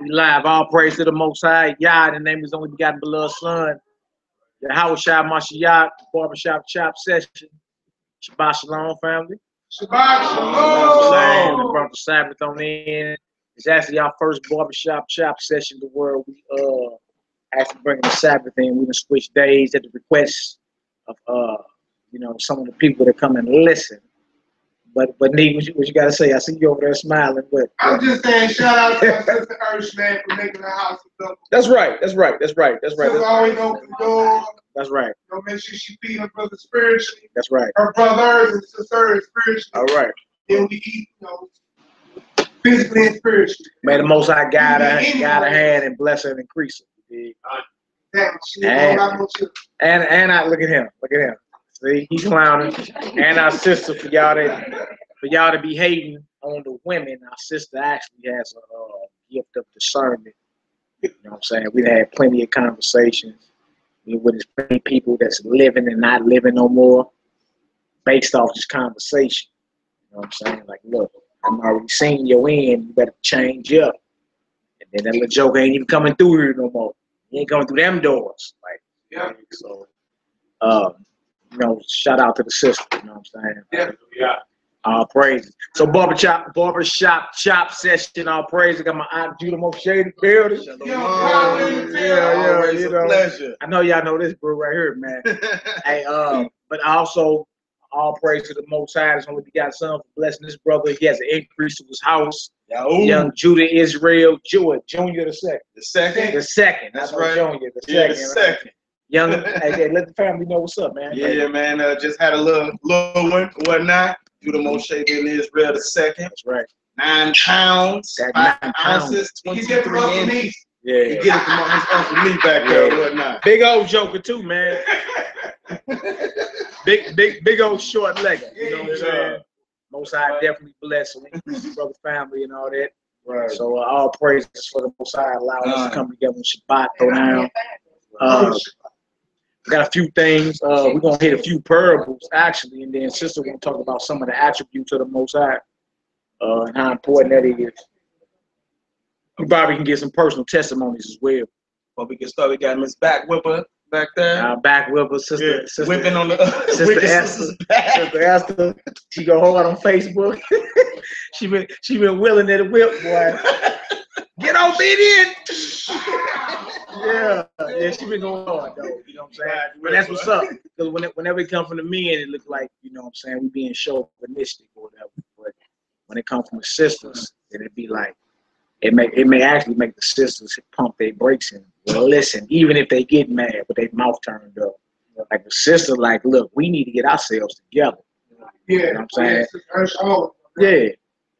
We live. All praise to the Most High. Yah, in the name of His only begotten beloved Son. Yahweh Shai Mashiach, Barbershop Chop Session. Shabbat Shalom, family. Shabbat Shalom. We brought the Sabbath on in. It's actually our first Barbershop Chop Session in the world. We actually bringing the Sabbath in. We done switch days at the request of some of the people that come and listen. But Nee, what you gotta say? I see you over there smiling. But I'm just saying, shout out to my sister Urshman for making the house a double. That's right. That's always open the door. That's right. Make sure she feed her brother spiritually. That's right. Her brothers and sisters spiritually. All right. Then we eat, physically and spiritually. May the Most High guide her hand and bless her and increase her. And I look at him. See, he's clowning. And our sister, for y'all to be hating on the women, our sister actually has a gift of discernment. You know what I'm saying? We've had plenty of conversations with as many people that's living and not living no more based off this conversation. You know what I'm saying? Like, look, I'm already seeing your end. You better change up. And then that little joke ain't even coming through here no more. He ain't coming through them doors. Like, yeah. So, shout out to the sister. You know what I'm saying? Yeah. All praise. So barbershop chop session. All praise. I got my aunt Judah Moshe in the building. Yeah. It's a pleasure. I know y'all know this bro right here, man. Hey, but also all praise to the Most High. That's only begotten Son for blessing this brother. He has an increase to his house. Young Judah Israel Junior the second. The second. That's right. Junior the second. The second. Right? Young, hey, let the family know what's up, man. Yeah, man. Just had a little one, whatnot. Judah Moshe in Israel the second. That's right. 9 pounds, 5 ounces, 23 inches. Yeah. He get it from his Uncle Lee back there and whatnot. Big old joker too, man. big old short leg. You know what I'm saying? Most High definitely blessed him, brother, family, and all that. Right. So all praises for the Most High allowing us to come together on Shabbat, go down. We got a few things. We're gonna hit a few parables actually, and then sister gonna talk about some of the attributes of the Most High and how important that is. We probably can get some personal testimonies as well. Well, we can start. We got Miss Back Whipper back there. Back Whipper, sister whipping on the sister Esther. She go hard on Facebook. she been willing to the whip, boy. Get obedient. Yeah, she been going hard though. You know what I'm saying? But that's what's up. Because whenever it comes from the men, it looks like, you know what I'm saying, we being chauvinistic or whatever. But when it comes from the sisters, then it be like it may actually make the sisters pump their brakes and listen, even if they get mad with their mouth turned up. Like the sister, like, look, we need to get ourselves together. Yeah, you know what I'm saying? Yeah.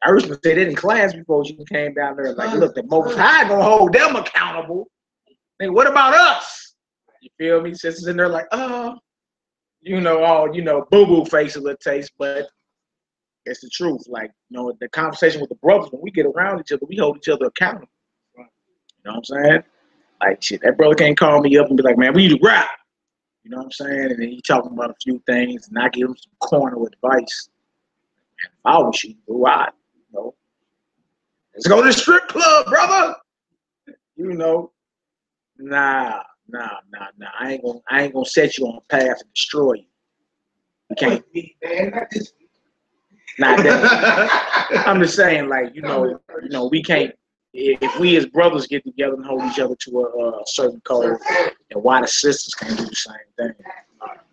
I heard her say that in class before she came down there. Like, look, the Most High gonna hold them accountable. Like, what about us? You feel me? Sisters in there like, boo-boo face a little taste, but it's the truth. Like, the conversation with the brothers, when we get around each other, we hold each other accountable. You know what I'm saying? Like, shit, that brother can't call me up and be like, man, we need to rap. You know what I'm saying? And then he talking about a few things, and I give him some corner advice. If I was you, go out. Let's go to the strip club, brother. Nah. I ain't gonna set you on a path to destroy you. You can't. I'm just saying, like, we can't. If we as brothers get together and hold each other to a certain code, and why the sisters can't do the same thing?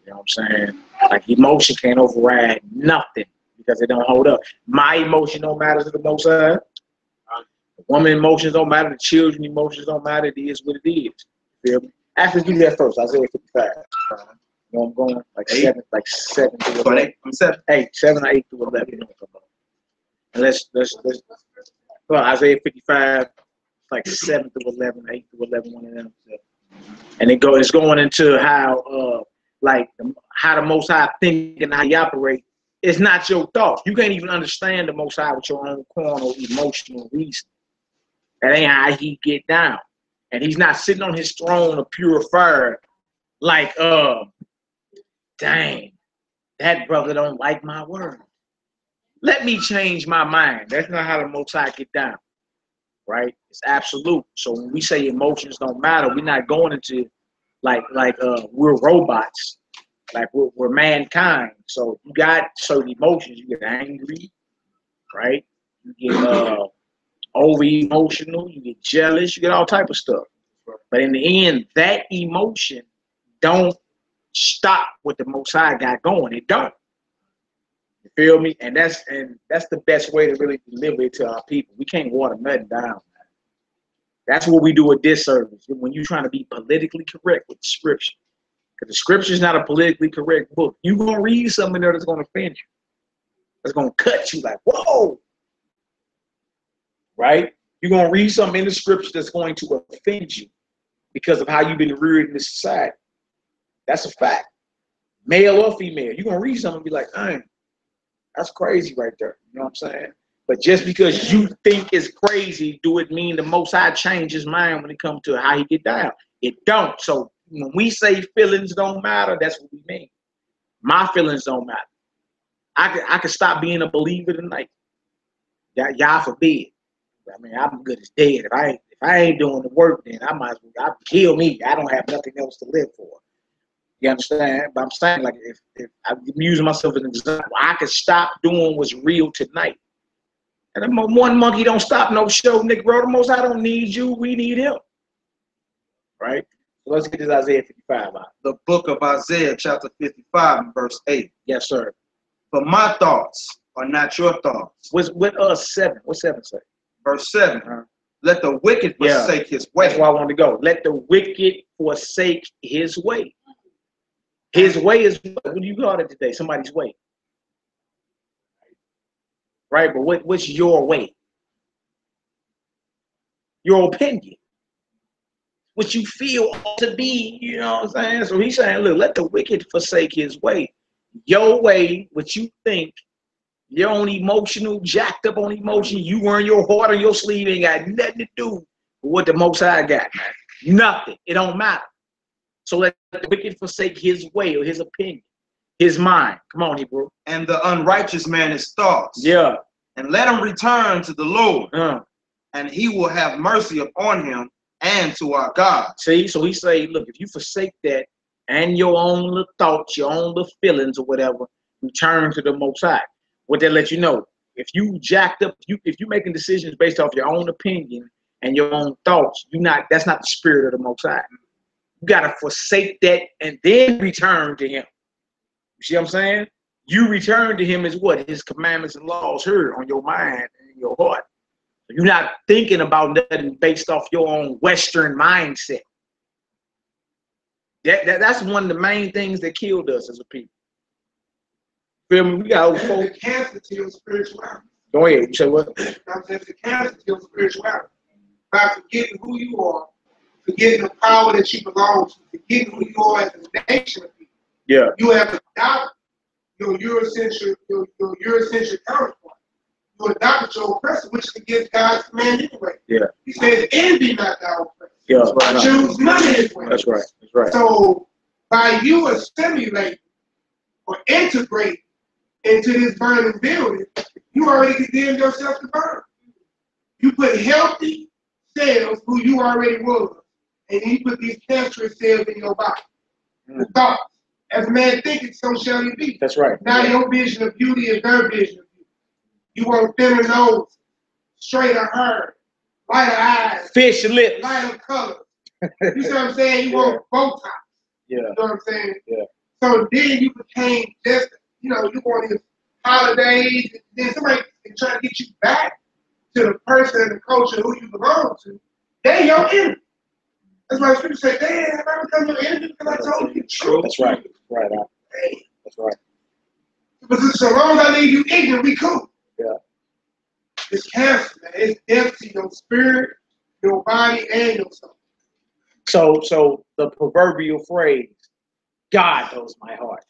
You know what I'm saying? Like, emotion can't override nothing because it don't hold up. My emotion don't matter to the Most High. The woman emotions don't matter. The children emotions don't matter. It is what it is. Feel me? Actually, do that first. Isaiah 55. You know I'm going? Like 7 to 11. 7 or 8 to 11. You know what I'm talking about. And let's well, Isaiah 55, like 7 to 11, 8 to 11, one of them. And it's going into how how the Most High think and how he operate. It's not your thought. You can't even understand the Most High with your own carnal emotional reason. That ain't how he get down. And he's not sitting on his throne of pure fire like, dang, that brother don't like my word. Let me change my mind. That's not how the Most High get down. right? It's absolute. So when we say emotions don't matter, we're not going into like we're robots, like we're mankind. So you got certain emotions. You get angry, right? You get over emotional. You get jealous. You get all type of stuff. But in the end, that emotion don't stop what the Most High got going. It don't. You feel me? And that's the best way to really deliver it to our people. We can't water nothing down, man. That's what we do a disservice when you're trying to be politically correct with the scripture. Because the scripture is not a politically correct book. You're going to read something there that's going to offend you. That's going to cut you like, whoa. Right? You're going to read something in the scripture that's going to offend you because of how you've been reared in this society. That's a fact. Male or female. You're going to read something and be like, dang, that's crazy right there. You know what I'm saying? But just because you think it's crazy, do it mean the Most High change his mind when it comes to how he get down? It don't. So when we say feelings don't matter, that's what we mean. My feelings don't matter. I could stop being a believer tonight. Y'all forbid. I mean, I'm good as dead. If I ain't doing the work, then I might as well kill me. I don't have nothing else to live for. You understand? But I'm saying, like, if I'm using myself as an example, I could stop doing what's real tonight. And one monkey don't stop no show, Nick, bro. The Most High don't need you. We need him. Right? So let's get this Isaiah 55 out. The book of Isaiah, chapter 55, verse 8. Yes, sir. For my thoughts are not your thoughts. What 7? What 7 say? Verse 7. Let the wicked forsake his way. That's where I want to go. Let the wicked forsake his way. His way is what do you call it today? Somebody's way. Right? But what's your way? Your opinion. What you feel ought to be, you know what I'm saying? So he's saying, look, let the wicked forsake his way. Your way, what you think, you're on emotional, jacked up on emotion, you wearing your heart on your sleeve, ain't got nothing to do with what the Most High got, man. Nothing. It don't matter. So let the wicked forsake his way or his opinion, his mind. Come on, Hebrew. And the unrighteous man his thoughts. Yeah. And let him return to the Lord, and he will have mercy upon him and to our God. See, so he say, look, if you forsake that and your own little thoughts, your own little feelings or whatever, return to the Most High. What they let you know, if you jacked up, if you making decisions based off your own opinion and your own thoughts, that's not the spirit of the Most High. You gotta forsake that and then return to him. You see what I'm saying? You return to him as what? His commandments and laws here on your mind and your heart. You're not thinking about nothing based off your own Western mindset. That's one of the main things that killed us as a people. Feel me? We got old folks. The cancer to your spirituality. Go ahead. You say what? That's the cancer to your spirituality. By forgetting who you are, forgetting the power that you belong to, forgetting who you are as a nation of people. Yeah. You have adopted your Eurocentric counterpart. You adopted your oppressor, which is against God's command anyway. Yeah. He says, envy not thy oppressor. Yeah. Right. Choose none of his ways. That's right. That's right. So by you assimilating or integrating into this burning building, you already condemned yourself to burn. You put healthy cells who you already was, and then you put these cancerous cells in your body. The thoughts. As a man thinketh, so shall he be. That's right. Now your vision of beauty is their vision of beauty. You want thinner nose, straighter hair, lighter eyes, fish lips, lighter color. You see what I'm saying? You want Botox. Yeah. You know what I'm saying? Yeah. So then you became just, you want these holidays, and then somebody can try to get you back to the person and the culture who you belong to. They your enemy. That's why people say, damn, I become your enemy because I told you the truth. That's right. Right. That's right. But so long as I leave you ignorant, we cool. Yeah. It's cancer, man. It's death to your spirit, your body, and your soul. So the proverbial phrase, God knows my heart.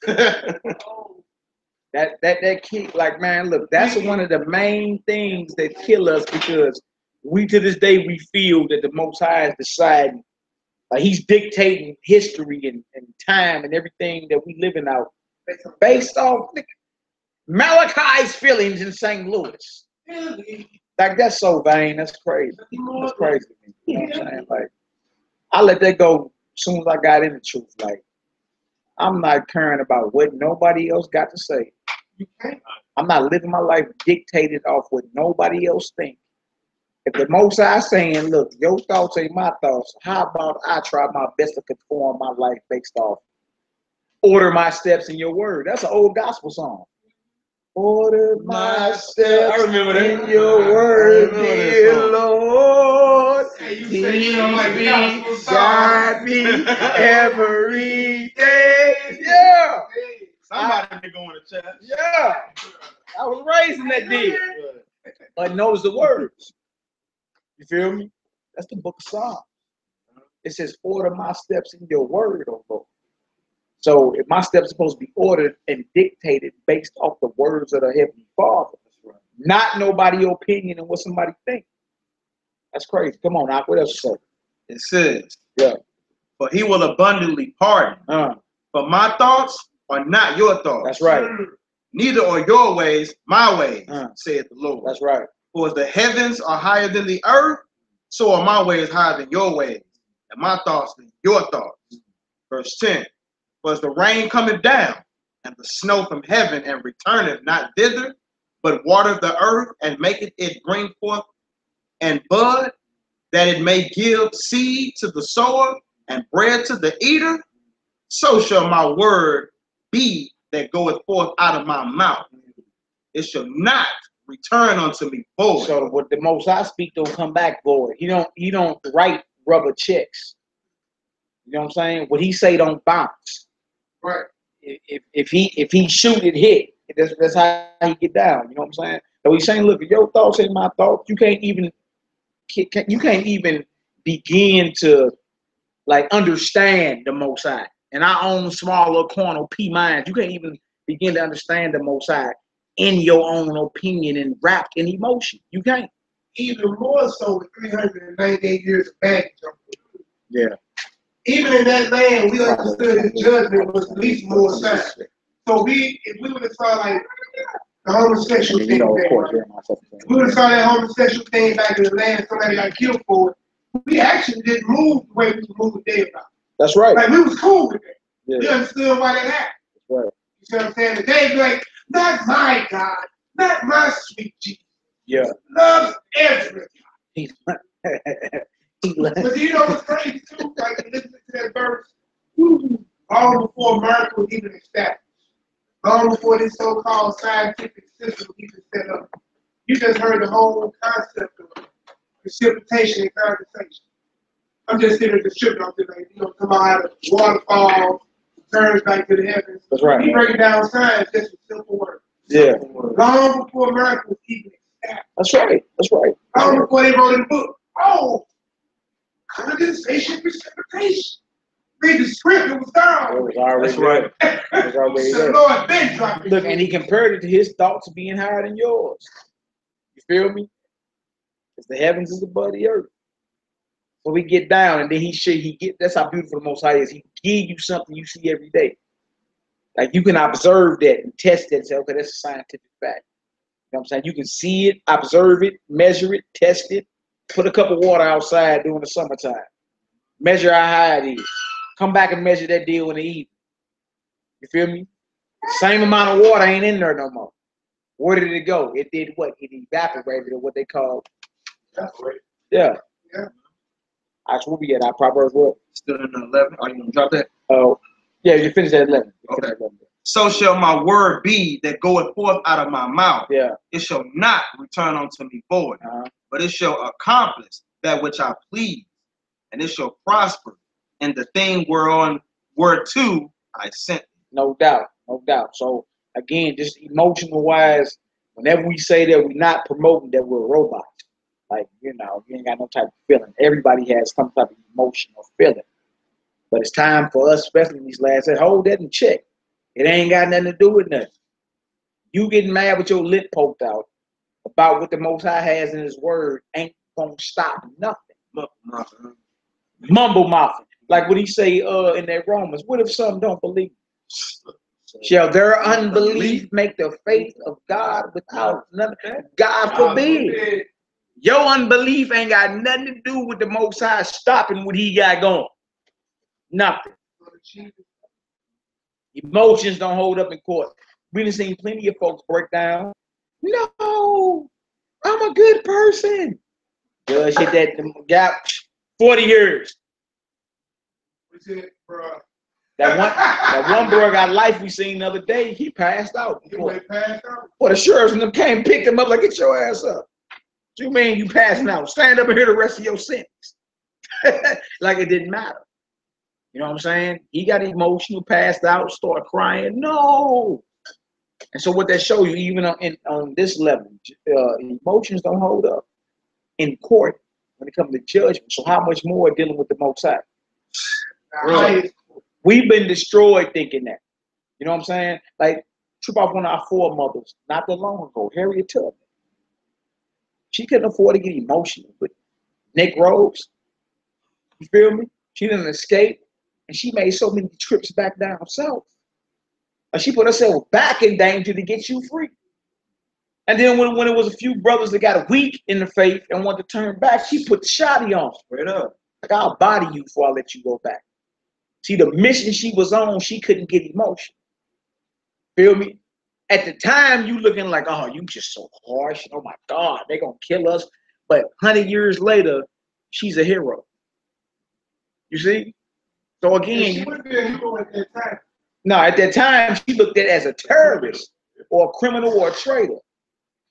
that key, like, man, look, that's one of the main things that kill us, because we to this day we feel that the Most High is deciding, like he's dictating history and time and everything that we living out based off Malachi's feelings in St. Louis. Like, that's so vain. That's crazy. That's crazy. You know what I'm saying? Like, I let that go as soon as I got in the truth. Like, I'm not caring about what nobody else got to say. I'm not living my life dictated off what nobody else thinks. If the Most High saying, look, your thoughts ain't my thoughts, how about I try my best to conform my life based off order my steps in your word? That's an old gospel song. Order my steps I remember that. in your word, dear Lord. Lead me, guide me every day. Yeah. Somebody be going to church. Yeah. I was raised in that deal. But knows the words. You feel me? That's the book of Psalms. It says, order my steps in your word, oh Lord. So if my steps are supposed to be ordered and dictated based off the words of the Heavenly Father, not nobody's opinion and what somebody thinks. That's crazy. Come on, Ak, what else you say? It says, yeah, for he will abundantly pardon. But my thoughts are not your thoughts. That's right. Neither are your ways my ways, saith the Lord. That's right. For as the heavens are higher than the earth, so are my ways higher than your ways, and my thoughts than your thoughts. Verse 10. For as the rain cometh down, and the snow from heaven, and returneth not thither, but watereth the earth, and maketh it bring forth and bud, that it may give seed to the sower, and bread to the eater, so shall my word be that goeth forth out of my mouth. It shall not return unto me void. So what the Most High speak don't come back void. He don't write rubber checks. You know what I'm saying? What he say don't bounce. Right. If he shoot it hit. That's how he get down. You know what I'm saying? So he's saying, look, if your thoughts ain't my thoughts, you can't even begin to like understand the Most High. In our own small little corner P minds, you can't even begin to understand the Most High in your own opinion and wrapped in emotion. You can't. Even more so with 398 years of baggage. Yeah. Even in that land, we understood his judgment was at least more sad. So if we would have saw like the homosexual thing, we would have saw that homosexual thing back in the land, somebody got killed for it. We actually didn't move the way we were moving there about. That's right. Like we was cool with it. Yeah. We understood why that happened. That's right. You see what I'm saying? Today, be like, not my God, not my sweet Jesus. Yeah. Loves everything. But you know what's crazy too? Like listen to that verse, long before America was even established, long before this so-called scientific system was even set up, you just heard the whole concept of precipitation and condensation. I'm just here to distribute. I'm just like, come out of waterfall, turns back to the heavens. That's right. You break down science just with simple words. Yeah. Long before America was even established. That's right. That's right. Long before they wrote in the book. Oh, condensation, precipitation. Read the script, it was down. It was already That's right. It was already there. The Lord been dropping. Look, and he compared it to his thoughts being higher than yours. You feel me? Because the heavens is above the earth. So we get down, and then that's how beautiful the Most High is. He give you something you see every day. Like you can observe that and test it and say, okay, that's a scientific fact. You know what I'm saying? You can see it, observe it, measure it, test it, put a cup of water outside during the summertime. Measure how high it is. Come back and measure that deal in the evening. You feel me? Same amount of water ain't in there no more. Where did it go? It did what? It evaporated, or what they call. Yeah. Yeah. That's where we at. Our Proverbs what? Still in the 11. Are you going to drop that? Oh, yeah, you finished at 11. Okay. So shall my word be that goeth forth out of my mouth. Yeah. It shall not return unto me void, but it shall accomplish that which I please, and it shall prosper in the thing whereto I sent it. No doubt, no doubt. So again, just emotional wise, whenever we say that we're not promoting that we're robots, like you ain't got no type of feeling. Everybody has some type of emotion or feeling, but it's time for us, especially in these last days, hold that in check. It ain't got nothing to do with nothing. You getting mad with your lip poked out about what the Most High has in His Word ain't gonna stop nothing. Mumble mouthing. Like what he say in that Romans. What if some don't believe? Shall their unbelief make the faith of God without nothing? God forbid. Your unbelief ain't got nothing to do with the Most High stopping what he got going. Nothing. Emotions don't hold up in court. We done seen plenty of folks break down. No, I'm a good person. Judge hit that gap 40 years. That one bro got life we seen the other day. He passed out. Well, the sheriffs and them came and picked him up like, get your ass up. What you mean you passing out? Stand up and hear the rest of your sentence. Like it didn't matter. You know what I'm saying? He got emotional, passed out, started crying. No. And so what that show you, even on this level, emotions don't hold up in court when it comes to judgment. So how much more dealing with the Most High? Really? We've been destroyed thinking that. You know what I'm saying? Like, trip off one of our foremothers not that long ago, Harriet Tubman. She couldn't afford to get emotional with Nick Rose. You feel me? She didn't escape, and she made so many trips back down south. She put herself back in danger to get you free. And then when it was a few brothers that got weak in the faith and wanted to turn back, she put the shotty on straight up. Like, I'll body you before I let you go back. See, the mission she was on, she couldn't get emotion. Feel me? At the time, you looking like, oh, you just so harsh. Oh my God, they're gonna kill us. But 100 years later, she's a hero. You see? So again, she wouldn't be a hero at that time. No, at that time, she looked at it as a terrorist or a criminal or a traitor.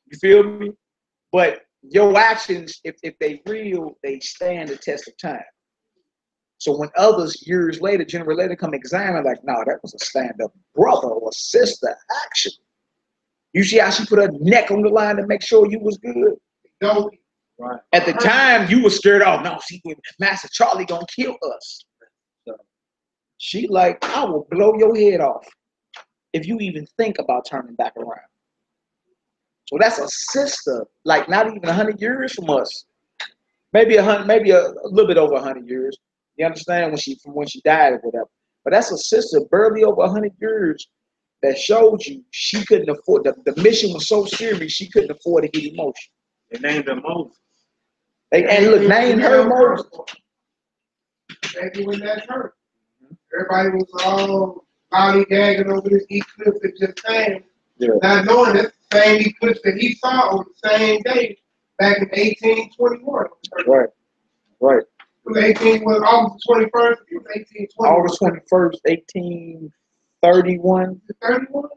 You feel me? But your actions, if they real, they stand the test of time. So when others years later, generally later, come examine, like, no, that was a stand-up brother or sister action. You see how she put her neck on the line to make sure you was good? No. Right. At the time, you were scared off. No, see, Master Charlie gonna kill us. So she like, I will blow your head off if you even think about turning back around. So that's a sister, like not even 100 years from us. Maybe a little bit over 100 years. You understand, when she died or whatever. But that's a sister barely over 100 years that showed you she couldn't afford, the mission was so serious she couldn't afford to get emotion. They named her Moses. And look, named her Moses. Maybe when that hurt. Everybody was all lollygagging over this eclipse and just saying, not knowing that's the same eclipse that he saw on the same day back in 1821. Right. Right. It was August 21st. It was 1821. August 21st, 1831. 31?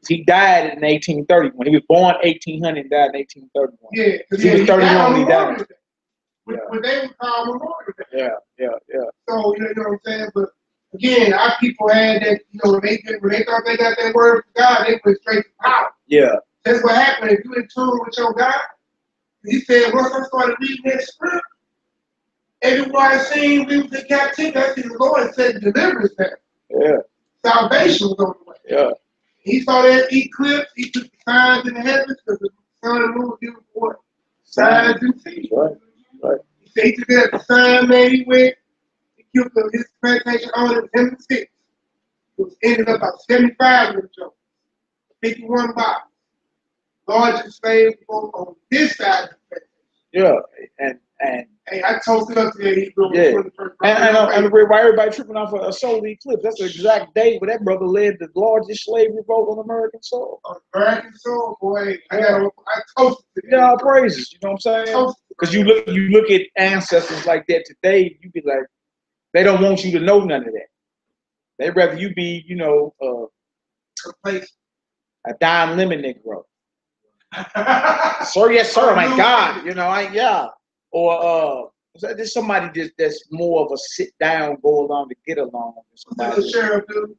He died in 1831. He was born 1800 and died in 1831. Yeah, he was 31 when he died. What they would call Memorial Day. Yeah. So, you know what I'm saying? But again, our people had that, when they thought they got that word from God, they went straight to power. Yeah. That's what happened. If you in tune with your God, he said, once I started reading that script, everywhere I seen we was in captivity, I see the Lord said deliverance there. Yeah. Salvation was on the way. Yeah. He saw that eclipse, he took the signs in the heavens because the sun and moon were given for signs and seas. Right. He said he took that the sign, man, he went, he killed his plantation on it, him and 6. It was ended up about 75 years old. 51 bodies. Largest slave boat on this side of the plantation. Yeah, and hey, I toasted up to the Hebrew. Yeah, and why everybody tripping off a solar eclipse? That's the exact day where that brother led the largest slave revolt on American soil. American soil, boy. I toasted it. Yeah, praises. You know what I'm saying? Because you look at ancestors like that today, you be like, they don't want you to know none of that. They'd rather you be, a dime lemon Negro. Sir, yes, sir. My God, Or there's somebody that's more of a sit down, go along to get along. Somebody. The sheriff dude.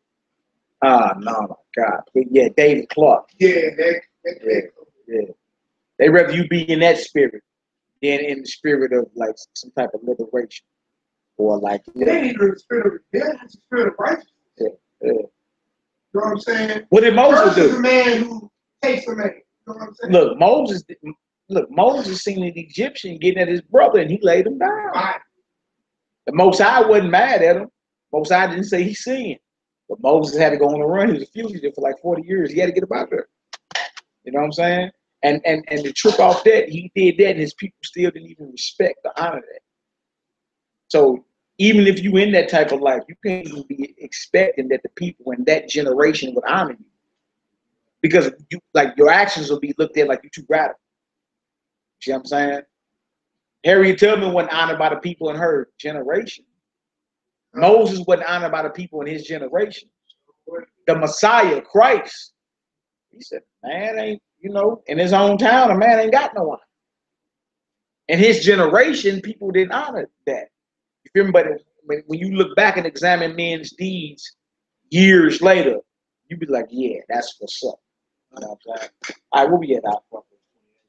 No, my God. Yeah, David Clark. Yeah. They rather you be in that spirit than in the spirit of like some type of liberation or like. They need the spirit of rebellion, the spirit of righteousness. Yeah. You know what I'm saying? What did Moses do? Is a man who takes a man. You know what I'm saying? Moses seen an Egyptian getting at his brother and he laid him down. Right. The Most High wasn't mad at him. Most High didn't say he sinned. But Moses had to go on a run. He was a fugitive for like 40 years. He had to get up out there. You know what I'm saying? And the trick off that, he did that, and his people still didn't even respect or honor that. So even if you in that type of life, you can't even be expecting that the people in that generation would honor you, because you like your actions will be looked at like you're too radical. See what I'm saying? Harriet Tubman wasn't honored by the people in her generation. Moses wasn't honored by the people in his generation. The Messiah, Christ, he said, man ain't, in his own town, a man ain't got no one. In his generation, people didn't honor that. You feel me? But when you look back and examine men's deeds years later, you be like, yeah, that's what's up. You know what I'm saying? All right, where we at now?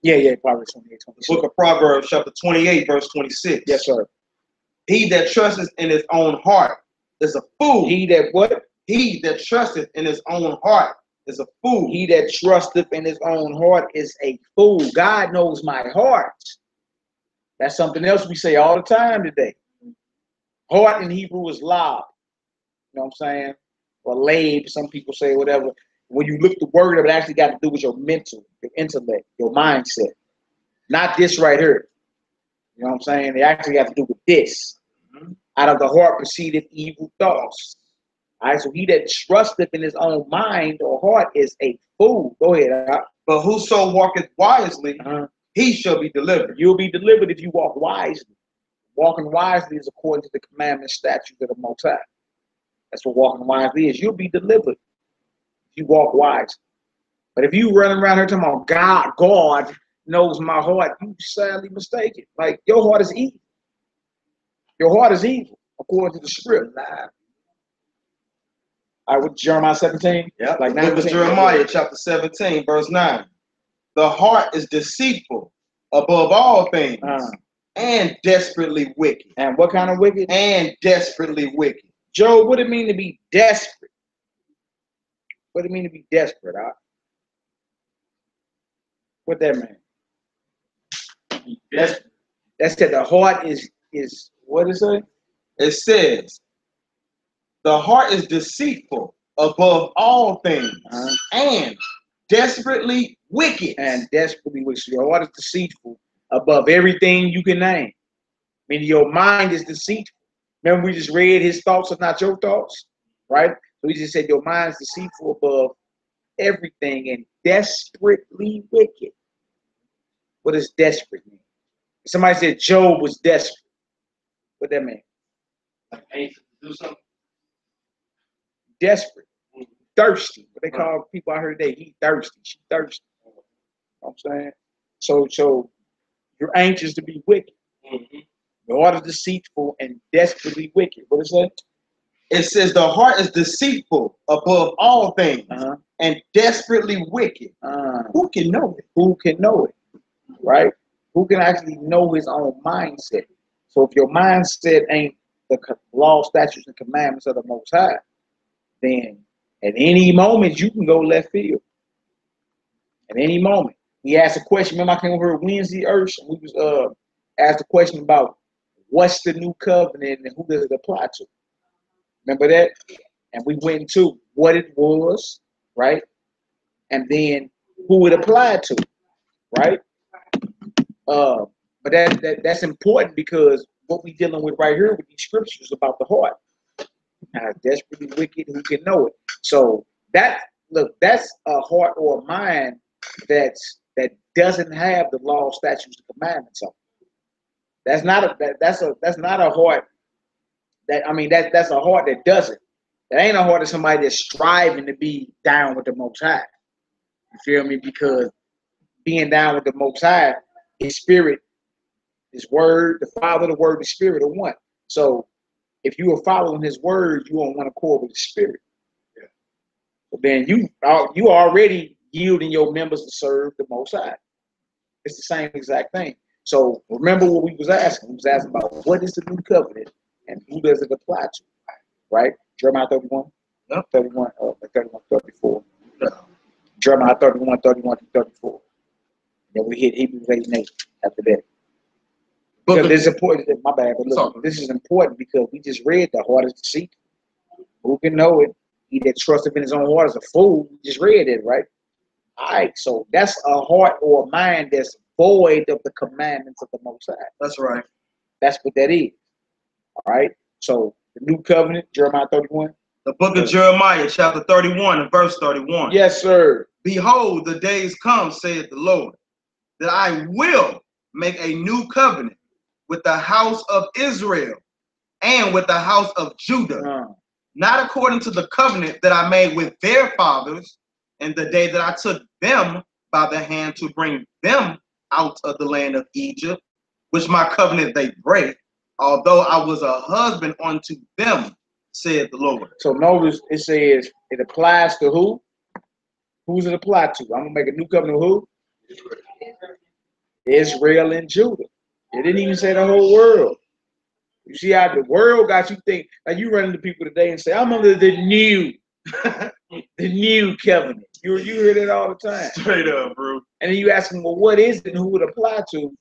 Yeah, Proverbs 28, 26. Book of Proverbs, chapter 28, verse 26. Yes, sir. He that trusteth in his own heart is a fool. He that what? He that trusteth in his own heart is a fool. He that trusteth in his own heart is a fool. God knows my heart. That's something else we say all the time today. Heart in Hebrew is lab. You know what I'm saying? Or lab, some people say, whatever. When you look the word up, it actually got to do with your mental, your intellect, your mindset. Not this right here. You know what I'm saying? It actually got to do with this. Out of the heart proceedeth evil thoughts. All right, so he that trusteth in his own mind or heart is a fool. Go ahead. But whoso walketh wisely, he shall be delivered. You'll be delivered if you walk wisely. Walking wisely is according to the commandments, statutes of the Most High. That's what walking wisely is. You'll be delivered if you walk wisely. But if you running around here talking about God knows my heart, you sadly mistaken. Like, your heart is evil. Your heart is evil, according to the script. All right, with Jeremiah 17? Yeah, like book of Jeremiah, chapter 17, verse 9. The heart is deceitful above all things and desperately wicked. And what kind of wicked? And desperately wicked. Joe, what it mean to be desperate? What it mean to be desperate? What that mean? That's that the heart is what is it? It says, the heart is deceitful above all things and desperately wicked. And desperately wicked. So your heart is deceitful above everything you can name. Meaning your mind is deceitful. Remember we just read his thoughts are not your thoughts, right? So he just said your mind is deceitful above everything and desperately wicked. What does desperate mean? Somebody said Job was desperate. What that mean? Like anxious to do something. Desperate. Thirsty. What they call people out here today, he thirsty. She thirsty. You know what I'm saying? So you're anxious to be wicked. Your heart is deceitful and desperately wicked. What is that? It says the heart is deceitful above all things and desperately wicked. Who can know it? Who can know it? Right? Who can actually know his own mindset? So if your mindset ain't the law, statutes, and commandments of the Most High, then at any moment you can go left field. At any moment. We asked a question. Remember I came over Wednesday, and we was asked a question about what's the new covenant and who does it apply to? Remember that? And we went into what it was, right? And then who it applied to, right? But that's important because what we're dealing with right here with these scriptures about the heart. Desperately wicked, who can know it? So that's a heart or a mind that doesn't have the law, statutes, and commandments on it. That's not a heart that's a heart that doesn't. That ain't a heart of somebody that's striving to be down with the Most High. You feel me? Because being down with the Most High, his spirit, his word, the Father, the Word, the Spirit are one. So if you are following his word, you don't want to accord with the Spirit. Yeah. So then you already yielding your members to serve the Most High. It's the same exact thing. So remember what we was asking. We was asking about what is the new covenant and who does it apply to, right? Jeremiah 31, 31, 34. Jeremiah 31, 31 to 34. Then we hit Hebrews 8 and 8 after that. Because this is important. My bad, but look, this is important because we just read the heart is deceitful. Who can know it? He that trusteth in his own heart is a fool. We just read it, right? All right, so that's a heart or a mind that's void of the commandments of the Most High. That's right. That's what that is. All right. So the new covenant, Jeremiah 31. The book of Jeremiah, chapter 31 and verse 31. Yes, sir. Behold, the days come, saith the Lord, that I will make a new covenant with the house of Israel and with the house of Judah, not according to the covenant that I made with their fathers in the day that I took them by the hand to bring them out of the land of Egypt, which my covenant they break, although I was a husband unto them, said the Lord. So notice it says it applies to who? Who's it apply to? I'm gonna make a new covenant with who? Israel and Judah. It didn't even say the whole world. You see how the world got you think, like you run into people today and say, I'm under the new, the new covenant. You hear that all the time. Straight up, bro. And then you ask them, well, what is it and who would apply to?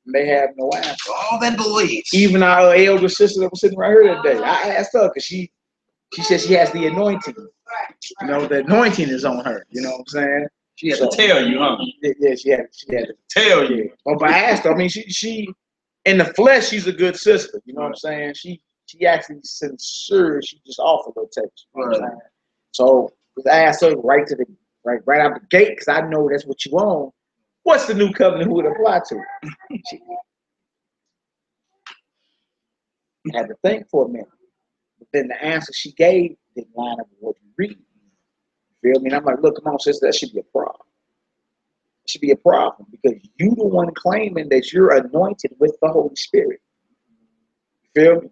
And they have no answer. All that beliefs. Even our elder sister that was sitting right here today, I asked her because she said she has the anointing. You know, the anointing is on her. You know what I'm saying? She had to tell you, huh? Yeah, she had to tell you. But I asked her, I mean, she in the flesh, she's a good sister. You know what I'm saying? She actually sincere. She just offered her text. You know what I'm saying? So I asked her right out the gate, because I know that's what you want. What's the new covenant? Who would apply to? She had to think for a minute. But then the answer she gave didn't line up with what you read. You feel me? And I'm like, look, come on, sister, that should be a problem. It should be a problem because you the one claiming that you're anointed with the Holy Spirit. You feel me?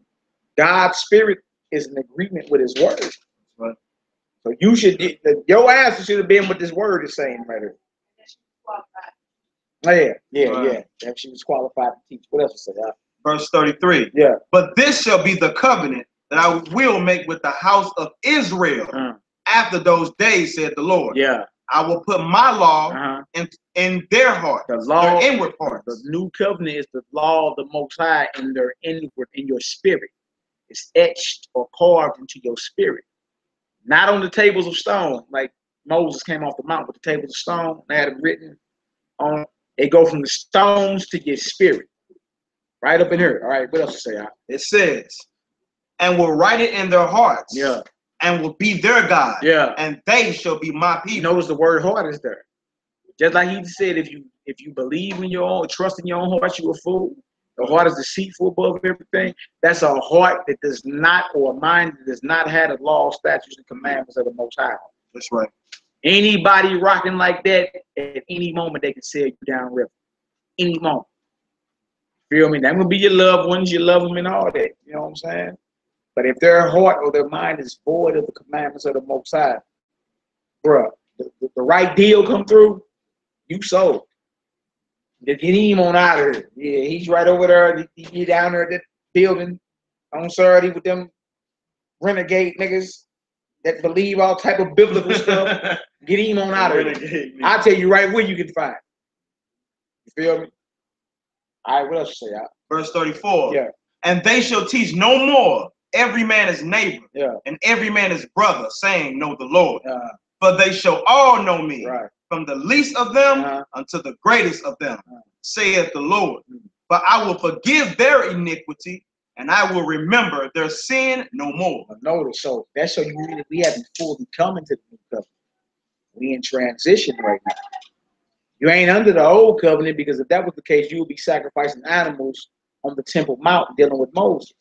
God's Spirit is in agreement with His word. Right. So you should, your answer should have been what this word is saying right here. Oh, yeah. That she was qualified to teach. What else is it? Verse 33. Yeah. But this shall be the covenant that I will make with the house of Israel after those days, said the Lord. Yeah. I will put my law in their heart, the law, their inward parts. The new covenant is the law of the Most High in their inward, in your spirit. It's etched or carved into your spirit. Not on the tables of stone, like Moses came off the mount with the tables of stone. They had it written on. They go from the stones to your spirit. Right up in here. All right, what else to say? It says, and will write it in their hearts. Yeah. And will be their God. Yeah. And they shall be my people. Notice the word heart is there. Just like he said, if you believe in your own, trust in your own heart, you a fool. The heart is deceitful above everything. That's a heart that does not, or a mind that does not have the law, statutes, and commandments of the Most High. That's right. Anybody rocking like that, at any moment they can sail you downriver. Any moment. Feel me? That will be your loved ones. You love them and all that. You know what I'm saying? But if their heart or their mind is void of the commandments of the Most High, bruh, the right deal come through, you sold. Get him on out of here. Yeah, he's right over there. He down there at that building on Saturday with them renegade niggas that believe all type of biblical stuff. Get him on out of here. I'll tell you right where you can find. You feel me? All right, what else you say? Verse 34. Yeah. And they shall teach no more every man his neighbor, and every man his brother, saying, know the Lord. For they shall all know me, from the least of them unto the greatest of them, saith the Lord. But I will forgive their iniquity, and I will remember their sin no more. Notice, so that show you really we haven't fully come into the new covenant. We in transition right now. You ain't under the old covenant, because if that was the case, you would be sacrificing animals on the Temple Mount dealing with Moses.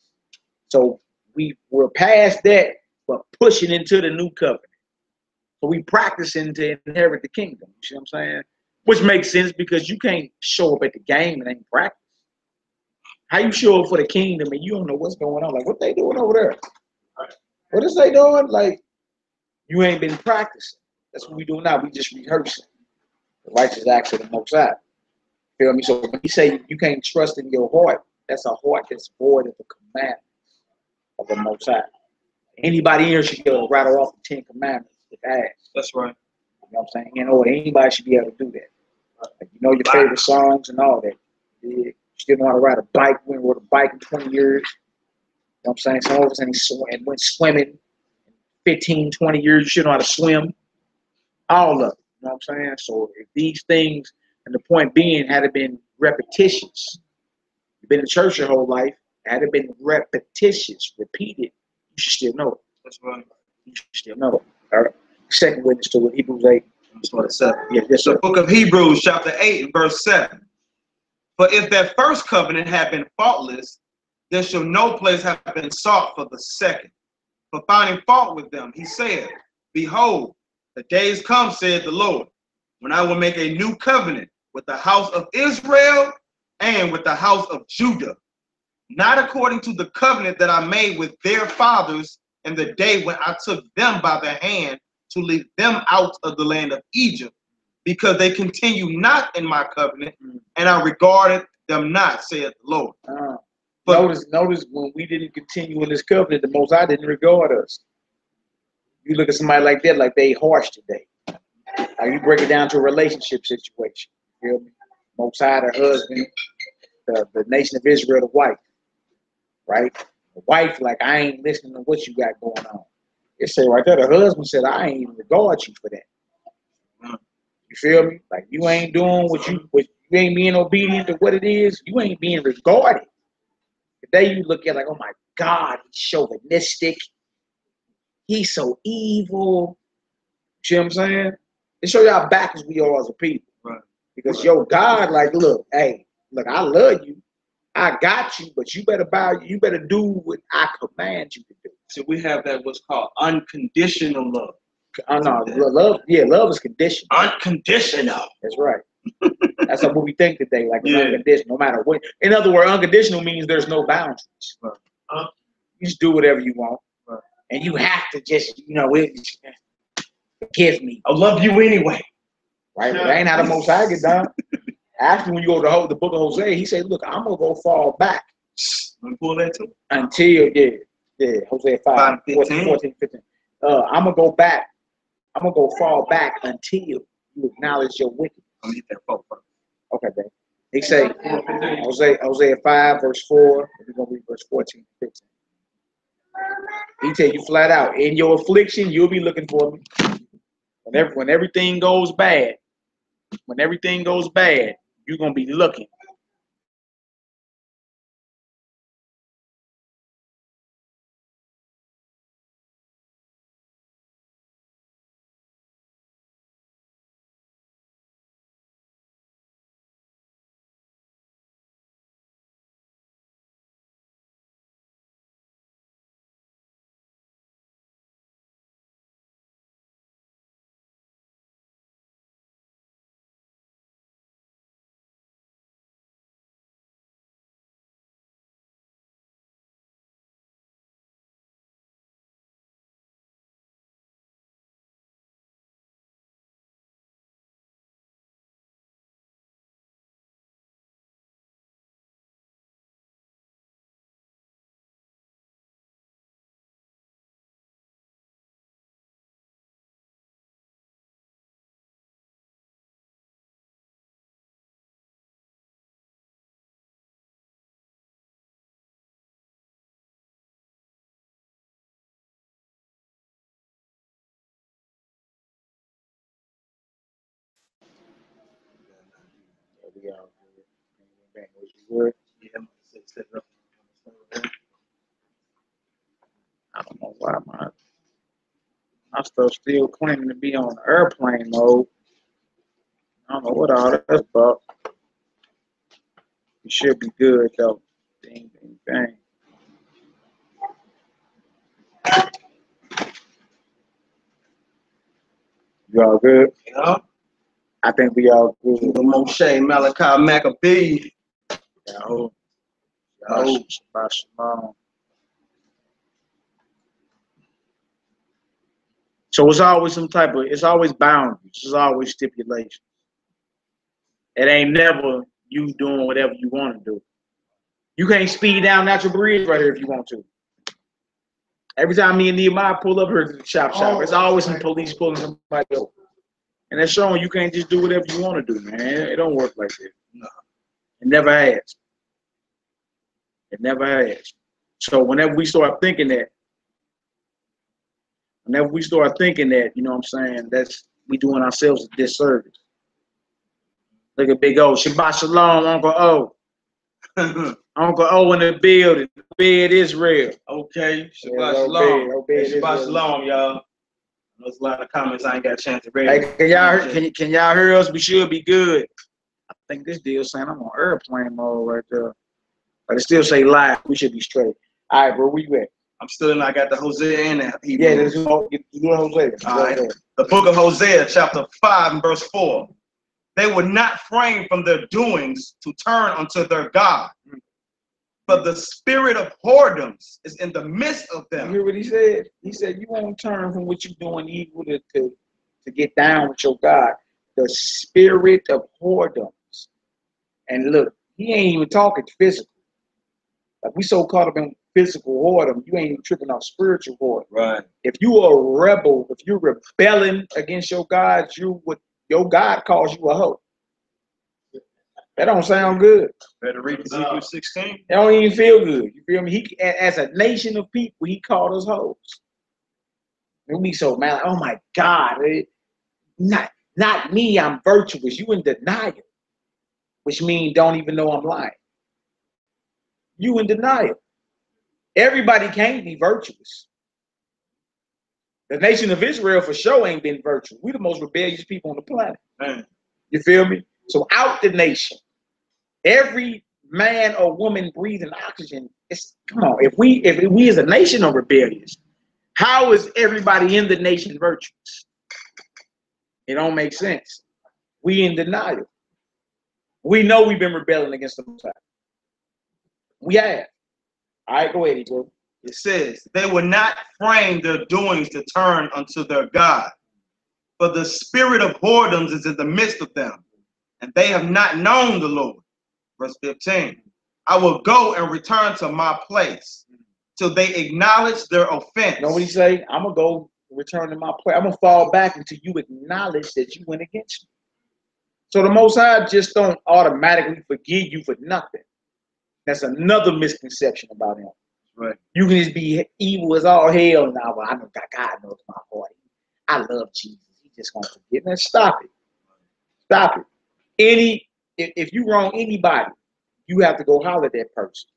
So we're past that, but pushing into the new covenant. So we practicing to inherit the kingdom. You see what I'm saying? Which makes sense, because you can't show up at the game and ain't practice. How you show up for the kingdom and you don't know what's going on? Like, what they doing over there? What is they doing? Like, you ain't been practicing. That's what we do now. We just rehearsing the righteous acts of the Most High. Feel me? So when you say you can't trust in your heart, that's a heart that's void of the commandments of the Most High. Anybody in here should be able to rattle off the 10 Commandments if asked. That's right. You know what I'm saying? You know, anybody should be able to do that. Like, you know your favorite songs and all that. You still know how to ride a bike. We rode a bike in 20 years. You know what I'm saying? Some of us went swimming in 15, 20 years. You should know how to swim. All of it. You know know what I'm saying? So if these things, and the point being, had it been repetitious, you've been in church your whole life, had it been repetitious, repeated, you should still know it. That's right. You should still know it. All right. Second witness to it, Hebrews 8. That's what it said. Yeah, yes, sir. The book of Hebrews, chapter 8, verse 7. For if that first covenant had been faultless, there shall no place have been sought for the second. For finding fault with them, he said, behold, the days come, said the Lord, when I will make a new covenant with the house of Israel and with the house of Judah, not according to the covenant that I made with their fathers in the day when I took them by the hand to lead them out of the land of Egypt, because they continue not in my covenant, and I regarded them not, saith the Lord. Notice when we didn't continue in this covenant, the Most High didn't regard us. You look at somebody like that, like they harsh today. Now you break it down to a relationship situation. You feel me? Most High, the husband, the nation of Israel, the wife, right? The wife, like, I ain't listening to what you got going on. It say right there, the husband said, I ain't even regard you for that. You feel me? Like, you ain't doing what you ain't being obedient to what it is. You ain't being regarded. Today you look at like, oh my God, he's chauvinistic. He's so evil. You see what I'm saying? It show you how backwards we are as a people. Right. Because your God, like, look, hey, look, I love you. I got you, but you better do what I command you to do. So we have that what's called unconditional love. No, love is conditional. Unconditional. That's right. That's what we think today, like it's unconditional, no matter what. In other words, unconditional means there's no boundaries. Right. You just do whatever you want. Right. And you have to just, forgive me. I love you anyway. Right? But that ain't how the Most High get done. Actually, when you go to the book of Hosea, he said, look, I'm going to go fall back. Let me pull that too. Until, Hosea 5, 14, 15. I'm going to go back. I'm going to go fall back until you acknowledge your wickedness. Let me get that phone first. Okay, babe. He say, Hosea 5, verse 4. We're going to read verse 14, 15. He tell you flat out, in your affliction, you'll be looking for me. When everything goes bad, you're going to be looking. I don't know why my stuff's still claiming to be on airplane mode. I don't know what all that's about. It should be good though. Ding, ding, dang. You all good? Yeah. I think we all good. The Moshe Malachi Maccabee. Yahoo. Shabbat shalom. So it's always it's always boundaries. It's always stipulations. It ain't never you doing whatever you want to do. You can't speed down Natural Bridge right here if you want to. Every time me and Nehemiah pull up here to the shop, it's always some police pulling somebody over. And that's showing you can't just do whatever you want to do, man. It don't work like that. No. It never has. It never has. So whenever we start thinking that, you know what I'm saying, we doing ourselves a disservice. Look at Big O. Shabbat Shalom, Uncle O. Uncle O in the building. Obed Israel. Okay. Shabbat Yeah, Shalom. Obed Hey, Shabbat Israel. Shalom, y'all. There's a lot of comments I ain't got a chance to read. Hey, can y'all hear us? We should be good. I think this deal saying I'm on airplane mode right there. But it still say live. We should be straight. All right, bro, where you at? I'm still in. I got the Hosea and the Hebrews. Yeah, let's do Hosea. All right. The book of Hosea, chapter 5 and verse 4. They were not framed from their doings to turn unto their God, but the spirit of whoredoms is in the midst of them. You hear what he said? He said, you won't turn from what you're doing evil to get down with your God. The spirit of whoredoms. And look, he ain't even talking physical. Like we so caught up in physical whoredom, you ain't even tripping off spiritual whoredom. Right. If you are a rebel, if you're rebelling against your God, your God calls you a hoe. That don't sound good. Better read Ezekiel 16. It don't even feel good. You feel me? He, as a nation of people, he called us hoes. And we so mad. Oh my God! Not me. I'm virtuous. You in denial, which means don't even know I'm lying. You in denial. Everybody can't be virtuous. The nation of Israel for sure ain't been virtuous. We the most rebellious people on the planet. Man. You feel me? So out the nation, every man or woman breathing oxygen. Come on, if we as a nation are rebellious, how is everybody in the nation virtuous? It don't make sense. We in denial. We know we've been rebelling against the Most High. We have. All right, go ahead, bro. It says, they will not frame their doings to turn unto their God, but the spirit of whoredoms is in the midst of them, and they have not known the Lord. Verse 15, I will go and return to my place till they acknowledge their offense. You know what he say? I'm going to go return to my place. I'm going to fall back until you acknowledge that you went against me. So the Most High just don't automatically forgive you for nothing. That's another misconception about him. Right. You can just be evil as all hell now, but I know God knows my heart. I love Jesus. He just gonna forgive me. Stop it. Stop it. If you wrong anybody, you have to go holler at that person.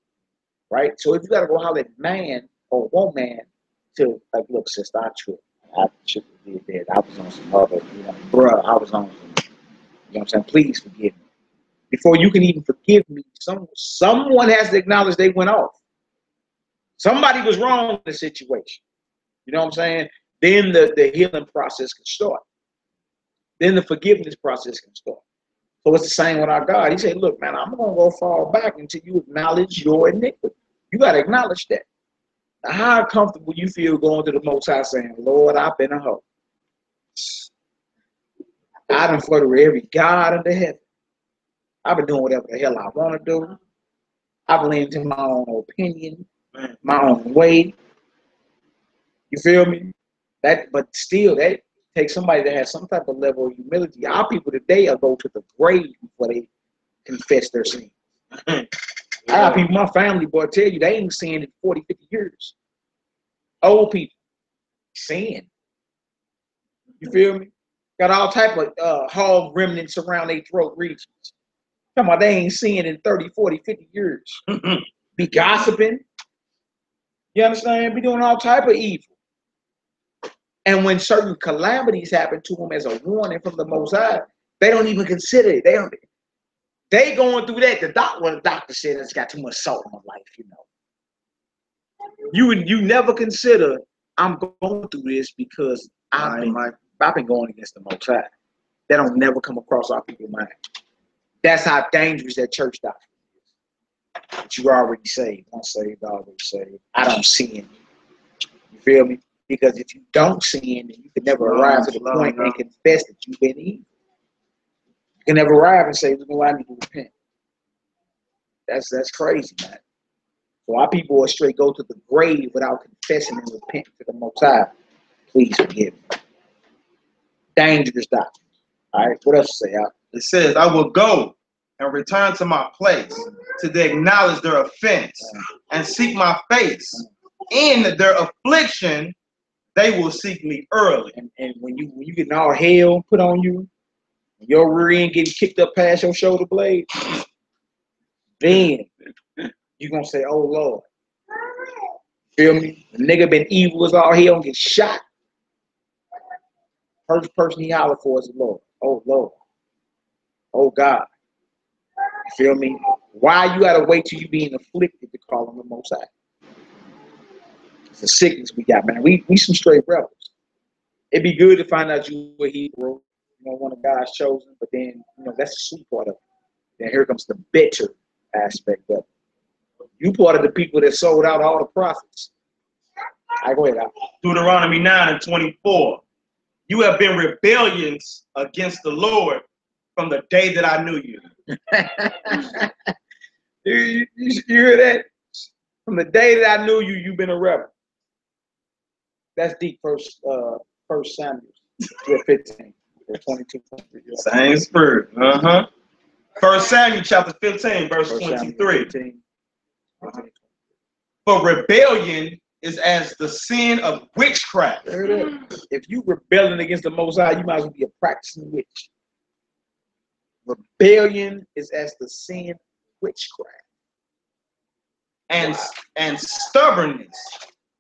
Right? So if you gotta go holler at man or woman to like, look, sister, I tripped. I shouldn't have did that. I was on some other, bruh, I was on some, you know what I'm saying? Please forgive me. Before you can even forgive me, someone has to acknowledge they went off. Somebody was wrong in the situation. You know what I'm saying? Then the healing process can start. Then the forgiveness process can start. So it's the same with our God. He said, look, man, I'm going to go fall back until you acknowledge your iniquity. You got to acknowledge that. Now, how comfortable you feel going to the Most High saying, Lord, I've been a hoe. I done flirted with every God under heaven. I've been doing whatever the hell I want to do. I've leaned to my own opinion, my own way. You feel me? But still, that takes somebody that has some type of level of humility. Our people today will go to the grave before they confess their sins. Our people, my family, boy, tell you, they ain't sinned in 40, 50 years. Old people, sin. You feel me? Got all type of hog remnants around their throat regions. Talking about they ain't seen in 30, 40, 50 years. Be gossiping. You understand? Be doing all type of evil. And when certain calamities happen to them as a warning from the Most High, they don't even consider it. They going through that. The doctor said it's got too much salt in my life, you know. You never consider I'm going through this because I've been going against the Most High. That don't never come across our people's mind. That's how dangerous that church doctrine is. But you're already saved. Once saved, already saved. I don't sin. You feel me? Because if you don't sin, then you can never arrive to the point and confess that you've been evil. You can never arrive and say, look, I need to repent. That's crazy, man. So our people will straight go to the grave without confessing and repenting to the Most High. Please forgive me. Dangerous doctrine. All right, what else to say, Al? It says, I will go and return to my place to they acknowledge their offense and seek my face. In their affliction, they will seek me early. And when you getting all hell put on you, your rear end getting kicked up past your shoulder blade, then you gonna say, "Oh Lord." Feel me? The nigga been evil as all hell and get shot. First person he hollered for is the Lord. Oh Lord. Oh God. You feel me? Why you gotta wait till you being afflicted to call on the Most High? It's a sickness we got, man. We some straight rebels. It'd be good to find out you were Hebrew, one of God's chosen, but then that's the sweet part of it. Then here comes the bitter aspect of it. You part of the people that sold out all the prophets. I go ahead. Deuteronomy 9:24. You have been rebellious against the Lord from the day that I knew you. you hear that? From the day that I knew you, you've been a rebel. That's deep. First Samuel 15, 22. Same spirit. First Samuel chapter 15, verse 23. For rebellion is as the sin of witchcraft. There it is. If you rebelling against the Most High, you might as well be a practicing witch. Rebellion is as the sin of witchcraft. And stubbornness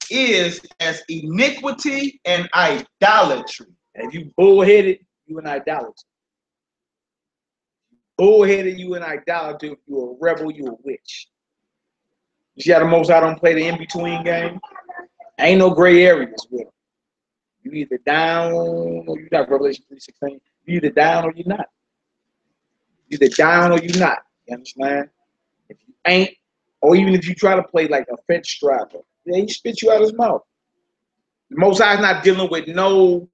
is as iniquity and idolatry. And if you bullheaded, you an idolater. Bullheaded, you an idolater. If you're a rebel, you a witch. You see how the Most High don't play the in-between game? Ain't no gray areas with him. You either down or you're not. Revelation 3:16. You either down or you're not. You either down or you're not. You understand? If you ain't, or even if you try to play like a fence striper, yeah, he spit you out his mouth. The Most High's not dealing with no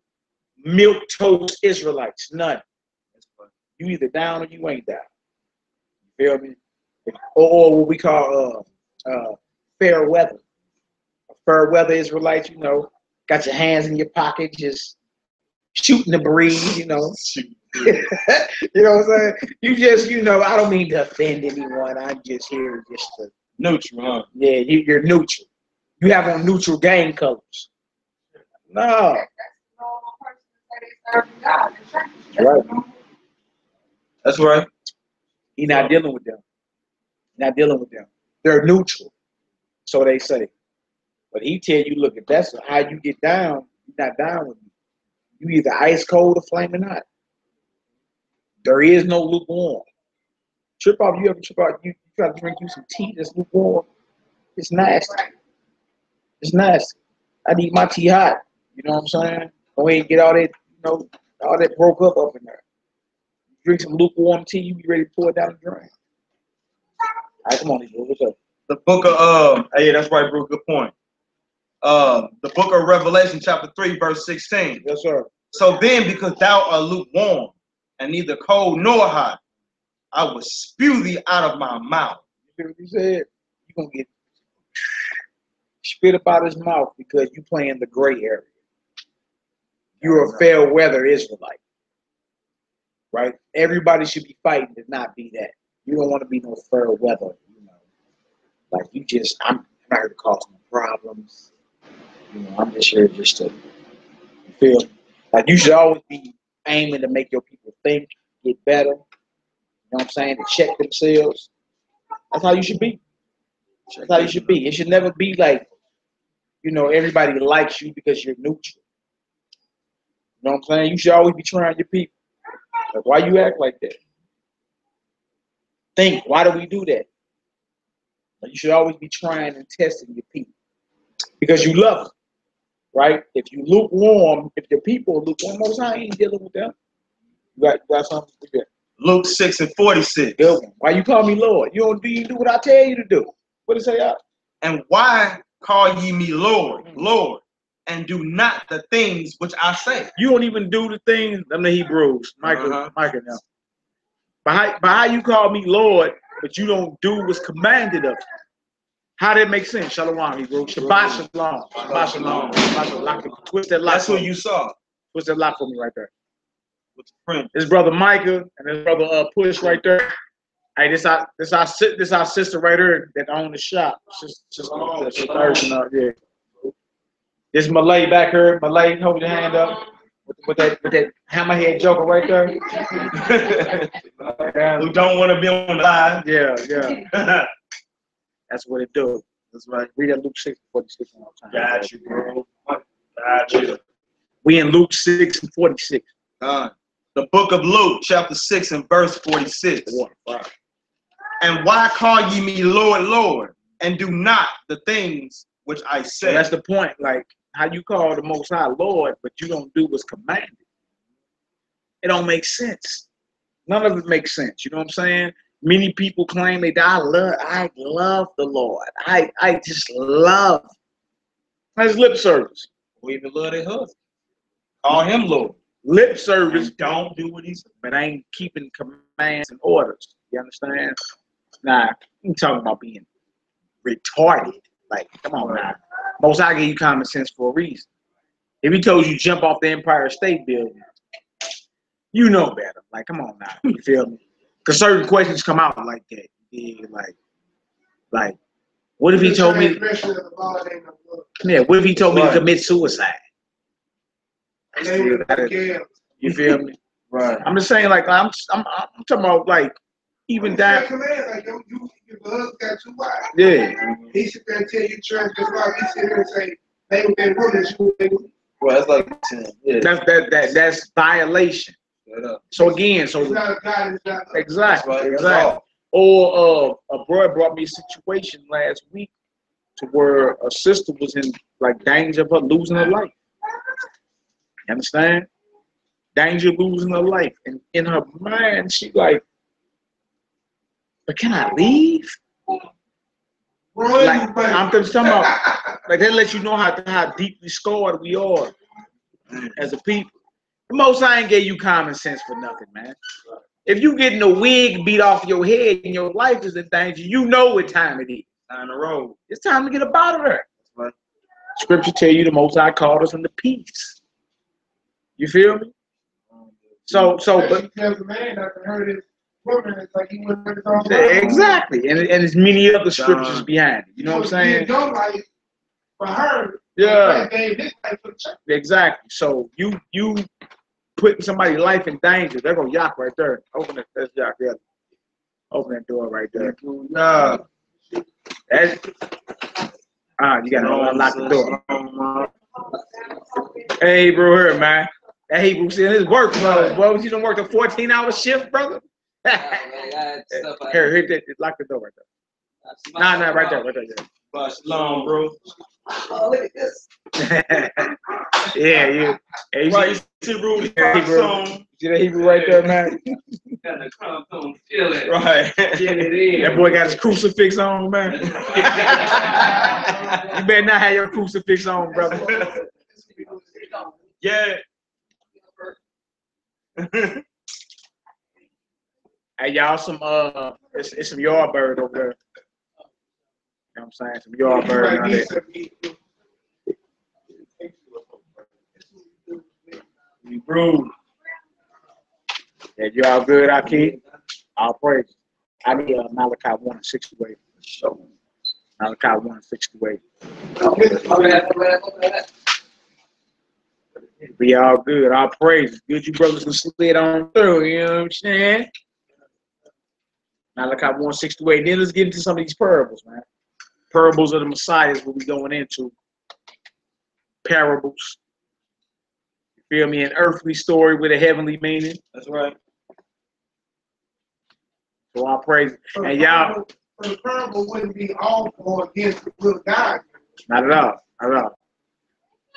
milk toast Israelites. None. You either down or you ain't down. You feel me? Or what we call fair weather. A fair weather Israelite, got your hands in your pocket, just shooting the breeze, You know what I'm saying? You just, I don't mean to offend anyone. I'm just here just to neutral, huh? Yeah, you're neutral. You have on neutral gang colors. No. Right. That's right. He's not dealing with them. Not dealing with them. They're neutral. So they say. But he tell you, look, if that's how you get down, you're not down with me. You either ice cold or flaming hot. There is no lukewarm. You ever trip off, you try to drink you some tea that's lukewarm. It's nasty. It's nasty. I need my tea hot. You know what I'm saying? Go ahead and get all that, all that broke up in there. Drink some lukewarm tea, you be ready to pour it down the drain. All right, come on, Israel. What's up? The book of yeah, that's right, bro. Good point. The book of Revelation, chapter 3, verse 16. Yes, sir. So then, because thou art lukewarm and neither cold nor hot, I will spew thee out of my mouth. You hear what you said? You're gonna get spit up out his mouth because you play in the gray area. You're a fair weather Israelite. Right? Everybody should be fighting to not be that. You don't want to be no fair weather, Like I'm not here to cause no problems. I'm just here just to feel like you should always be aiming to make your people think, get better. You know what I'm saying? To check themselves. That's how you should be. That's how you should be. It should never be like, everybody likes you because you're neutral. You know what I'm saying? You should always be trying your people. Like, why you act like that? Think, why do we do that? Like, you should always be trying and testing your people. Because you love them. Right? If you lukewarm, if your people are lukewarm, Most High ain't dealing with them. You got something to do. Luke 6:46. Good one. Why you call me Lord? You don't do what I tell you to do. What it say out? And why call ye me Lord, Lord, and do not the things which I say? You don't even do the things. I'm the Hebrews. Michael now. By how you call me Lord, but you don't do what's commanded of you. How that make sense? Shalom, Hebrew. Shabbat shalom. Shabbat shalom. Shabbat shalom. Twist that lock. That's what you saw. Twist that lock for me right there. With the print. This brother Micah and this brother Push right there. Hey, this our sister right here that own the shop. She's yeah. This Malay back here. Malay, hold your hand up. With that hammerhead joker right there. Who don't want to be on the line. Yeah. That's what it do. That's right. Read that Luke 6:46 one more time. Got you, bro. Got you. We in Luke 6:46. The book of Luke, chapter 6 and verse 46. Wow. And why call ye me Lord, Lord, and do not the things which I say? So that's the point. Like, how you call the Most High Lord, but you don't do what's commanded. It don't make sense. None of it makes sense. You know what I'm saying? Many people claim that I love the Lord. I just love. That's lip service. We even love their husband. Call him Lord. Lip service, Don't do what he said. but ain't keeping commands and orders. You understand? Nah, you talking about being retarded. Like, come on now. Most I give you common sense for a reason. If he told you jump off the Empire State Building, you know better. Like, come on now. You feel me? Because certain questions come out like that. Yeah, like, what if he told me? Yeah, what if he told me to commit suicide? You feel me? Right. I'm just saying, like, I'm talking about, like, even that. Like, your husband got 2 wives. Yeah. He sit there and tell you transgress law. He sit there and say, they with their women, you with. Well, that's like That's violation. So again, so it's not a God, it's not exactly. Right. Or a brother brought me a situation last week to where a sister was in like danger of her losing her life. You understand? Danger of losing her life, and in her mind, she like, but can I leave? Like, I'm just talking about, like, that lets you know how deeply scarred we are as a people. The Most High ain't gave you common sense for nothing, man. If you getting a wig beat off your head and your life is in danger, you know what time it is. On the road. It's time to get up out of there. Right. Scripture tell you the Most High called us into peace. You feel me? But tells a man not to hurt his woman, it's like he wouldn't hurt his own wife. exactly, and there's many other scriptures behind it. You know what I'm saying? Your life for her. Yeah. This life for the church. Exactly. So you putting somebody's life in danger. They're gonna Yak right there. Open that. That's Yak there. Open that door right there. Yeah. That's, you gotta unlock the door. Hey, bro, here, man. That Hebrew said his work, bro. Boy, you done worked a 14-hour shift, brother. Here, hit that. Lock the door right there. Nah, right there. Bust long, bro. Oh, look at this. Yeah, you. Hey, Right, see, bro. See that Hebrew right there, man? Got the compound feeling. Right. Get it in. That boy got his crucifix on, man. You better not have your crucifix on, brother. Yeah. Hey, y'all, it's some yardbird over there. You know what I'm saying? Some yardbird out there. You rude. Yeah, you all good, Aki? All praise. I need Malachi 1:68. So, Malachi 1:68. Be all good. All praise. Good you brothers can slid on through. You know what I'm saying? Malachi 1:68. Then let's get into some of these parables, man. Parables of the Messiah is what we're going into. Parables. You feel me? An earthly story with a heavenly meaning. That's right. So I praise it. And y'all. The parable wouldn't be all or against the will of God. Not at all. Not at all.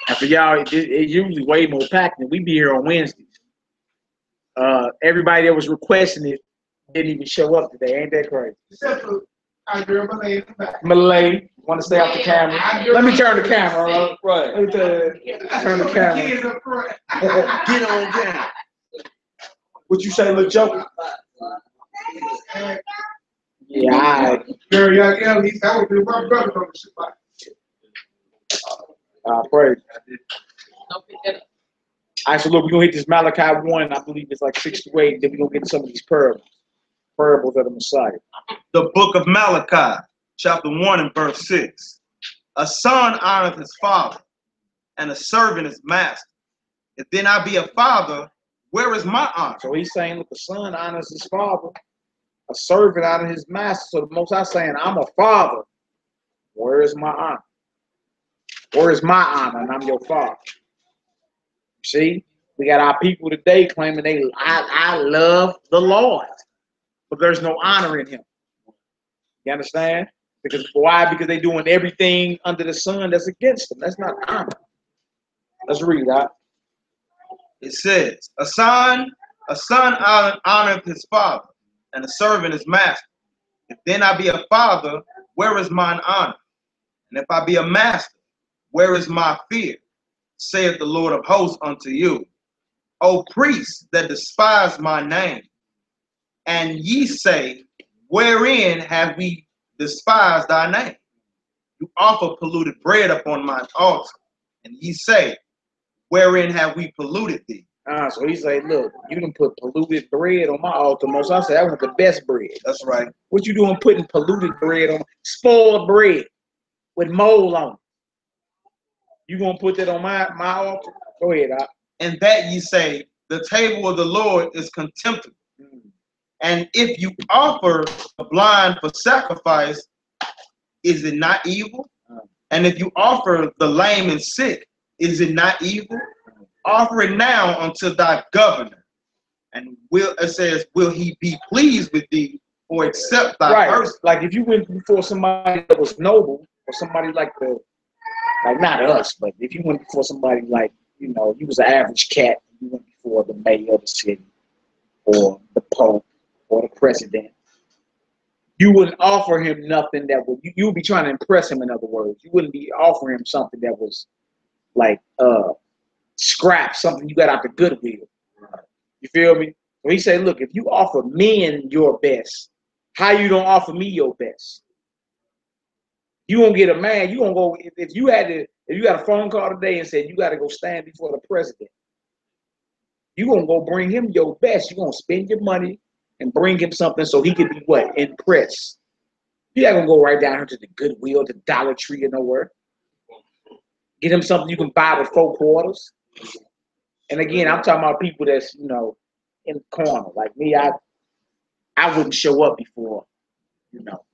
And for y'all, it's usually way more packed than we be here on Wednesdays. Everybody that was requesting it didn't even show up today. Ain't that crazy? Except for our girl Malay in the back. Malay, want to stay off the camera? Let me turn the camera. Right. Let me turn the camera. Kids up front. Get on camera. What you say, little joker? Yeah, all right. Girl, y'all, he said, I would do my brother on the Shabbat. Praise. All right, so look, we're going to hit this Malachi 1. I believe it's like 6 to 8. Then we're going to get some of these parables of the Messiah. The book of Malachi, chapter 1 and verse 6. A son honoreth his father, and a servant his master. If then I be a father, where is my honor? So he's saying, look, the son honors his father, a servant honors his master. So the Most High saying, I'm a father. Where is my honor? Where is my honor? And I'm your father. See, we got our people today claiming I love the Lord, but there's no honor in him. You understand? Because why? Because they're doing everything under the sun that's against them. That's not honor. Let's read that. It says, a son honoreth his father, and a servant his master. If then I be a father, where is mine honor? And if I be a master, where is my fear? Saith the Lord of hosts unto you. O priests that despise my name, and ye say, wherein have we despised thy name? You offer polluted bread upon mine altar, and ye say, wherein have we polluted thee? So he say, look, you done put polluted bread on my altar. Most I say, I want the best bread. That's right. What you doing putting polluted bread on, spoiled bread with mold on it? You gonna put that on my altar? Go ahead, Doc. And that ye say, the table of the Lord is contemptible. And if you offer a blind for sacrifice, is it not evil? And if you offer the lame and sick, is it not evil? Offer it now unto thy governor. And it says, will he be pleased with thee or accept thy person? Like if you went before somebody that was noble, or somebody like not us, but if you went before somebody like, you know, you was an average cat, you went before the mayor of the city, or the Pope, or the president, you wouldn't offer him nothing that would, you would be trying to impress him, in other words. You wouldn't be offering him something that was like scrap, something you got out the Goodwill. You feel me? So he said, look, if you offer men your best, how you don't offer me your best? You won't get a man. You gonna go if you got a phone call today and said you got to go stand before the president. You gonna go bring him your best. You gonna spend your money and bring him something so he can be what? Impressed. You're not gonna go right down here to the Goodwill, the Dollar Tree, or nowhere. Get him something you can buy with 4 quarters. And again, I'm talking about people that's, you know, in the corner. Like me, I wouldn't show up before, you know,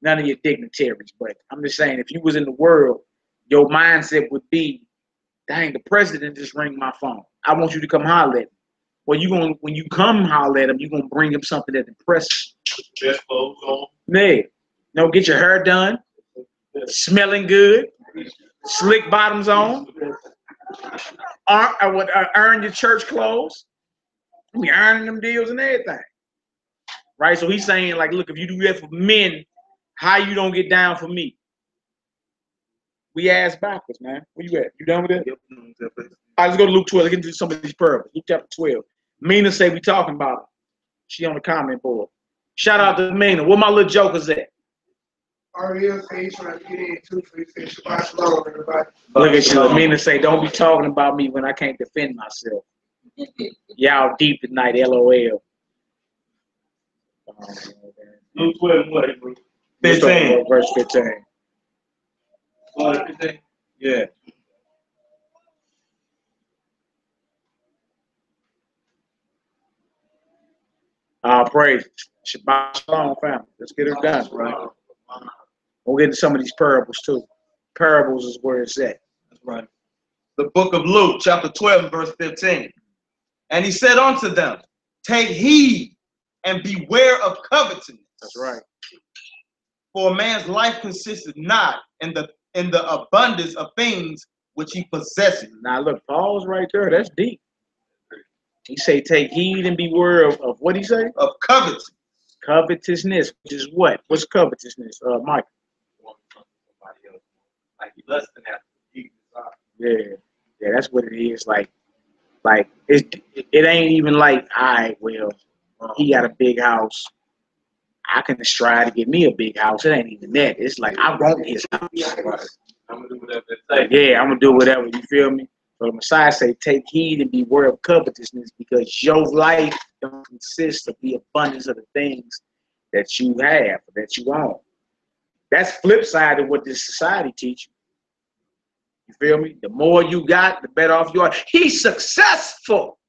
none of your dignitaries. But I'm just saying, if you was in the world, your mindset would be, dang, the president just rang my phone. I want you to come holler at him. Well, when you come holler at him, you're gonna bring him something that impresses you. Best clothes on. Yeah. No, get your hair done, smelling good, slick bottoms on, earn your church clothes. We earning them deals and everything. Right? So he's saying, like, look, if you do that for men, how you don't get down for me? We ass backwards, man. Where you at? You done with it? Yep. All right, let's go to Luke 12. Let's get into some of these parables. Luke chapter 12. Mina say we talking about her. She on the comment board. Shout out to Mina. Where my little jokers at? Ariel say he's trying to get in too, so he said Shabbat Shalom, everybody. Look at you. Mina say, don't be talking about me when I can't defend myself. Y'all deep tonight, LOL. Luke 12, what? 15. Verse 15. 15. Yeah. Praise. Shabbat Shalom, family. Let's get it done. Right. We'll get into some of these parables too. Parables is where it's at. That's right. The book of Luke, chapter 12, verse 15. And he said unto them, take heed and beware of covetousness. That's right. For a man's life consisteth not in the abundance of things which he possesses. Now look, Paul's right there. That's deep. He say, take heed and beware of what he say? Of covetousness. Covetousness, which is what? What's covetousness, Mike? Like less than that. Yeah, that's what it is. Like it ain't even like, all right, well, he got a big house. I can strive to get me a big house. It ain't even that. It's like I want his house. Right. I'm gonna do whatever they say. Yeah, I'm gonna do whatever. You feel me? So the Messiah say, take heed and beware of covetousness, because your life don't consist of the abundance of the things that you have, that you own. That's flip side of what this society teaches you. You feel me? The more you got, the better off you are. He's successful.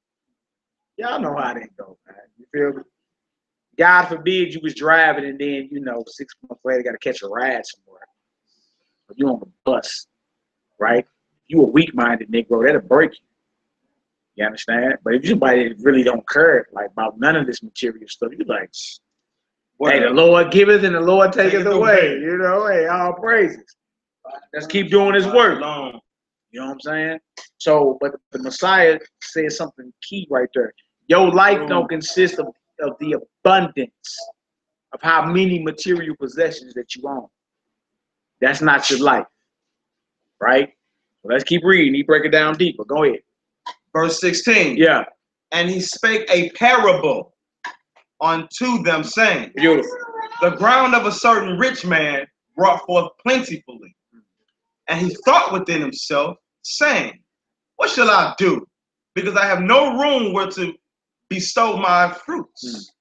Y'all know how that goes, man. You feel me? God forbid you was driving and then, 6 months later got to catch a ride somewhere. Or you on the bus, right? You a weak-minded Negro, that'll break you. You understand? But if you're somebody that really don't care like about none of this material stuff, you like, hey, the Lord giveth and the Lord taketh away. Hey, all praises. Let's keep doing His work. You know what I'm saying? So, but the Messiah says something key right there. Your life don't consist of the abundance of how many material possessions that you own. That's not your life, right? So let's keep reading. He break it down deeper. Go ahead. Verse 16. Yeah. And he spake a parable unto them, saying, Beautiful. The ground of a certain rich man brought forth plentifully. And he thought within himself, saying, what shall I do? Because I have no room where to bestow my fruits.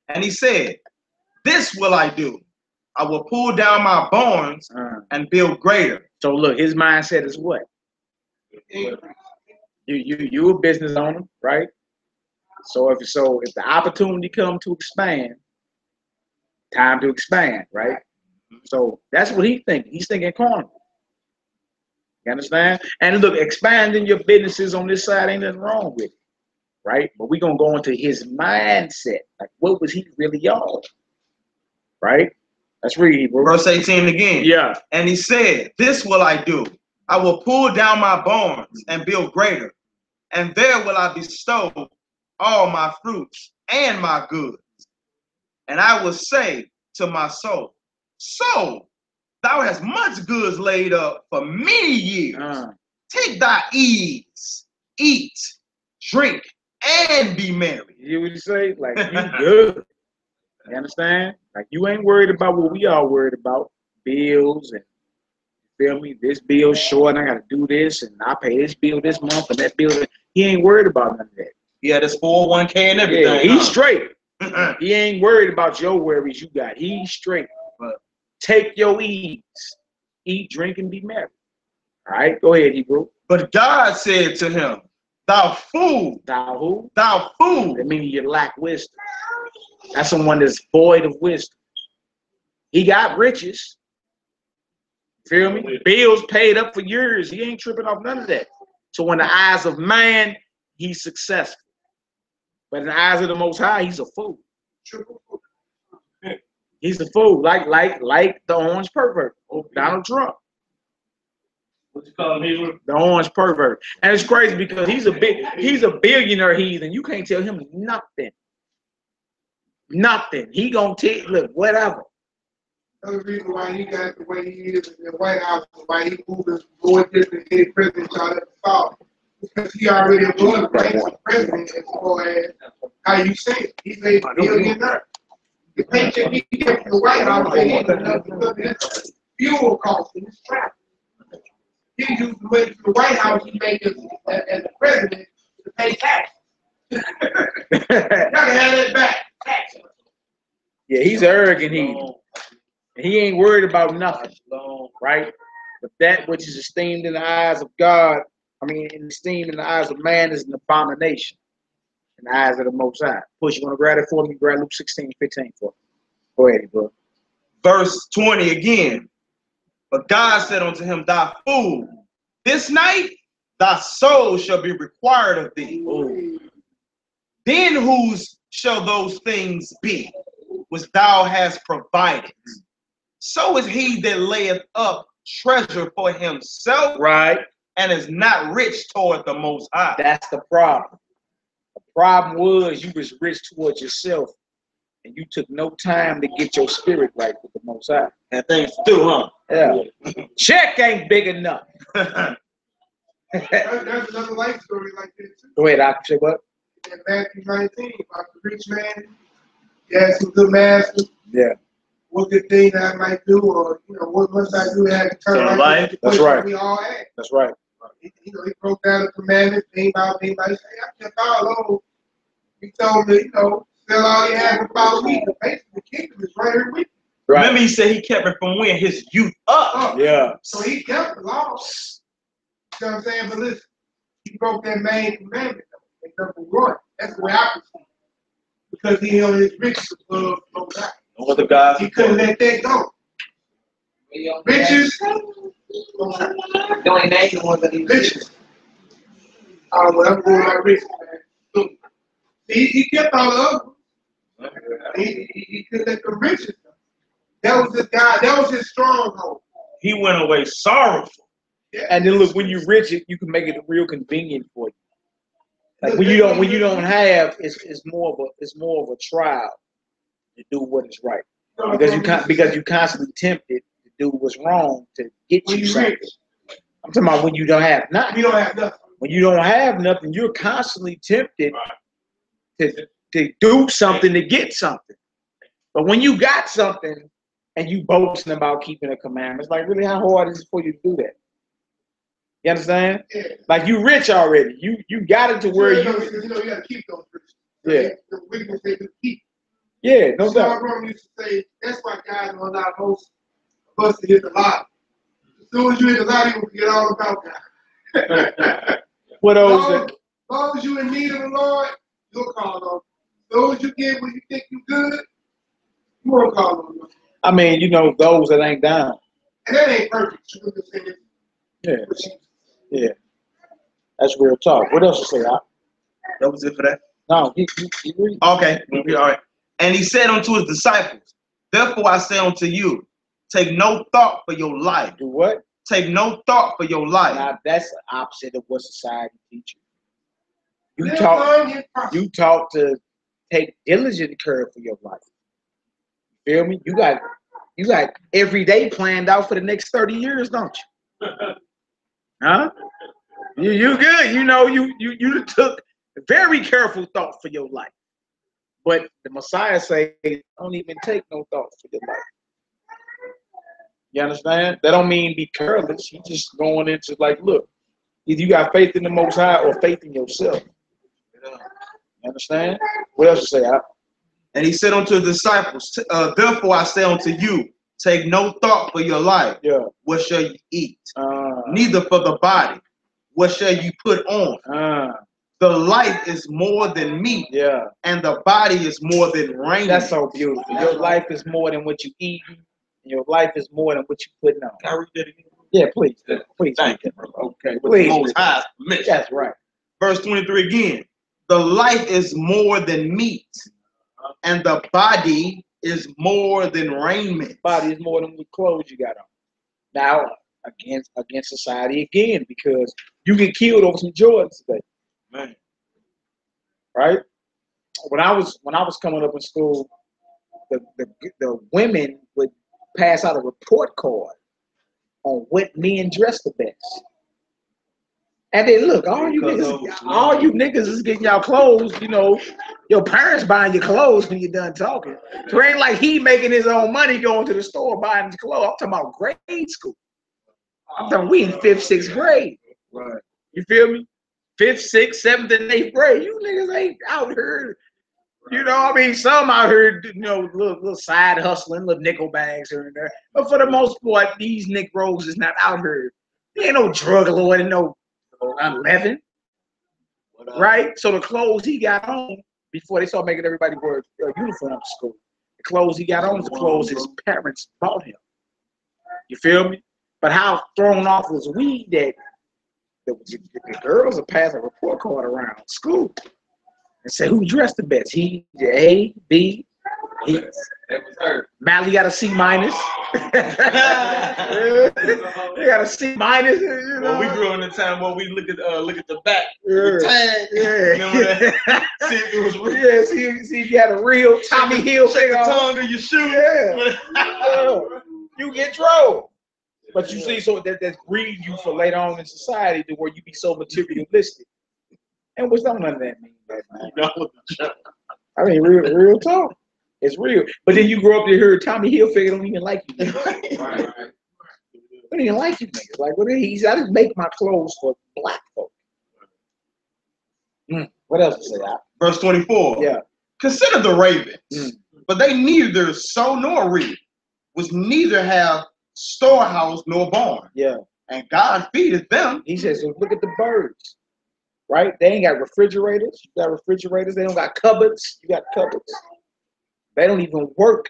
And he said, this will I do. I will pull down my barns and build greater. So look, his mindset is what? You a business owner, right? So if the opportunity comes to expand, time to expand, right? So that's what he's thinking. He's thinking carnival. You understand? And look, expanding your businesses on this side ain't nothing wrong with it, right? But we're gonna go into his mindset. Like, what was he really on? Right? Let's read, bro. Verse 18 again. Yeah. And he said, this will I do. I will pull down my barns and build greater, and there will I bestow all my fruits and my goods. And I will say to my soul, soul, thou hast much goods laid up for many years. Take thy ease, eat, drink, and be merry. You hear what you say? Like, you good. You understand? Like, you ain't worried about what we all worried about. Bills and, you feel me? This bill's short and I got to do this and I pay this bill this month and that bill. He ain't worried about none of that. Yeah, this 401k and everything. Yeah, he's straight. He ain't worried about your worries you got. He's straight. But take your ease. Eat, drink, and be merry. All right, go ahead, Hebrew. But God said to him, thou fool. Thou who? Thou fool. That means you lack wisdom. That's someone that's void of wisdom. He got riches. Feel me? Bills paid up for years. He ain't tripping off none of that. So in the eyes of man, he's successful. But in the eyes of the Most High, he's a fool. He's a fool, like the orange pervert, Donald Trump. What you call him, Hebrew? The orange pervert. And it's crazy because he's a billionaire heathen. You can't tell him nothing. Nothing. He gonna take, look, whatever. Another reason why he got the way he is in the White House, why he moving more different than any president y'all ever saw. Because he already was the president as far as how you say it. He's a billionaire. The paycheck he gets from the White House ain't enough because of his fuel costs and his traffic. He used the money from the White House he made as the president to pay tax. Y'all can have that back. Tax. Yeah, he's arrogant heathen. He ain't worried about nothing, right? But that which is esteemed in the eyes of God, esteemed in the eyes of man is an abomination in the eyes of the Most High. Push, you want to grab it for me? Grab Luke 16:15 for me. Go ahead, bro. Verse 20 again. But God said unto him, thou fool, this night thy soul shall be required of thee. Ooh. Then whose shall those things be which thou hast provided? So is he that layeth up treasure for himself, Right. and is not rich toward the Most High. That's the problem. The problem was you was rich towards yourself, and you took no time to get your spirit right with the Most High. And things do, huh? Yeah. Check ain't big enough. That's another life story like this too. Go ahead, I say what? In Matthew 19, about the rich man, he had some good masters. Yeah. What good thing that I might do, or what must I do to have eternal life? That's right. We all had. That's right. He broke down the commandments, thing by thing. Like, I kept all over. He told me, sell all you have and follow me. Basically, the kingdom is right here with you. Remember, he said he kept it from when his youth up. Yeah. So he kept the laws. You know what I'm saying? But listen, he broke that main commandment, though. Number one. That's the way I perceive it. Because he held his riches above no God. No other gods. He couldn't let that go. Riches. You ain't named the one that he Riches. When I'm going my riches, man. He kept all the other ones. He couldn't let the riches go. That was his God. That was his stronghold. He went away sorrowful. Yeah. And then look, when you rich, you can make it real convenient for you. Like when you don't have, it's more of a trial to do what is right, because you constantly tempted to do what's wrong to get you something. I'm talking about when you don't have nothing. You don't have nothing. When you don't have nothing, you're constantly tempted to do something to get something. But when you got something and you boasting about keeping a commandment, it's like, really, how hard is it for you to do that? You understand? Yeah. Like you rich already. You got it to where you got to keep those riches. Yeah. The wickedness they do keep. Yeah, no doubt. Our brother used to say, that's why God don't allow most of us to hit the lottery. As soon as you hit the lottery, you forget all about God. What As long as you in need of the Lord, you'll call on him. As soon as you get when you think you good, you won't call on him. I mean, those that ain't down. And that ain't perfect. You understand? Yeah. Yeah. That's real talk. What else you say, Al? That was it for that? No, you read. Okay, all right. And he said unto his disciples, therefore I say unto you, take no thought for your life. Do what? Take no thought for your life. Now, that's the opposite of what society teaches. You taught to take diligent care for your life. You feel me? You got every day planned out for the next 30 years, don't you? Huh? You good. You took very careful thought for your life. But the Messiah say, don't even take no thought for your life. You understand? That don't mean be careless. He just going into like, look, either you got faith in the Most High or faith in yourself. You understand? What else you say, Al? And he said unto his disciples, therefore I say unto you, take no thought for your life. Yeah. What shall you eat? Neither for the body. What shall you put on? The life is more than meat. Yeah. And the body is more than raiment. That's so beautiful. Your life is more than what you eat. Your life is more than what you putting on. Can I read that again? Yeah, please. Please. Thank you, bro. Okay. Please. With the Most High's permission. That's right. Verse 23 again. The life is more than meat, and the body is more than raiment. Body is more than the clothes you got on. Now, against society again, because you get killed over some Jordans today. Man. Right? When I was coming up in school, the women would pass out a report card on what men dress the best. And then look, all you niggas is getting y'all clothes, your parents buying your clothes when you're done talking. So it ain't like he making his own money going to the store buying his clothes. I'm talking about grade school. I'm talking we in 5th, 6th grade. Right. You feel me? 5th, 6th, 7th, and 8th grade. You niggas ain't out here. Some out here, little side hustling, little nickel bags here and there. But for the most part, these Negroes is not out here. There ain't no drug lord and no 11. Right? So the clothes he got on before they started making everybody wear a uniform to school, the clothes he got on is the clothes his parents bought him. You feel me? But how thrown off was we that the girls are passing a report card around school and say who dressed the best. He, A, B, he. That was her. Mally got a C minus. They got a C minus. Well, we grew up in a time where we look at the back. Yeah. Remember that? See if it was real. Yeah, see if you had a real Tommy Hill Shake thing the on. tongue of your shoe. Yeah. You get drove. But you see, so that's breeding you for later on in society to where you be so materialistic. And what's none of that mean? I mean, real talk. It's real. But then you grow up to hear Tommy Hilfiger don't even like you. Right. Don't even like you niggas. Like, what I just make my clothes for black folk. What else to say? Verse 24. Yeah. Consider the ravens, but they neither sow nor reap, which neither have storehouse nor barn. Yeah. and God feedeth them. He says, so look at the birds, right? They ain't got refrigerators. You got refrigerators. They don't got cupboards. You got cupboards. They don't even work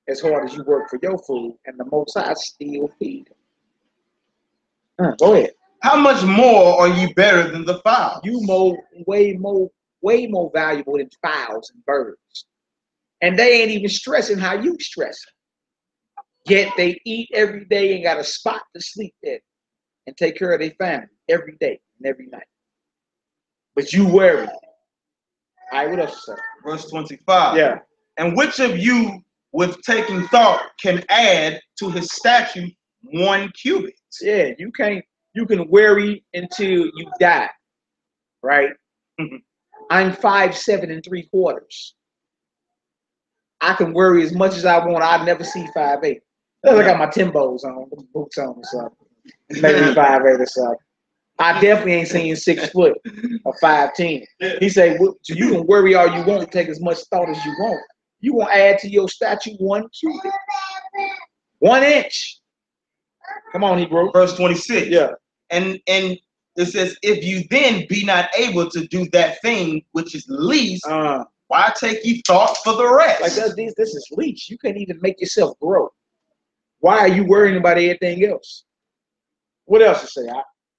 as hard as you work for your food, and the Most High still feed them. Go ahead. How much more are you better than the fowls? You way more valuable than fowls and birds. And they ain't even stressing how you stressing. Yet they eat every day and got a spot to sleep in and take care of their family every day and every night. But you worry. All right, what else you say? Verse 25. Yeah. And which of you, with taking thought, can add to his stature 1 cubit? Yeah, you can worry until you die, right? I'm 5'7" and 3/4. I can worry as much as I want. I never see 5'8". I got my Timbos on, boots on or something. Maybe 5'8" or something. I definitely ain't seen 6 foot or 5'10". He said, well, so you can worry all you want, take as much thought as you want. You gonna add to your statue 1 cubit, 1 inch. Come on, Hebrew. Verse 26. Yeah. And it says, if you then be not able to do that thing which is least, why take ye thought for the rest? Like this is least. You can't even make yourself grow. Why are you worrying about everything else? What else to say?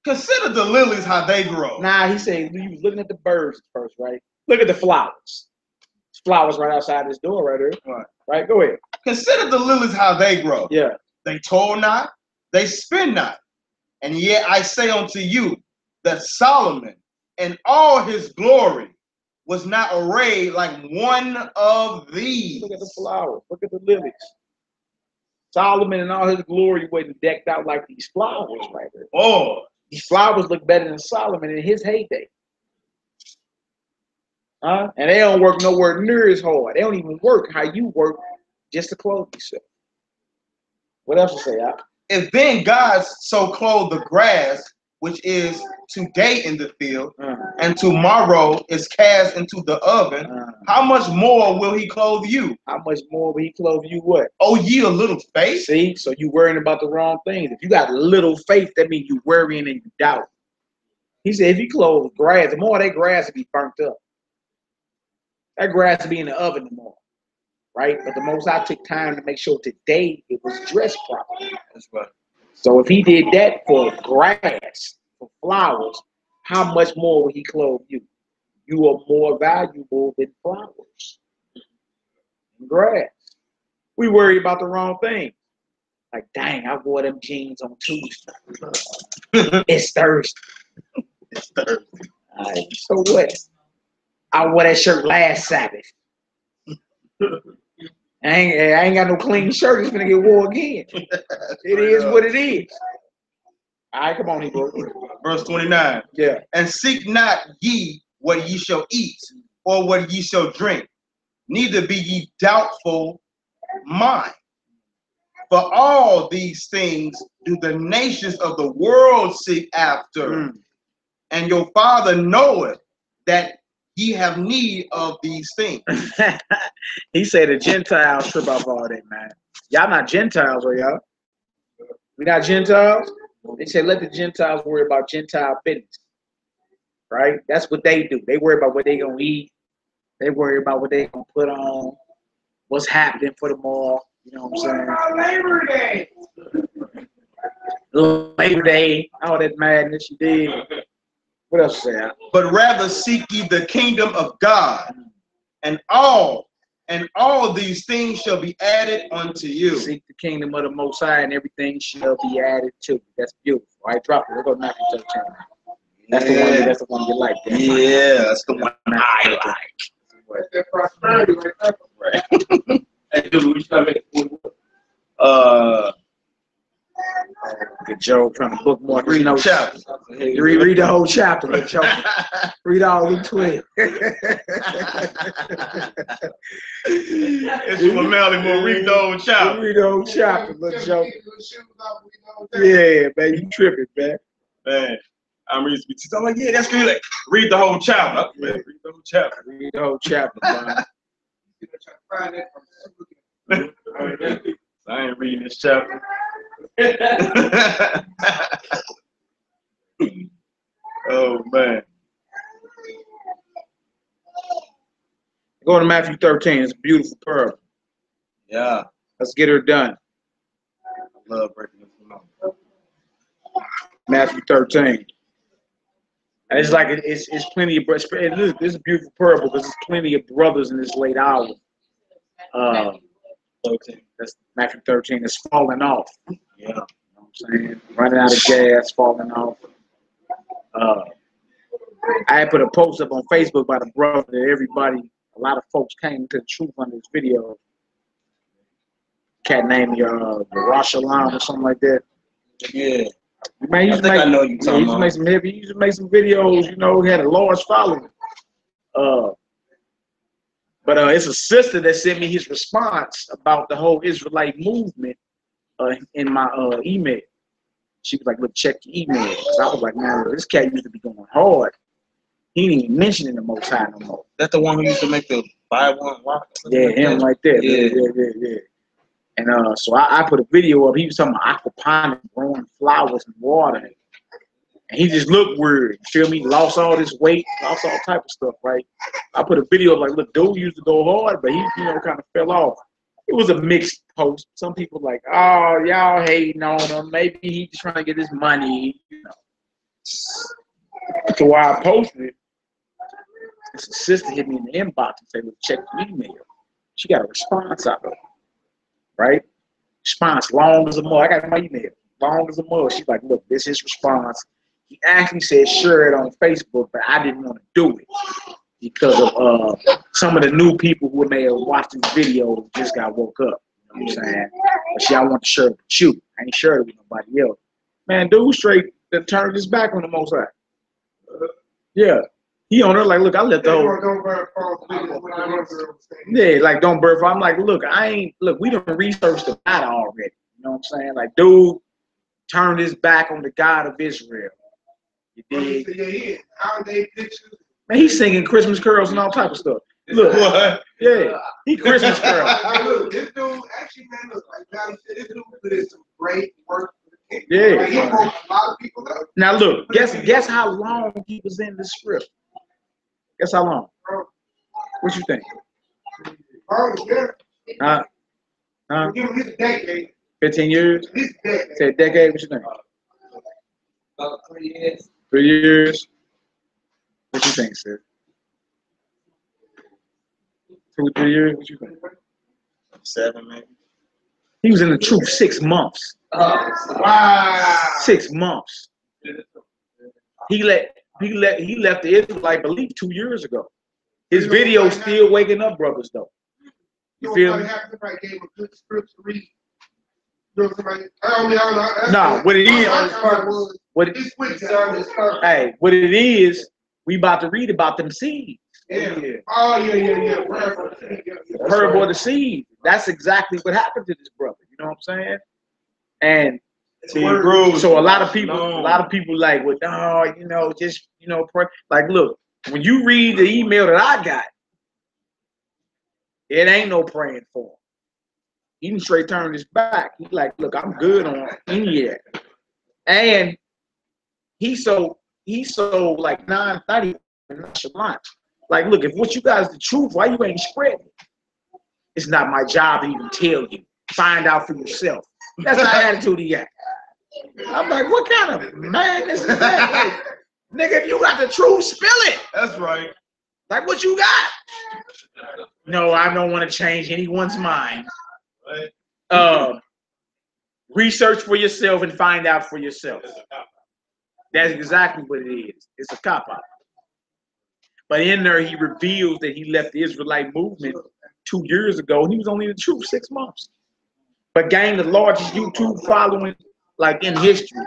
Consider the lilies, how they grow. Nah, he said you was looking at the birds first, right? Look at the flowers. There's flowers right outside this door right here. Right, go ahead. Consider the lilies, how they grow. Yeah. They toil not, they spin not. And yet I say unto you that Solomon in all his glory was not arrayed like one of these. Look at the flowers. Look at the lilies. Solomon in all his glory wasn't decked out like these flowers right here. Oh, these flowers look better than Solomon in his heyday. And they don't work nowhere near as hard. They don't even work how you work just to clothe yourself. What else to say, If then God so clothed the grass, which is today in the field, and tomorrow is cast into the oven, how much more will he clothe you? How much more will he clothe you what? Oh, ye a little faith? See, so you worrying about the wrong things. If you got little faith, that means you worrying and you doubt. He said if you clothe grass, the more that grass will be burnt up. That grass will be in the oven tomorrow. Right? But the Most High took time to make sure today it was dressed properly. That's right. So if he did that for grass, for flowers, how much more will he clothe you? You are more valuable than flowers and grass. We worry about the wrong thing. Like, dang, I wore them jeans on Tuesday. It's Thursday. It's Thursday. All right, so what? I wore that shirt last Sabbath. I ain't got no clean shirt. It's gonna get wore again. It is what it is. All right, come on, Hebrew. Verse 29. Yeah. And seek not ye what ye shall eat, or what ye shall drink, neither be ye doubtful mind. For all these things do the nations of the world seek after, and your Father knoweth that ye have need of these things. He said the Gentiles trip off all that, man. Y'all not Gentiles, are y'all? We not Gentiles? They said let the Gentiles worry about Gentile business. Right? That's what they do. They worry about what they gonna eat. They worry about what they gonna put on, what's happening for tomorrow. You know what I'm saying? Labor Day. Labor Day, all that madness you did. What else say? But rather seek ye the kingdom of God, and all these things shall be added unto you. Seek the kingdom of the Most High, and everything shall be added to you. That's beautiful. All right, drop it. We're going to knock each other down. That's the one. That's the one you like. Yeah, that's the one I like. That's that prosperity right there. Right. Hey, dude, we try to make Good Joe trying to bookmark. Read the chapter. Read the whole chapter. Good Joe. Read all Luke 12. It's for Melly. We'll read the whole chapter. Read the whole chapter, good Joe. Yeah, man, you tripping, man. Man, I'm reading speeches. I'm like, yeah, that's good. Like, read the whole chapter. Man, read the whole chapter. Read the whole chapter, man. I ain't reading this chapter. man. Go to Matthew 13. It's a beautiful parable. Yeah. Let's get her done. I love breaking this one up. Matthew 13. And it's like it's plenty of brothers. This is a beautiful parable because there's plenty of brothers in this late hour. 13. That's Matthew 13. It's falling off. Yeah. You know what I'm saying? Running out of gas, falling off. I had put a post up on Facebook by the brother that a lot of folks came to the truth on this video. Cat named Barbershop or something like that. Yeah. Man, I know you talking about. He used to make some videos, you know, he had a large following. But it's a sister that sent me his response about the whole Israelite movement in my email. She was like, look, check your email. So I was like, man, this cat used to be going hard. He didn't even mention it the Most High no more. That's the one who used to make the Bible and rock? Yeah, him like that. Yeah. And so I put a video up. He was talking about aquaponics, growing flowers and water. And he just looked weird. You feel me? Lost all this weight, lost all type of stuff, right? I put a video of like, look, dude used to go hard, but he, you know, kind of fell off. It was a mixed post. Some people like, oh, y'all hating on him. Maybe he just trying to get his money, you know. So while I posted it, his sister hit me in the inbox and said, look, check the email. She got a response out of it, right? Response long as a mug. I got my email, long as a mug. She's like, look, this is his response. He actually said share it on Facebook, but I didn't want to do it because of some of the new people who may have watched this video just got woke up. You know what I'm saying? But see, I want to share it with you. I ain't share it with nobody else. Man, dude straight that turned his back on the Most High. Yeah. He on her like, look, I let the whole. Yeah, like don't birth. I'm like, look, we done researched the matter already. You know what I'm saying? Like, dude turned his back on the God of Israel. You dig? Man, he's singing Christmas carols and all type of stuff. Look, what? Yeah, he Christmas carols. Look, this dude actually, man, look, like Johnny said, this dude did some great work. Yeah. Like, he broke a lot of people up. Now look, guess how long he was in the script. Guess how long? What you think? Give him his decade. 15 years? His decade. Say a decade, what you think? About 3 years. 3 years? What you think, Sid? 2 or 3 years? What you think? 7, maybe. He was in the truth 6 months. Wow. 6 months. He left the Israelite belief 2 years ago. His video still waking up brothers though. You feel me? Somebody gave him a good script to read. You know, somebody, I don't know. No, what it is, what it is, we about to read about them seeds. Yeah. Oh, yeah. Parable of the seed. That's exactly what happened to this brother. You know what I'm saying? And so a lot of people like, well, no, you know, just, you know, pray. Like, look, when you read the email that I got, it ain't no praying for him. He didn't straight turn his back. He's like, look, I'm good on any of that. And he's so like 930 nonchalant. Like, look, if what you got is the truth, why you ain't spreading it? It's not my job to even tell you. Find out for yourself. That's the attitude he got. I'm like, what kind of madness is that? Like, nigga, if you got the truth, spill it. That's right. Like, what you got? No, I don't want to change anyone's mind. Right. Research for yourself and find out for yourself. That's exactly what it is. It's a cop-out. But in there, he reveals that he left the Israelite movement 2 years ago, and he was only in the truth 6 months. But gained the largest YouTube following, like, in history,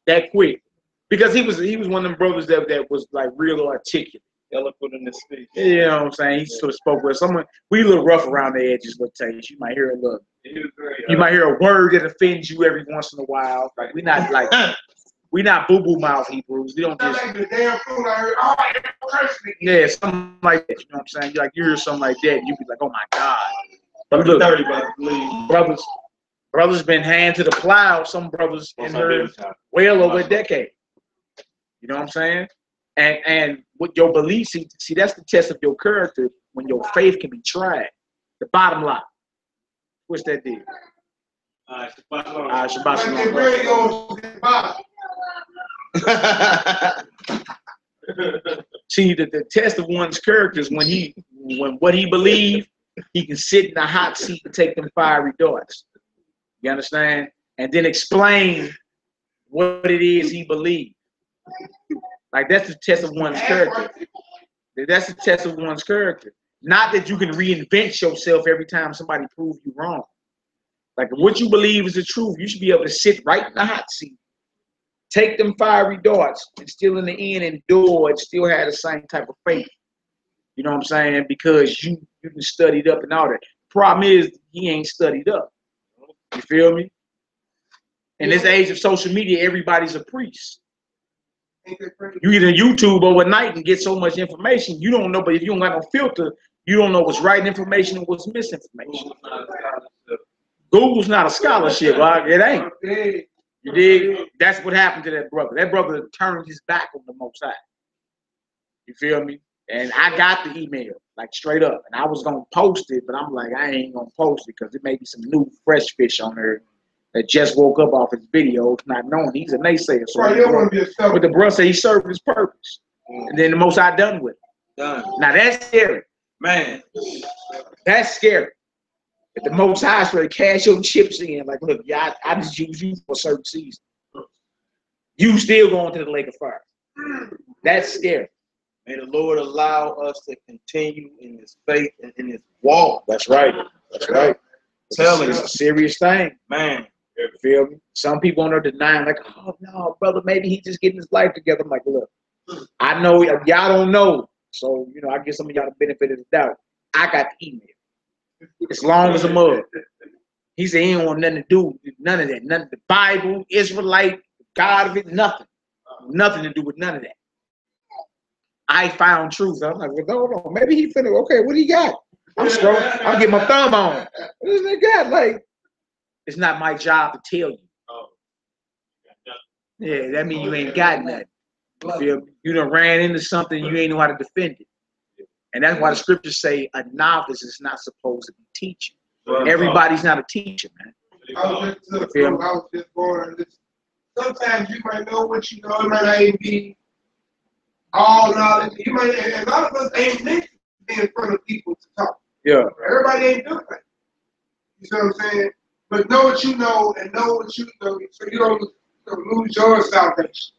that quick. Because he was one of them brothers that was, like, real articulate. Eloquent in his speech. You know what I'm saying? He sort of spoke with someone. We a little rough around the edges, let's tell you. You might hear a little. You might hear a word that offends you every once in a while. Like, we not like, we not boo-boo mouth Hebrews. We don't just. Like the damn fool I heard, oh, cursing again. Yeah, something like that. You know what I'm saying? Like, you hear something like that, and you be like, oh my God. But look, brothers been hand to the plow. Some brothers in there well over a decade. You know what I'm saying? And with your beliefs, see, that's the test of your character when your faith can be tried. The bottom line. What's that deal? Shabbat Shalom. See, the test of one's character is when what he believes, he can sit in the hot seat and take them fiery darts. You understand? And then explain what it is he believes. Like, that's the test of one's character. That's the test of one's character. Not that you can reinvent yourself every time somebody proves you wrong. Like, what you believe is the truth, you should be able to sit right in the hot seat, take them fiery darts, and still in the end endure and still have the same type of faith. You know what I'm saying? Because you can studied up and all that. Problem is, he ain't studied up. You feel me? In this age of social media, everybody's a priest. You either YouTube overnight and get so much information, you don't know, but if you don't got no filter, you don't know what's right information and what's misinformation. Google's not a scholarship, right? It ain't. You dig? That's what happened to that brother. That brother turned his back on the Most High. You feel me? And I got the email, like straight up. And I was going to post it, but I'm like, I ain't going to post it because it may be some new fresh fish on there that just woke up off his videos, not knowing he's a naysayer. So but the brother said he served his purpose. And then the Most High done with it. Now that's scary. Man. That's scary. If the Most High is ready to cash your chips in, like, look, yeah, I just use you for a certain season. You still going to the lake of fire. That's scary. May the Lord allow us to continue in His faith and in His walk. That's right. That's right. Telling it's a serious thing. Man. You feel me? Some people are denying, like, oh, no, brother, maybe he's just getting his life together. I'm like, look, I know y'all don't know. So, you know, I give some of y'all the benefit of the doubt. I got the email. As long as a mug. He said he ain't want nothing to do with none of that. None of the Bible, Israelite, God of it, nothing. Nothing to do with none of that. I found truth. I'm like, well, hold on. Maybe he finna, okay, what do you got? I'm scrolling. I'm getting my thumb on. What does that got? Like, it's not my job to tell you. Yeah, that means you ain't got nothing. You feel me? You done ran into something, you ain't know how to defend it. And that's why the scriptures say a novice is not supposed to be teaching. Everybody's not a teacher, man. I was just going. Sometimes you might know what you know. It might not even be all knowledge. You might, and a lot of us ain't meant to be in front of people to talk. Yeah. Everybody ain't doing that. You see what I'm saying? But know what you know and know what you know, so you don't lose your salvation.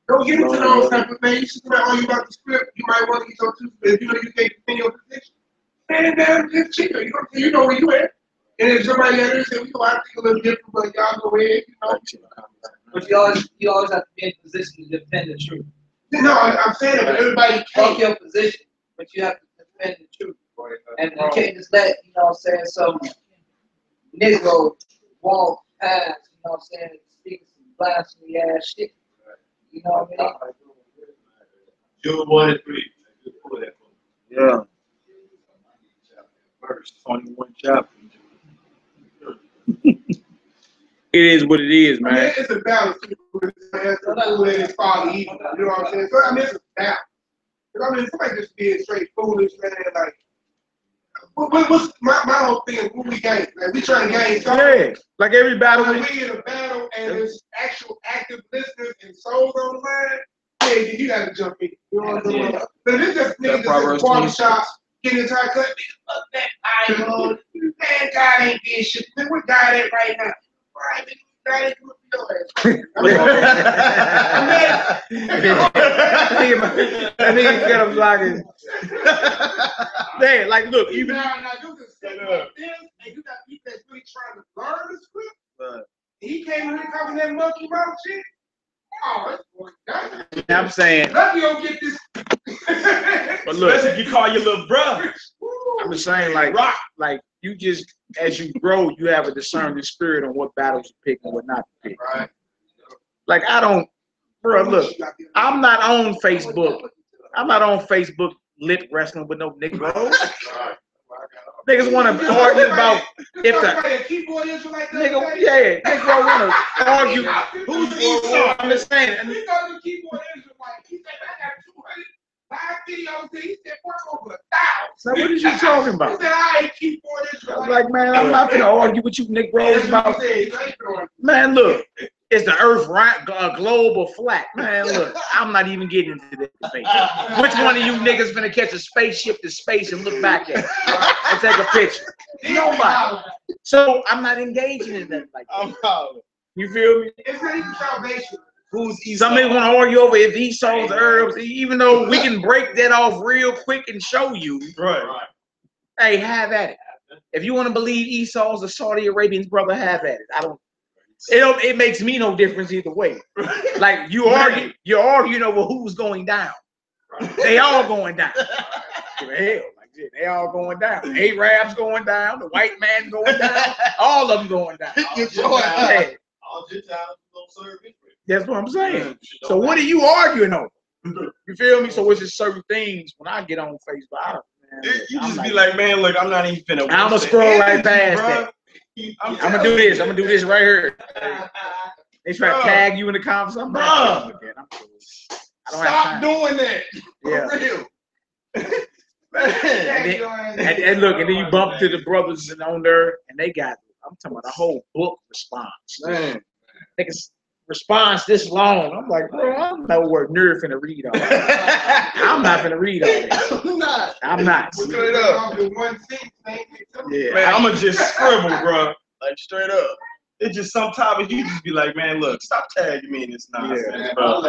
Don't get into those type of things. You should know all you about the script. You might want to get your truth, but if you know you can't defend your position, stand down and just chill. You know where you at. And if somebody out there say, we I think a little different, but y'all go ahead, you know. But you always have to be in position to defend the truth. No, I'm saying that everybody Fuck can't. your position, but you have to defend the truth. And you can't just let, you know what I'm saying, some Negro walk past, you know what I'm saying, speaking some blasphemy ass shit. You know what I mean? Jude 1:3. Yeah. Verse 21 chapter. It is what it is, man. I mean, it's a balance. It's father evil. You know what I'm saying? So, I mean, it's a balance. I mean, somebody just being straight foolish, man. Like, what's my whole thing is what we gain? Like, we trying to gain something. Yeah, like every battle. When we in a battle and there's actual active listeners and souls on the line, yeah, you got to jump in. You know what I'm saying? But if it's just niggas that's in the barbershop, getting into our cut, fuck that Bible. Man, God ain't being shit. Man, where God at right now? Right, God ain't coming for your ass. That nigga get him blocking. Man, like, look, even now you can set up this, and you got people that's really trying to learn the script. Right. He came in here talking that monkey mouth shit. Oh, that's going down. I'm saying, Lucky you don't get this. but look, Especially if you call your little brother. I'm just saying, like you just, as you grow, you have a discerning spirit on what battles to pick and what not to pick. Right. Like, I don't, bro, look, I'm not on Facebook. I'm not on Facebook lip wrestling with no Negroes. Niggas want to argue about if the keyboard Israelite nigga, yeah, Negro want to argue. Who's Esau? I'm just saying. We know the keyboard Israelite. He said, worth over 1,000. So what is you talking He about? said, I ain't keep on this. I'm like, man, I'm not gonna argue with you, Nick Rose, about. Man, look, is the Earth globe or flat? Man, look, I'm not even getting into this debate. Which one of you niggas finna catch a spaceship to space and look back at it and take a picture? Nobody. So I'm not engaging in that like that. You feel me? It's not even salvation. Who's Esau? Somebody want to argue over if Esau's the herbs, even though we can break that off real quick and show you. Right. Hey, have at it. If you want to believe Esau's the Saudi Arabian's brother, have at it. It makes me no difference either way. Like you're arguing over who's going down. They all going down. Hell, like shit, they all going down. Arabs going down. The white man going down. All of them going down. Yeah. All Gentiles don't serve Israel. That's what I'm saying. So what are you arguing over? You feel me? So it's just certain things when I get on Facebook. You just be like, man, look, I'm not even finna. I'm gonna scroll right past that. I'm gonna do this. I'm gonna do this right here. They try to tag you in the comments. I'm not doing that. I'm cool. I don't have time. Stop doing that. Yeah. For real. And look, and then you bump to the brothers and on there, and they got, I'm talking about a whole book response. Man, I think it's response this long. I'm like, bro, I'm nowhere near finna read all that. I'm not finna read all that. I'm not. Straight up. Yeah, Man, I'ma just scribble, bro. Like straight up. It's just sometimes you just be like, man, look, stop tagging me in this nonsense, bro.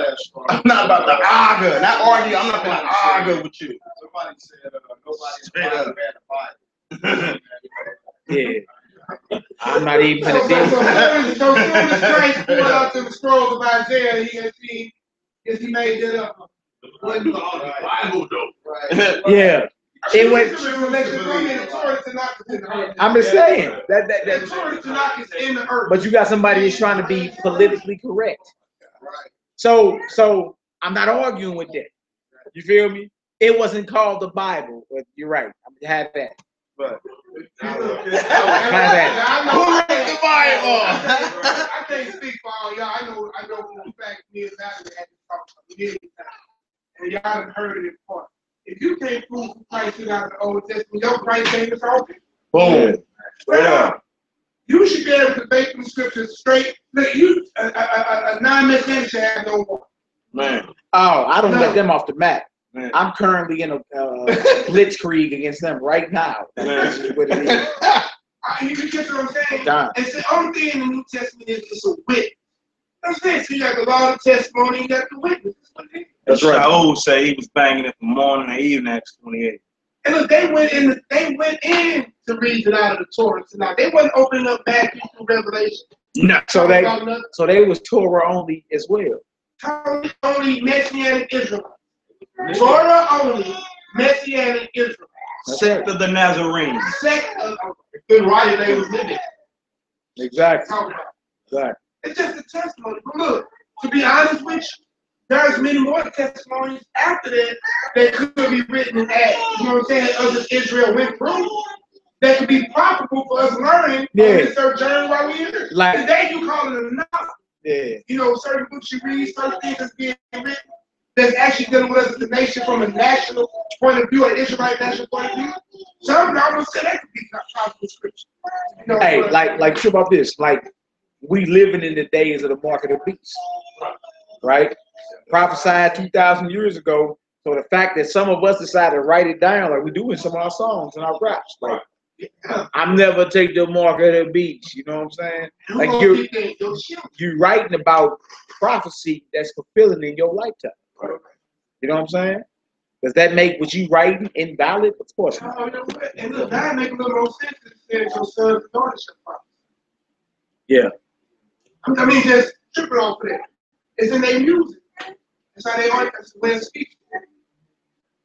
I'm not about to argue, not argue. I'm not gonna argue with you. Somebody said nobody had a Bible. yeah. I'm not even gonna do So soon as Christ pulled out the scrolls of Isaiah, he made that up. Bible though. Yeah. It went. I'm just saying that. But you got somebody that's trying to be politically correct. So I'm not arguing with that. You feel me? It wasn't called the Bible, but you're right. I'm gonna have that. But Who wrote the Bible? I can't speak for all y'all. I know for a fact me and Natalie had to talk about it. And y'all have heard it before. If you can't prove Christ without the Old Testament, your Christ ain't assaulted. Boom. Straight up. You should be able to debate the scriptures straight. Look, you a non-Messianic should have no war. Man. Oh, I don't let them off the map. Man. I'm currently in a blitzkrieg against them right now. That's what it is. You get what I'm saying? Done. And the only thing in the New Testament is it's a witness. That's it. So you got the law of testimony, you got the witness. That's right. Shaul say he was banging it from morning to evening, Acts 28. And look, they went in to read it out of the Torah tonight. They wasn't opening up back into Revelation. No. So they was Torah only as well. Torah only Messianic Israelites. Torah only Messianic Israelites. Sect of the Nazarenes. Sect of good why they was living. Exactly. It's just a testimony. But look, to be honest with you, there's many more testimonies after that could be written in Acts. You know what I'm saying? Others Israel went through that could be profitable for us learning on this third journey while we're here. Like today you call it enough. Yeah. You know, certain books you read, certain things that's being written that's actually dealing with us as a nation from a national point of view, an Israelite national point of view. Some I would say that could be profitable scripture. You know, hey, like true about this, like we living in the days of the mark of the beast, right? Prophesied 2,000 years ago. So the fact that some of us decided to write it down, like we do in some of our songs and our raps, like I'm never take the mark of the beast. You know what I'm saying? Like you're writing about prophecy that's fulfilling in your lifetime. You know what I'm saying? Does that make what you writing invalid? Of course not. And look, that make a little more sense than your sons and daughters should prophecy. Yeah. I mean, just tripping off of that. It's in their music. That's how they are. That's the way they speak.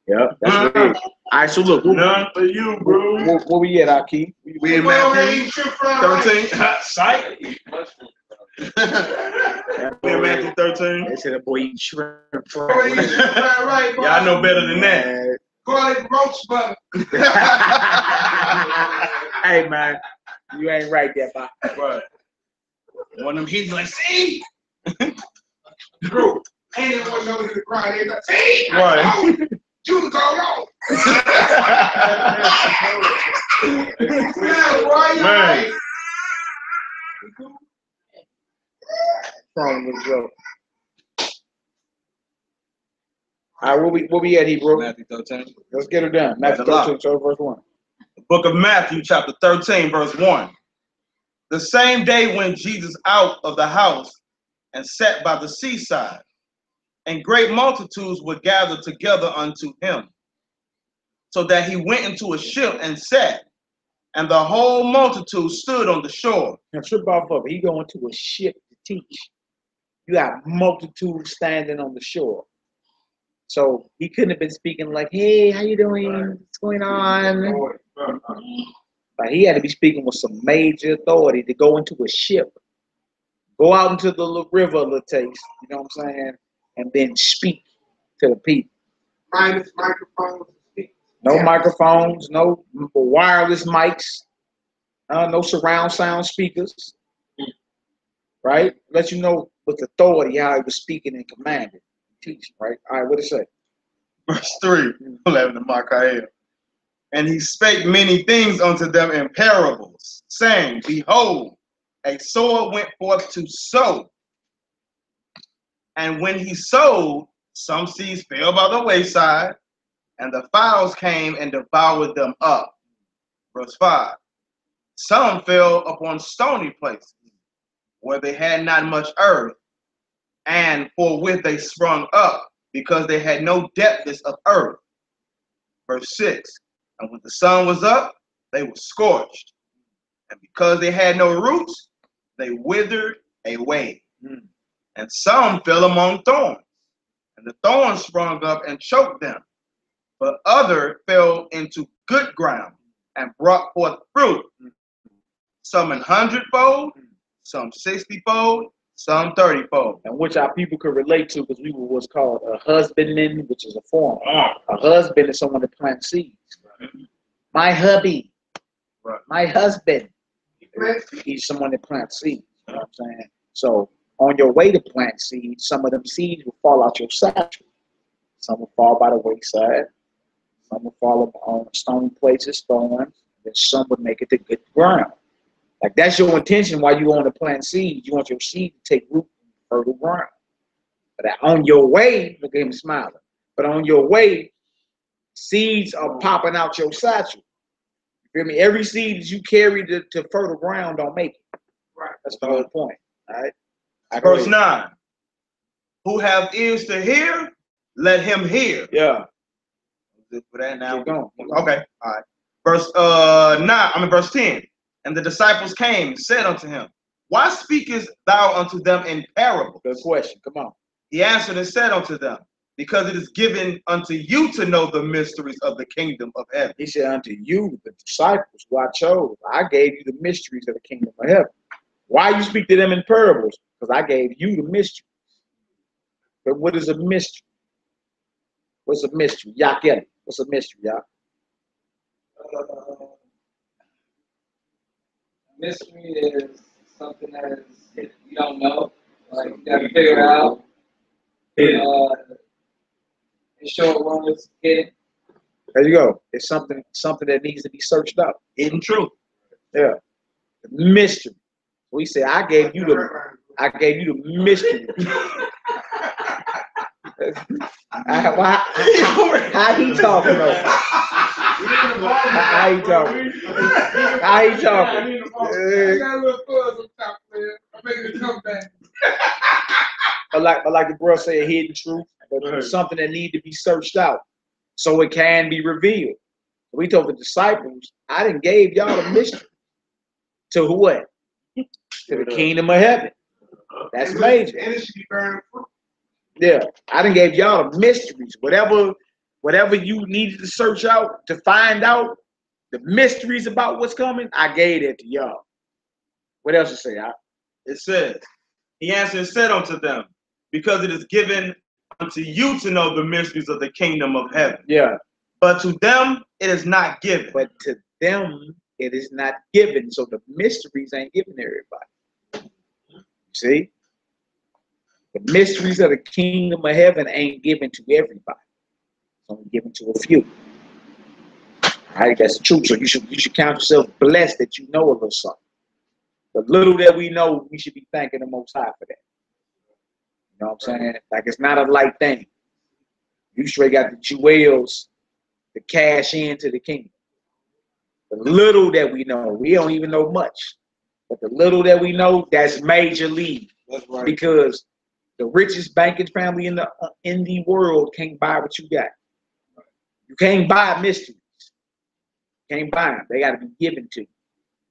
Yeah, that's what it is. All right, so look. None for you, bro. Where we at, Aki? We in Matthew 13. Sight. We in Matthew 13. They said a boy eat shrimp fry. Right, y'all know better than that. Call it roach butter. Hey, man. You ain't right there, Bob. Right. One of them he's like, see? Bro, ain't no one knows to cry. They like, see? Right. Judas all off. Yeah, boy, you Man. right. From the joke. All right, where we at, Hebrew? Matthew 13. Let's get it done. Matthew Right, 13, so verse 1. The book of Matthew, chapter 13, verse 1. The same day went Jesus out of the house and sat by the seaside, and great multitudes were gathered together unto him, so that he went into a ship and sat, and the whole multitude stood on the shore. Now, trip off of it. He going to a ship to teach. You got multitudes standing on the shore. So he couldn't have been speaking like, hey, how you doing? What's going on? But he had to be speaking with some major authority to go into a ship, go out into the little river a little taste, you know what I'm saying, and then speak to the people. Minus microphones. No microphones, no wireless mics, no surround sound speakers, right? Let you know with authority how he was speaking and commanding, teaching, right? All right, what it say? Verse 3, 11 to Micaiah. And he spake many things unto them in parables, saying, Behold, a sower went forth to sow. And when he sowed, some seeds fell by the wayside, and the fowls came and devoured them up. Verse 5. Some fell upon stony places, where they had not much earth, and forthwith they sprung up, because they had no depthness of earth. Verse 6. And when the sun was up, they were scorched. And because they had no roots, they withered away. And some fell among thorns, and the thorns sprung up and choked them. But other fell into good ground and brought forth fruit, some 100-fold, some 60-fold, some 30-fold. And which our people could relate to because we were what's called a husbandman, which is a farmer. A husband is someone that plants seeds. My hubby, my husband, he's someone that plants seeds. You know what I'm saying? So on your way to plant seeds, some of them seeds will fall out your satchel. Some will fall by the wayside. Some will fall on stony places, thorns. And some would make it to good ground. Like that's your intention while you want to plant seeds. You want your seed to take root in fertile ground. But on your way, look at him smiling. But on your way, seeds are popping out your satchel. You feel me? Every seed that you carry to fertile ground don't make it. Right. That's the whole point. All right. Verse 9. Who have ears to hear, let him hear. Yeah. For that now. Keep going. Okay. All right. Verse 10. And the disciples came and said unto him, Why speakest thou unto them in parables? Good question. Come on. He answered and said unto them, Because it is given unto you to know the mysteries of the kingdom of heaven. He said unto you, the disciples who I chose, I gave you the mysteries of the kingdom of heaven. Why you speak to them in parables? Because I gave you the mysteries. But what is a mystery? What's a mystery? Y'all get it. What's a mystery, y'all? Mystery is something that is you don't know, like you gotta figure it out. In short words, hidden. There you go. It's something that needs to be searched out. Hidden truth. Yeah. The mystery. We say I gave you the mystery. How he talking though? How he talking? How he talking? I got a little fuzz on top, man. I'm making it come back. But like the girl said, hidden truth, but something that need to be searched out so it can be revealed. We told the disciples, I didn't gave y'all the mystery. To what? To the kingdom of heaven. That's major. And it should be bearing fruit. Yeah, I done gave y'all the mysteries. Whatever you needed to search out to find out the mysteries about what's coming, I gave it to y'all. What else it say? It says, He answered and said unto them, Because it is given unto you to know the mysteries of the kingdom of heaven. Yeah. But to them it is not given. But to them it is not given. So the mysteries ain't given to everybody. See? The mysteries of the kingdom of heaven ain't given to everybody. only given to a few. All right, that's the truth. So you should count yourself blessed that you know a little something. The little that we know, we should be thanking the Most High for that. You know what I'm saying? Like, it's not a light thing. You straight got the jewels to cash into the kingdom. The little that we know, we don't even know much. But the little that we know, that's major league. That's right. Because the richest banking family in the world can't buy what you got. You can't buy mysteries. You can't buy them. They got to be given to you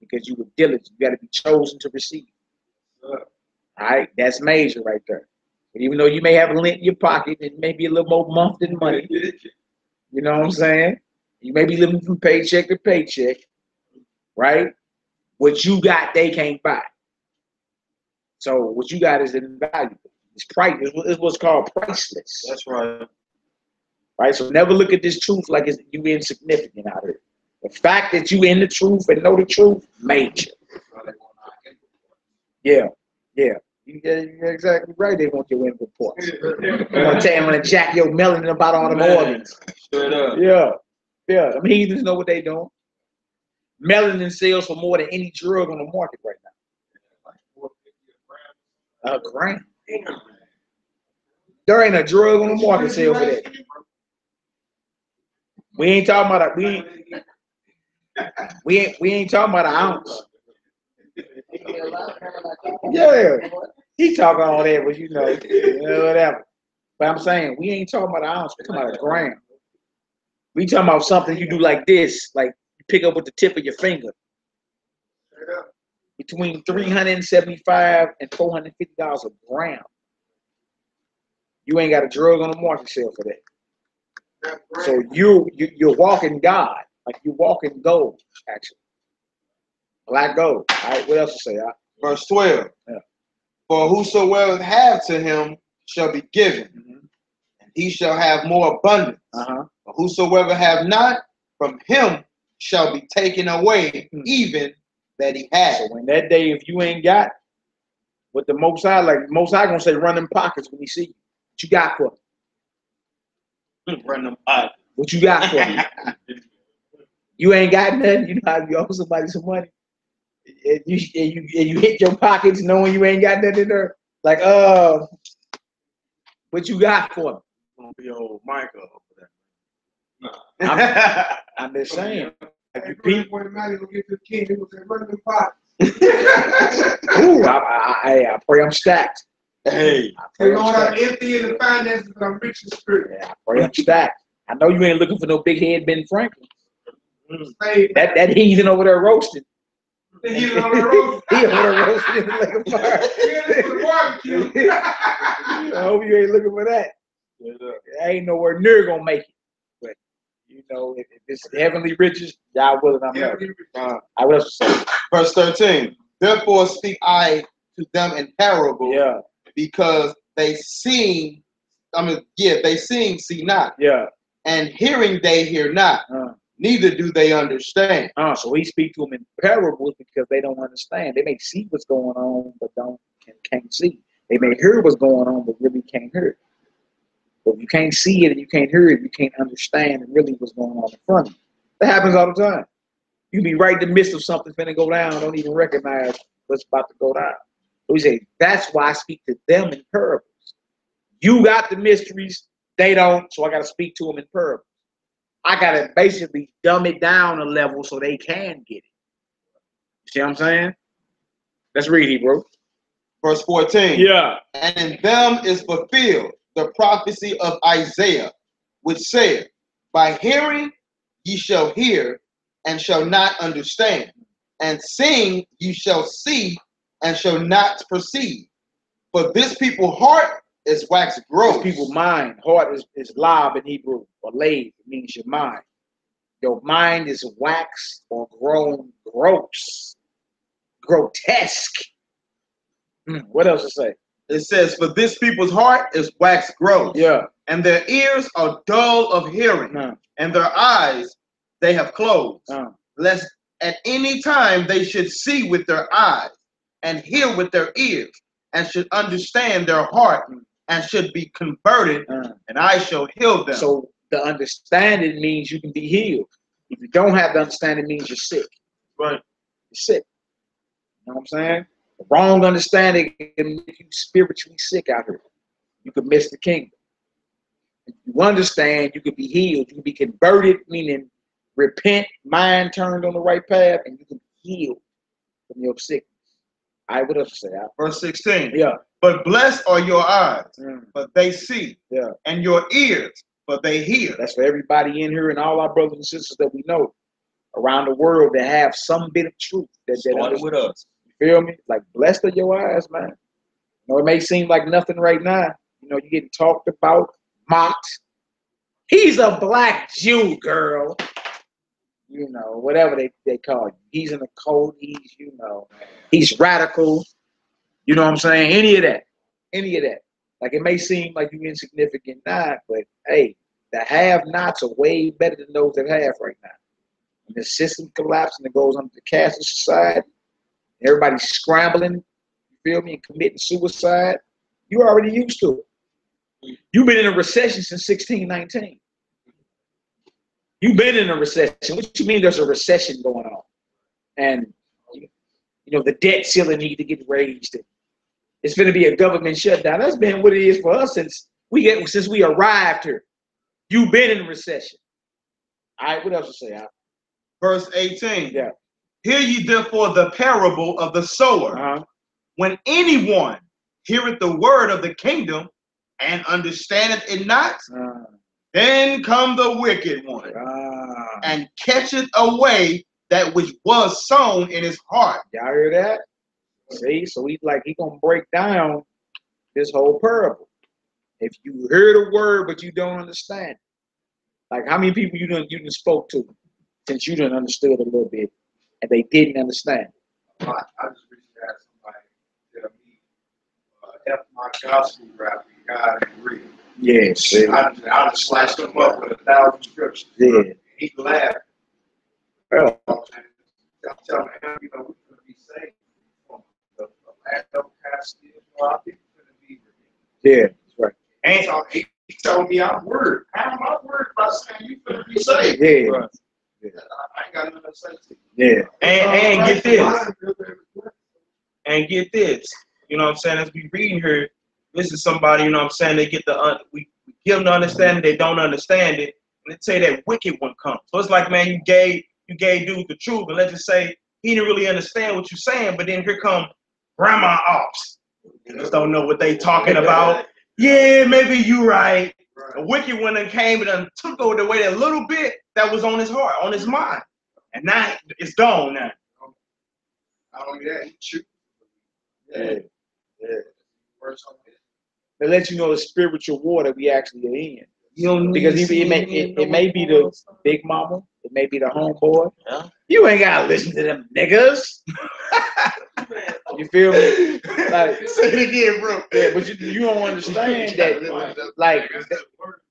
because you were diligent. You got to be chosen to receive. All right, that's major right there. But even though you may have a lint in your pocket, it may be a little more month than money. You know what I'm saying? You may be living from paycheck to paycheck, right? What you got, they can't buy. So what you got is invaluable. It's price. It's what's called priceless. That's right. Right. So never look at this truth like it's you insignificant out here. The fact that you in the truth and know the truth, major. Yeah. You're exactly right. They want your input reports. They want to jack your melanin about all them organs. Straight up. Yeah. Them heathens know what they doing. Melanin sells for more than any drug on the market right now. A gram. There ain't a drug on the market sale for that. We ain't talking about we ain't talking about an ounce. Yeah, he talking all that, but you know, whatever. But I'm saying we ain't talking about an ounce. We talking about a gram. We talking about something you do like this, like you pick up with the tip of your finger. Between $375 and $450 a gram. You ain't got a drug on the market sale for that. So you're walking God, like you're walking gold, actually. Black gold. All right, what else to say? Verse 12. Yeah. For whosoever have to him shall be given, and he shall have more abundance. But whosoever have not, from him shall be taken away, even that he has. So when that day, if you ain't got what the Most High, like Most High gonna say, run them pockets when he see you. What you got for me? Run them pockets. What you got for me? You ain't got nothing. You know how you owe somebody some money, and you hit your pockets knowing you ain't got nothing in there. Like, what you got for me? Gonna be old Michael over there. I'm just saying. Like you People when the money will get to the king, it was a running pot. Ooh, I pray I'm stacked. Hey, I pray I'm Lord, I'm stacked. empty in the finances, but I'm rich in spirit. Yeah, I pray I'm stacked. I know you ain't looking for no big head Ben Franklin. Hey, That heathen over there roasting. he on the road. He over there roasting in the lake of fire. For the barbecue. I hope you ain't looking for that. I ain't nowhere near gonna make it. But you know, if it's heavenly riches, y'all willing, I'm there. I will say. verse 13. Therefore speak I to them in parable, because they seeing, they seeing, see not. And hearing they hear not. Neither do they understand. So he speak to them in parables because they don't understand. They may see what's going on, but can't see. They may hear what's going on, but really can't hear it. But if you can't see it and you can't hear it, you can't understand really what's going on in front of you. That happens all the time. You be right in the midst of something finna go down, don't even recognize what's about to go down. So he say, that's why I speak to them in parables. You got the mysteries, they don't, so I got to speak to them in parables. I got to basically dumb it down a level so they can get it. You see what I'm saying? Let's read, Hebrew. Verse 14. And in them is fulfilled the prophecy of Isaiah, which said, by hearing ye shall hear, and shall not understand, and seeing ye shall see, and shall not perceive. For this people's heart is wax gross. This people's mind, heart is lab in Hebrew, or lave, it means your mind. Your mind is waxed or grown gross, grotesque. What else to say? It says, for this people's heart is wax gross. And their ears are dull of hearing, and their eyes they have closed, lest at any time they should see with their eyes, and hear with their ears, and should understand their heart, and should be converted, and I shall heal them. So the understanding means you can be healed. If you don't have the understanding, it means you're sick. Right. You're sick. You know what I'm saying? The wrong understanding can make you spiritually sick out here. You could miss the kingdom. If you understand, you could be healed. You can be converted, meaning repent, mind turned on the right path, and you can be healed from your sickness. All right, what else you say? Verse 16. Yeah. But blessed are your eyes, Mm. but they see. Yeah. And your ears, but they hear. That's for everybody in here and all our brothers and sisters that we know around the world that have some bit of truth. That Starting with us. You feel me? Like, blessed are your eyes, man. You know, it may seem like nothing right now. You know, you getting talked about, mocked. He's a black Jew, girl. You know, whatever they call you. He's in a cult. He's, you know, he's radical. You know what I'm saying? Any of that. Any of that. Like, it may seem like you're insignificant now, but hey, the have-nots are way better than those that have right now. When the system collapses and it goes under the caste of society, everybody's scrambling, you feel me, and committing suicide, you're already used to it. You've been in a recession since 1619. You've been in a recession. What you mean there's a recession going on? And, you know, the debt ceiling need to get raised. It's going to be a government shutdown. That's been what it is for us since we arrived here. You've been in recession. All right, what else to say, Al? Verse 18. Yeah. Hear ye therefore the parable of the sower. When anyone heareth the word of the kingdom and understandeth it not, then come the wicked one and catcheth away that which was sown in his heart. Y'all hear that? See, so he gonna break down this whole parable. If you hear the word but you don't understand it, like how many people you done spoke to since you done understood a little bit and they didn't understand? I just recently had somebody tell me, F my gospel rap, God agree. Yes. I just sliced him up with 1,000 scriptures. Yeah. He laughed. Oh. I'm telling him, you know, we're going to be saved from the last of past years. Our people going to be redeemed. Yeah, that's right. And so he told me I'm worried. How am I worried about saying you going to be saved? Yeah. Right. I ain't got nothing to say to you. Yeah. And get this. And get this. You know what I'm saying? As we reading here, this is somebody, you know what I'm saying, they get we give them the understanding, they don't understand it, and they say that wicked one comes. So it's like, man, you gave dude the truth, and let's just say he didn't really understand what you're saying, but then here come grandma ops. You just don't know what they talking about. Yeah, maybe you right. A wicked one that came and took away that little bit that was on his heart, on his mind. And now it's gone now. Not only that, he chooses. Yeah. They let you know the spiritual war that we actually are in. Because it may be the big mama, it may be the homeboy. Yeah. You ain't gotta listen to them niggas. You feel me? Like, say it again, bro. Yeah, but you don't understand that. Like,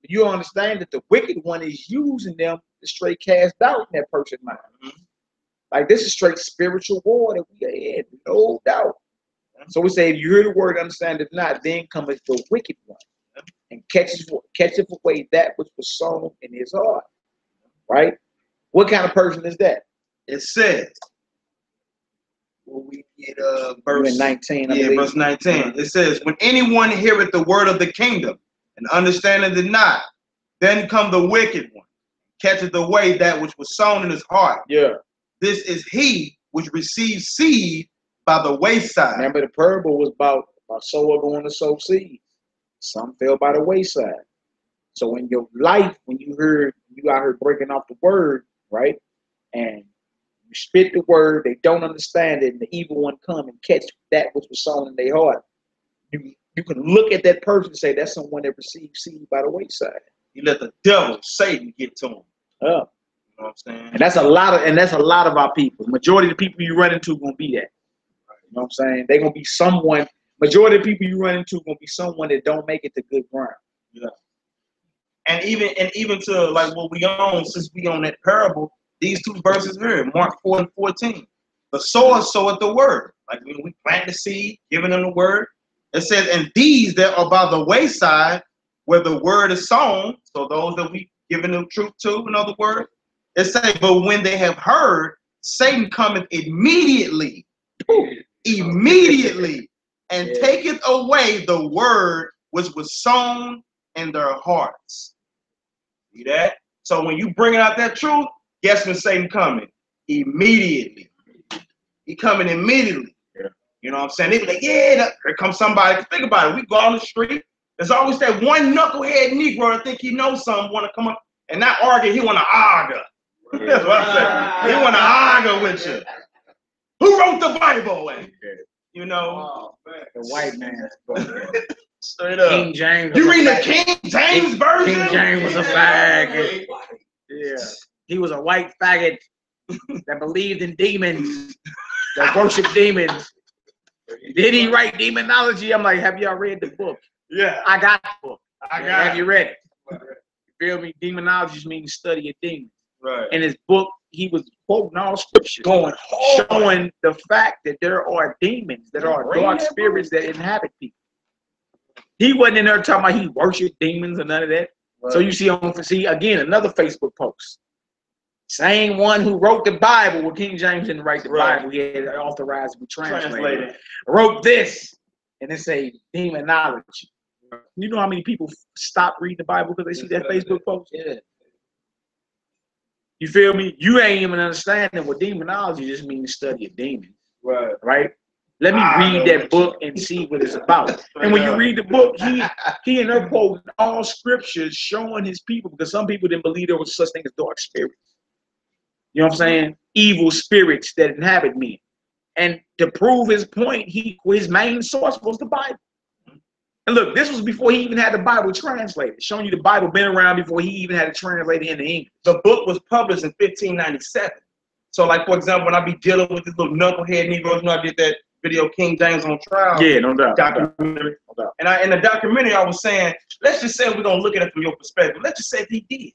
you don't understand that the wicked one is using them to straight cast doubt in that person's mind. Like, this is straight spiritual war that we are in, no doubt. So we say, if you hear the word, understand it not, then cometh the wicked one and catcheth away that which was sown in his heart. Right? What kind of person is that? It says, well, we get verse 19. Verse 19. It says, when anyone heareth the word of the kingdom and understandeth it not, then come the wicked one, catcheth away that which was sown in his heart. Yeah. This is he which receives seed by the wayside. Remember, the parable was about a sower going to sow seeds. Some fell by the wayside. So in your life, when you out here breaking off the word, right, and you spit the word, they don't understand it, and the evil one come and catch that which was sown in their heart. You can look at that person and say that's someone that received seed by the wayside. You let the devil, Satan, get to him. Yeah. You know what I'm saying? And that's a lot of our people. Majority of the people you run into gonna be that. You know what I'm saying? They're gonna be someone. Majority of the people you run into gonna be someone that don't make it to good ground. Yeah. And even to like what we own, since we own that parable, these two verses here, Mark 4 and 14. The sower soweth the word. Like when we plant the seed, giving them the word. It says, and these that are by the wayside, where the word is sown, so those that we giving them truth too, in other words. It say, but when they have heard, Satan cometh immediately, and taketh away the word which was sown in their hearts. See that? So when you bring out that truth, guess when Satan coming? Immediately. He coming immediately. Yeah. You know what I'm saying? They be like, yeah, here comes somebody. Think about it. We go on the street. There's always that one knucklehead Negro that think he knows something, want to come up and not argue. He want to argue. That's what I said. He want to argue with you. Who wrote the Bible? You know, the white man. Straight up. King James. You read the King James version? King James was a faggot. Yeah. He was a white faggot that believed in demons, that worshiped demons. Did he write demonology? I'm like, have y'all read the book? Yeah. I got the book. Have you read it? Right. You feel me? Demonology means study of demons. Right. In his book, he was quoting all scripture, showing the fact that there are demons, that are dark spirits that inhabit people. He wasn't in there talking about he worshiped demons or none of that. Right. So you see again, another Facebook post. Same one who wrote the Bible, well, King James didn't write the Bible, he had authorized to be translated. Wrote this, and it say demonology. You know how many people stop reading the Bible because they see that Facebook post? Yeah. You feel me? You ain't even understanding what demonology just means study of demons. Right. Right? Let me read that book and see what it's about. And when you read the book, he and her quoting all scriptures showing his people, because some people didn't believe there was such thing as dark spirits. You know what I'm saying? Evil spirits that inhabit men. And to prove his point, his main source was the Bible. And look, this was before he even had the Bible translated, showing you the Bible been around before he even had it translated into English. The book was published in 1597. So, like, for example, when I be dealing with this little knucklehead Negroes, you know, I did that video, King James on Trial. Yeah, no doubt. Documentary. No doubt. And in the documentary, I was saying, let's just say we're going to look at it from your perspective. Let's just say if he did.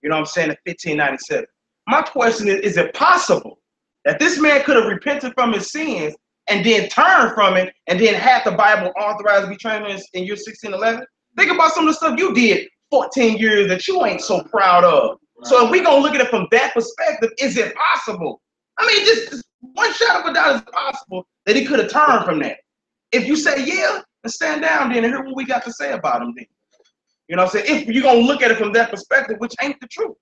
You know what I'm saying, in 1597. My question is it possible that this man could have repented from his sins and then turn from it, and then have the Bible authorized to be translated in year 1611? Think about some of the stuff you did 14 years that you ain't so proud of. Right. So if we gonna look at it from that perspective, is it possible? I mean, just one shot of a doubt is possible that he could have turned from that. If you say yeah, then stand down then and hear what we got to say about him then. You know what I'm saying? If you're gonna look at it from that perspective, which ain't the truth.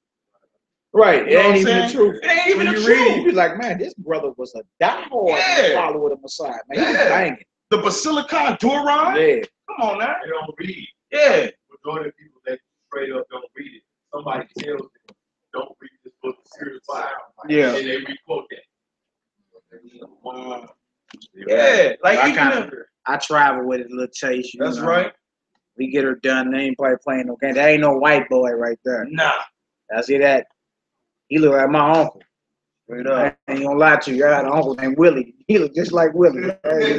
Right, it ain't even the truth. It ain't even the truth. Read, you be like, man, this brother was a diehard follower of the Messiah. Man, he was banging. The Basilica Duran? Yeah. Come on now. They don't read. Yeah. Majority of people that straight up don't read it. Somebody tells them, don't read this book of serious Bible. Yeah. And they re-quote that. Yeah. Like I travel with it, little Chase. That's right. We get her done. They ain't probably playing no game. There ain't no white boy right there. Nah. I see that. He look like my uncle. Straight up. I ain't gonna lie to you. I got an uncle named Willie. He look just like Willie. And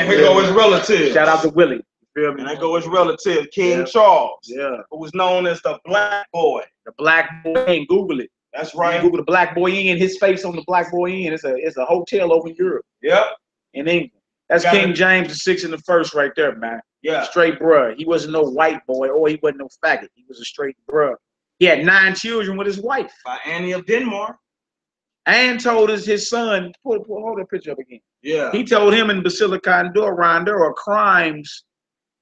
here go his relative. Shout out to Willie. You feel me? And there go his relative, King Charles. Yeah. Who was known as the Black Boy. The Black Boy Inn. Google it. That's right. Google the Black Boy Inn. His face on the Black Boy Inn. It's a hotel over in Europe. Yep. In England. That's King James the 6th and the 1st right there, man. Yeah. Straight bruh. He wasn't no white boy or he wasn't no faggot. He was a straight bruh. He had 9 children with his wife. By Annie of Denmark. And told us his son, hold that picture up again. Yeah. He told him in Basilica and Duran, there are crimes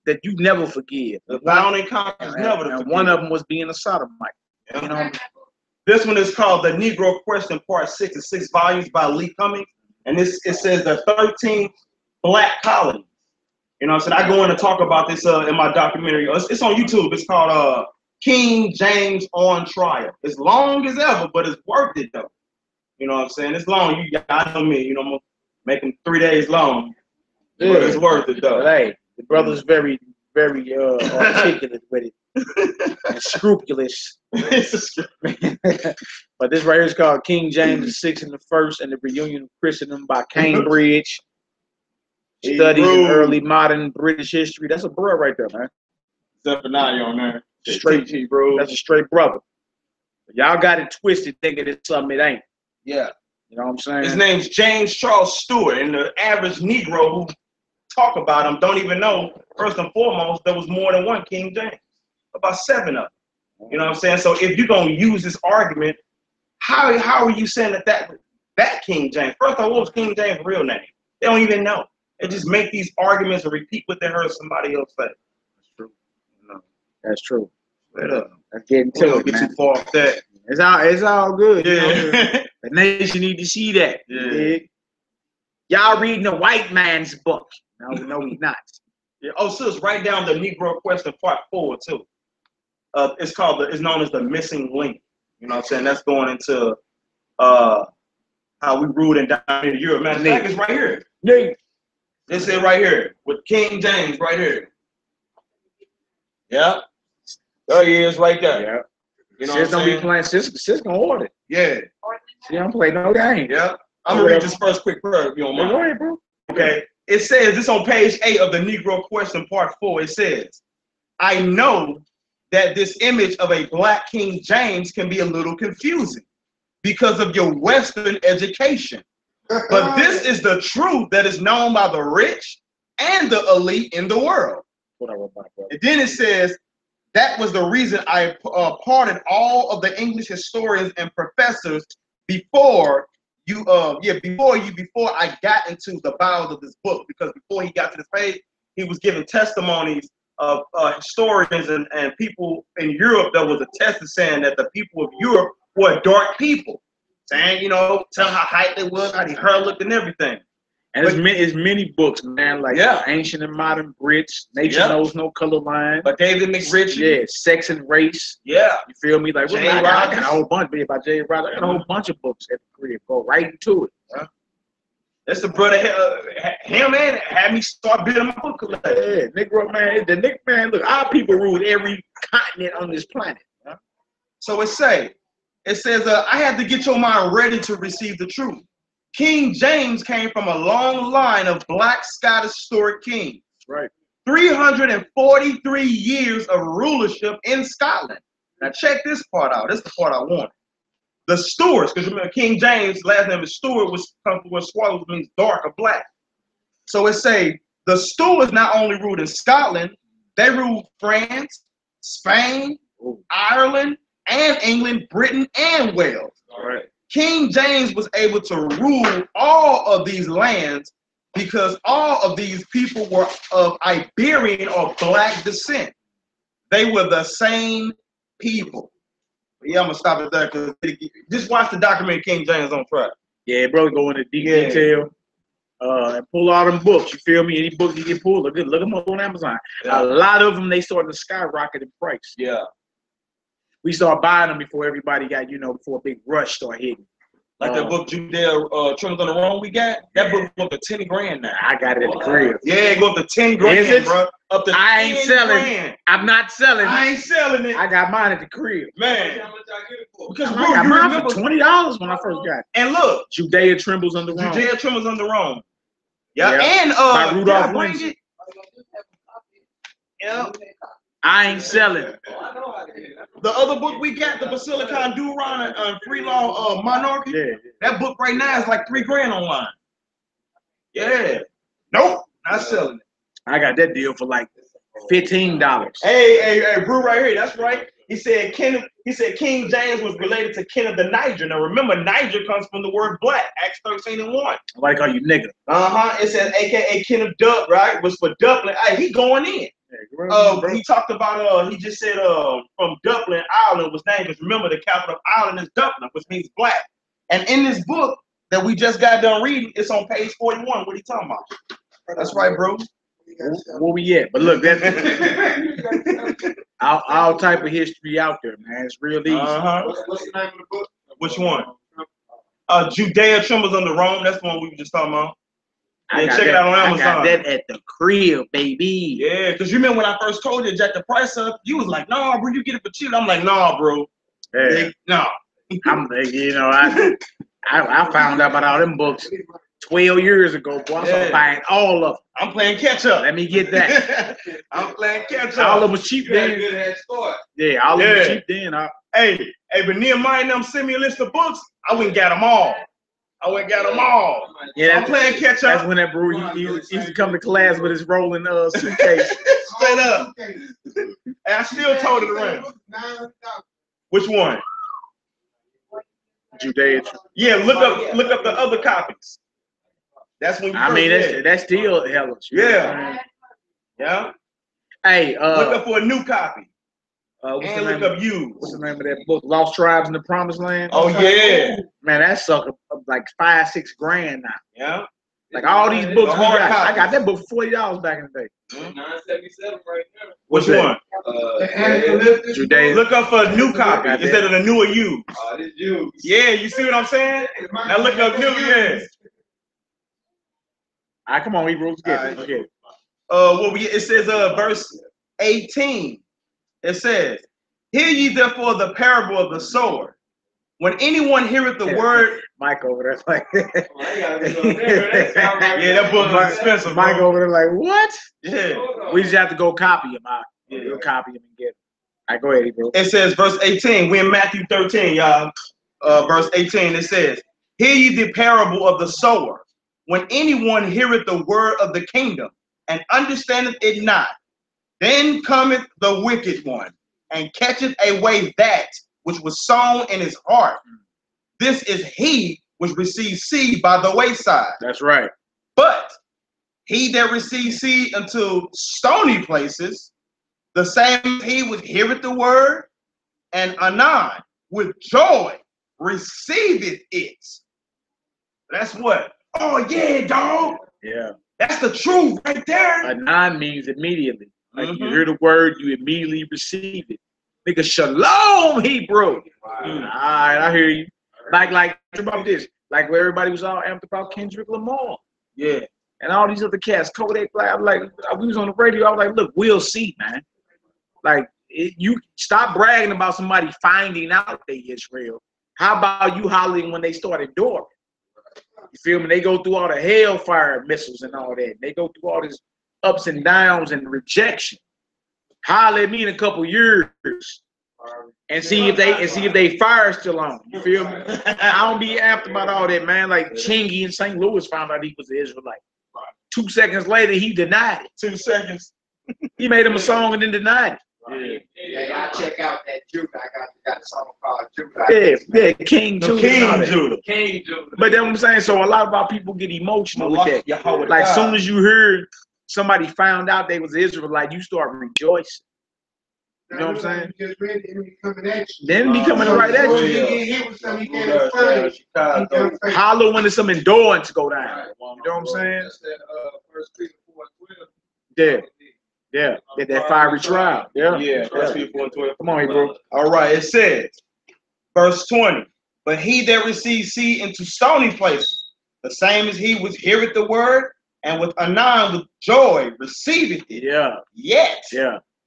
that you never forgive. The bounding crimes never to forgive. One of them was being a sodomite. Yeah. You know? This one is called The Negro Question, Part 6, in 6 volumes by Lee Cummings. And it says the 13th Black Colonies. You know what I'm saying? I go in and talk about this in my documentary. It's on YouTube. It's called King James on Trial. It's long as ever, but it's worth it though. You know what I'm saying? It's long. You got know me. You know, I'm gonna make them 3 days long. Yeah. But it's worth it though. But hey, the brother's very, very articulate with it. And scrupulous. But this right here is called King James the 6th and the 1st and the Reunion of Christendom by Cambridge. Studies in early modern British history. That's a bro right there, man. Zephaniah on there. Straight T, bro. That's a straight brother. Y'all got it twisted thinking it's something it ain't. Yeah. You know what I'm saying? His name's James Charles Stewart, and the average Negro who talk about him don't even know, first and foremost, there was more than one King James. About 7 of them. You know what I'm saying? So if you're gonna use this argument, how are you saying that King James? First of all, what was King James' real name? They don't even know. They just make these arguments and repeat what they heard somebody else say. That's true. No. That's true. Straight up. Let's get into Don't it, get man. too far off that. It's all good. Yeah. You know? The nation need to see that. Yeah. Y'all reading the white man's book. No, we not. Yeah. Oh, sis, write down the Negro Question Part 4 too. It's known as the missing link. You know what I'm saying? That's going into how we ruled in down in Europe. Man, the is right here. Yeah. This is right here with King James right here. Yeah. There he is right there. Yeah. You know Sis what I'm don't be saying? playing. Sis gonna order. Yeah. She don't play no game. Yeah. I'm gonna read this first quick prayer if you don't mind. Go ahead, bro. Okay. It says this on page 8 of the Negro Question Part 4. It says, I know that this image of a black King James can be a little confusing because of your Western education. But this is the truth that is known by the rich and the elite in the world. What I wrote back, brother. And then it says, that was the reason I pardoned all of the English historians and professors before I got into the bowels of this book, because before he got to this page, he was giving testimonies of historians and people in Europe that was attested, saying that the people of Europe were dark people, saying, you know, telling how hype they was, how they hair looked and everything. And it's many books, man, like Ancient and Modern Brits, Nature Knows No Color Line. But David McRitchie. Yeah, Sex and Race. Yeah. You feel me? Like, Jay I got Rogers. a whole bunch about Jay Rogers. I got a whole bunch of books at the crib. Go right into it. Yeah. That's the brother, him and had me start building my book collection. Yeah, Negro man, look, our people ruled every continent on this planet. Yeah. So it says, I had to get your mind ready to receive the truth. King James came from a long line of black Scottish Stuart kings. Right. 343 years of rulership in Scotland. Now check this part out. This is the part I wanted. The Stuarts, because remember King James' last name is Stuart, which comes from what swallows means dark or black. So it say the Stuarts not only ruled in Scotland, they ruled France, Spain, Ireland, and England, Britain, and Wales. All right. King James was able to rule all of these lands because all of these people were of Iberian or black descent. They were the same people. But yeah, I'm gonna stop it there because just watch the documentary King James on Track. Yeah, bro, go into deep detail. And pull all them books. You feel me? Any book you can pull, look them up on Amazon. Yeah. A lot of them, they started to skyrocket in price. Yeah. We started buying them before everybody got, before a big rush started hitting. Like that book Judea Trims on the Rome we got, that book go up to 10 grand now. I got it at the crib. Yeah, it go up to 10 grand, Is it? bro. Up to I ain't 10 selling. grand. I'm not selling. I ain't selling it. I got mine at the crib. Man. How much I get it for? Because I bro, got you mine remember for $20 when I first got it. And look, Judea Trembles on the Rome. Judea Trims on the Rome. Yeah. Yeah. And By Rudolph did I bring Windsor. it? Yeah. I ain't selling. The other book we got, the Basilicon Duron and Free Law Monarchy. Yeah. That book right now is like $3 grand online. Yeah. Nope. Not selling it. I got that deal for like $15. Hey, Brew right here. That's right. He said King James was related to Kenneth the Niger. Now remember, Niger comes from the word black. Acts 13:1. Nobody call you nigga. It says AKA Kenneth Duck, right? Was for Dublin. Hey, he going in. He talked about he just said from Dublin, Ireland was named, because remember the capital of Ireland is Dublin, which means black. And in this book that we just got done reading, it's on page 41. What are you talking about? That's right, bro. Where we at? But look, that's all type of history out there, man. It's real easy. What's the name of the book? Which one? Judea Trembles on the Rome. That's the one we were just talking about. Yeah, check it out on Amazon. I got that at the crib, baby. Yeah, because you remember when I first told you jack the price up, you was like, "Nah, bro, you get it for cheap." I'm like, "Nah, bro, Yeah. nah." I'm I found out about all them books 12 years ago, boy. I started buying all of them. I'm playing catch up. Let me get that. I'm playing catch All of up. them was cheap You had a then. good head start. Yeah, all of them was cheap then. Hey, but Nehemiah and them send me a list of books. I went and got them all. Yeah, I'm playing catch that's up. when that bro he used to come to class with his rolling suitcase. Straight up. And I still told it around. Which one? Judaism. Yeah, look up the other copies. That's when you I mean, that's still hella. Yeah. Yeah. Hey, look up for a new copy. And look up used. What's the name of that book? Lost Tribes in the Promised Land. Oh yeah. Man, that sucker like $5-6 grand now. Yeah. Like all these books we got. I got that book for $40 back in the day. 977 right now. Which one? Judaism. Look up for a new copy instead of the new or used. This used. Yeah, you see what I'm saying? Now look up new, yeah. All right, come on, Hebrews. Get it. It says verse 18. It says, "Hear ye therefore the parable of the sower. When anyone heareth the word," Mike over there like, yeah, that book is expensive. Mike over there like, what? Yeah, we just have to go copy him. We'll copy him and get him. All right, go ahead, bro. It says verse 18. We're in Matthew 13, y'all. Verse 18. It says, "Hear ye the parable of the sower. When anyone heareth the word of the kingdom and understandeth it not, then cometh the wicked one and catcheth away that which was sown in his heart. This is he which receives seed by the wayside. That's right. But he that receives seed unto stony places, the same he which heareth the word, and anon with joy receiveth it." That's what? Oh yeah, dog. Yeah. That's the truth right there. Anon means immediately. Like you hear the word, you immediately receive it. Nigga, shalom, Hebrew. All right, I hear you. Like about this. Like where everybody was all amped about Kendrick Lamar. Yeah. And all these other cats, Kodak Black. I'm like, we was on the radio. I was like, look, we'll see, man. Like, you stop bragging about somebody finding out they Israel. How about you hollering when they start enduring? You feel me? They go through all the hellfire missiles and all that. They go through all this ups and downs and rejection. Holler at me in a couple years and see if they fire still on. You feel me? I don't be amped about all that, man. Like Chingy in St. Louis found out he was an Israelite. 2 seconds later, he denied it. 2 seconds. He made him a song and then denied it. Yeah, I check out that Judah. I got a song called Judah. Yeah, King Judah. King Judah. But then I'm saying, so a lot of our people get emotional with that. Like, as soon as you heard somebody found out they was Israelite, you start rejoicing. You know what I'm saying? Just read the enemy coming at you. The enemy coming right at you. Holler when there's some endurance go down. You know what I'm saying? Yeah. That fiery trial. Yeah. 1 Peter 4:12. Come on, bro. All right, it says, verse 20, "But he that receives seed into stony places, the same as he which heareth the word, and with anon with joy receiveth it. Yeah. Yet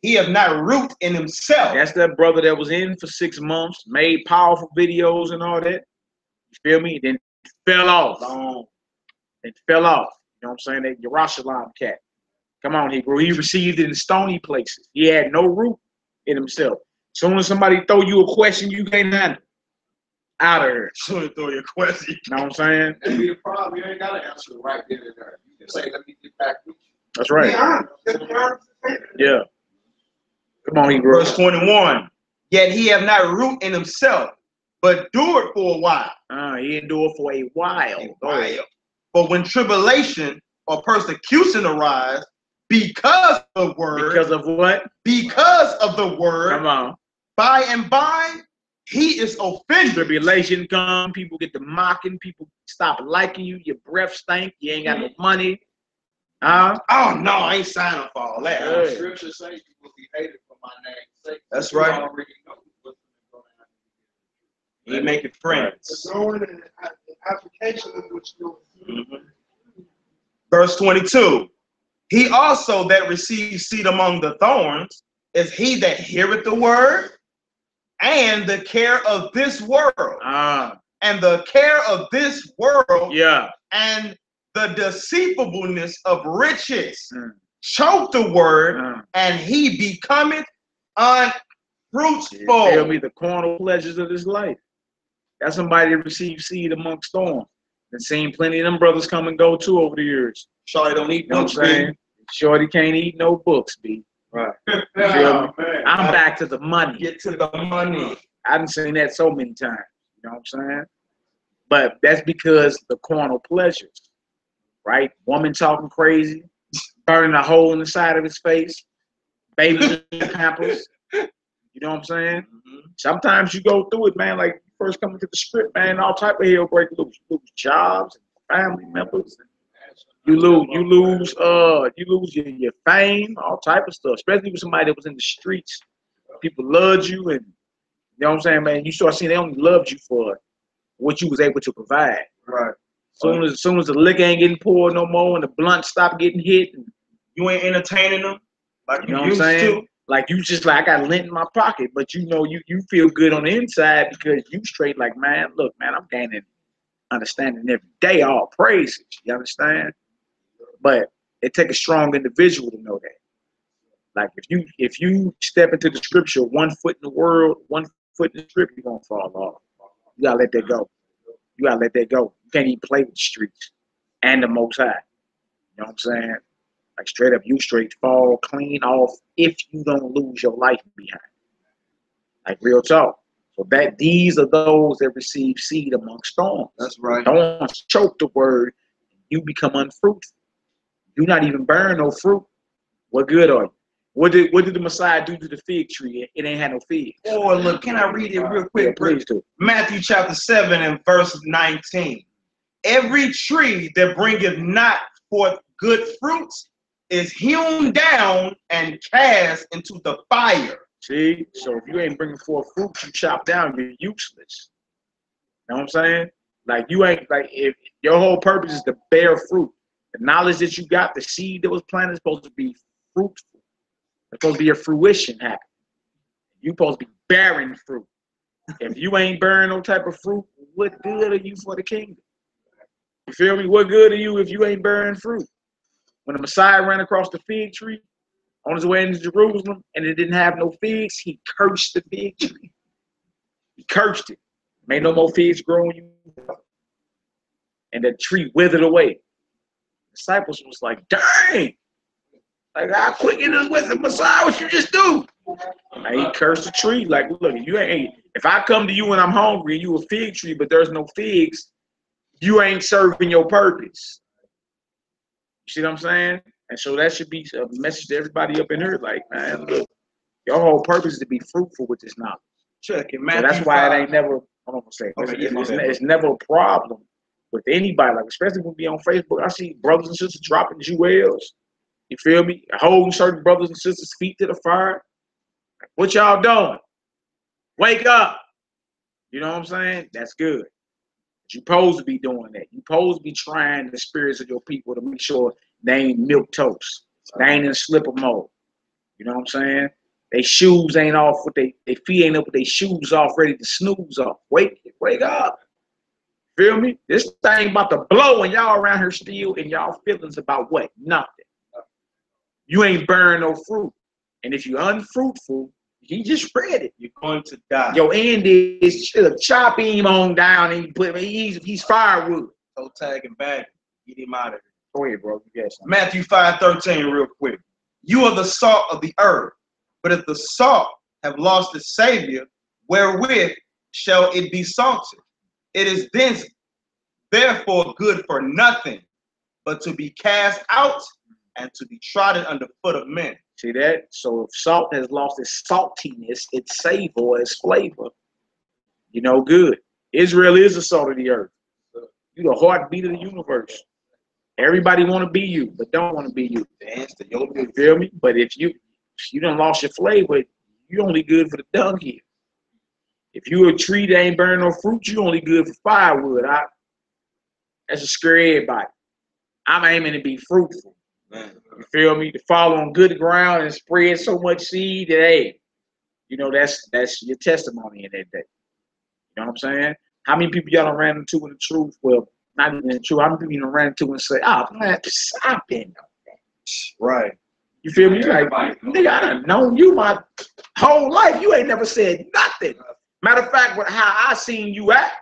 he have not root in himself." That's that brother that was in for 6 months, made powerful videos and all that. You feel me? Then fell off. You know what I'm saying? That Yerushalayim cat. Come on, Hebrew. He received it in stony places. He had no root in himself. Soon as somebody throw you a question, you can't handle it. Out of here. Soon as throw you a question. You know what I'm saying? That'd be the problem. You ain't got to answer it right then and there. You can say, "Let me get back with you." That's right. Yeah. Come on, Hebrew. Verse 21, "Yet he have not root in himself, but do it for a while." He endured for a while. But when tribulation or persecution arise because of the word. Because of what? Because of the word. Come on. By and by, he is offended. Tribulation come, people get to mocking, people stop liking you, your breath stink, you ain't got no money. Oh no, I ain't signing up for all that. Yeah. Scripture says you will be hated for my name's sake. That's right. You already know what's going to happen. He making friends. The application of what you're doing. Verse 22, "He also that receives seed among the thorns is he that heareth the word, and the care of this world, and the care of this world, and the deceivableness of riches choke the word, and he becometh unfruitful." Tell me the carnal pleasures of this life. That's somebody that receives seed amongst thorns. And seen plenty of them brothers come and go too over the years. Shorty don't eat You know what I'm saying? Shorty can't eat no books, B. Right. I I'm back to the money. Get to the money. I done seen that so many times. You know what I'm saying? But that's because the carnal pleasures, right? Woman talking crazy, burning a hole in the side of his face, baby pampers. You know what I'm saying? Mm-hmm. Sometimes you go through it, man. Like you first coming to the strip, man, all type of hell break loose. You lose jobs, family members. You lose your fame, all type of stuff. Especially with somebody that was in the streets. People loved you, and you know what I'm saying, man. You start seeing they only loved you for what you was able to provide. Right. As soon as the liquor ain't getting poured no more, and the blunt stop getting hit, and You ain't entertaining them like you know you what I'm used saying? to. Like you just like I got lint in my pocket, but you know you feel good on the inside because you straight like, man, look, man, I'm gaining understanding every day, all praises. You understand? But it takes a strong individual to know that. Like if you step into the scripture 1 foot in the world, 1 foot in the scripture, you're gonna fall off. You gotta let that go. You gotta let that go. You can't even play with the streets and the Most High. You know what I'm saying? Like straight up, you straight fall clean off if you don't lose your life behind. Like real talk. So that these are those that receive seed amongst thorns. That's right. Thorns choke the word, you become unfruitful. You not even bearing no fruit. What good are you? What did the Messiah do to the fig tree? It ain't had no figs. Oh, look, can I read it real quick? Yeah, please do. Matthew chapter 7 and verse 19. Every tree that bringeth not forth good fruits is hewn down and cast into the fire. See? So if you ain't bringing forth fruit, you chop down, you're useless. You know what I'm saying? Like you ain't, like if your whole purpose is to bear fruit. The knowledge that you got, the seed that was planted is supposed to be fruitful. It's supposed to be a fruition happening. You're supposed to be bearing fruit. If you ain't bearing no type of fruit, what good are you for the kingdom? You feel me? What good are you if you ain't bearing fruit? When the Messiah ran across the fig tree on his way into Jerusalem and it didn't have no figs, he cursed the fig tree. He cursed it. Made no more figs grow on you. And the tree withered away. The disciples was like, dang. Like, how quick it is with the Messiah, what you just do? And he cursed the tree. Like, look, you ain't, if I come to you and I'm hungry and you a fig tree, but there's no figs, you ain't serving your purpose. You see what I'm saying? And so that should be a message to everybody up in here. Like, man, look, your whole purpose is to be fruitful with this knowledge. Check it, So that's why it ain't never, hold on a second. It's never a problem with anybody. Like, especially when we be on Facebook, I see brothers and sisters dropping jewels. You feel me? Holding certain brothers and sisters' feet to the fire. What y'all doing? Wake up. You know what I'm saying? That's good. But you supposed to be doing that. You supposed to be trying the spirits of your people to make sure they ain't milk toast. They ain't in slipper mode. You know what I'm saying? They shoes ain't off with they feet ain't up with their shoes off, ready to snooze off. Wake up. Feel me? This thing about to blow and y'all around here still in y'all feelings about what? Nothing. You ain't bearing no fruit. And if you're unfruitful, he just spread it. You're going to die. Your end is chop him on down and he's firewood. So tag him back. Get him out of here. Go ahead, bro. Yes. Matthew 5:13, real quick. You are the salt of the earth. But if the salt have lost its savior, wherewith shall it be salted? It is then therefore good for nothing, but to be cast out and to be trodden under foot of men. See that? So if salt has lost its saltiness, its savor, its flavor, you know good. Israel is the salt of the earth. You the heartbeat of the universe. Everybody want to be you, but don't want to be you. You feel me? But if you done lost your flavor, you only good for the dung here. If you a tree that ain't burning no fruit, you only good for firewood. That's a scare everybody. I'm aiming to be fruitful. You feel me? To fall on good ground and spread so much seed that, hey, you know, that's your testimony in that day. You know what I'm saying? How many people y'all done ran into in the truth? Well, not even in the truth. How many people you done ran into and say, oh, man, I've been on that. Right. You feel me? Like, nigga, I done known you my whole life. You ain't never said nothing. Matter of fact, how I seen you act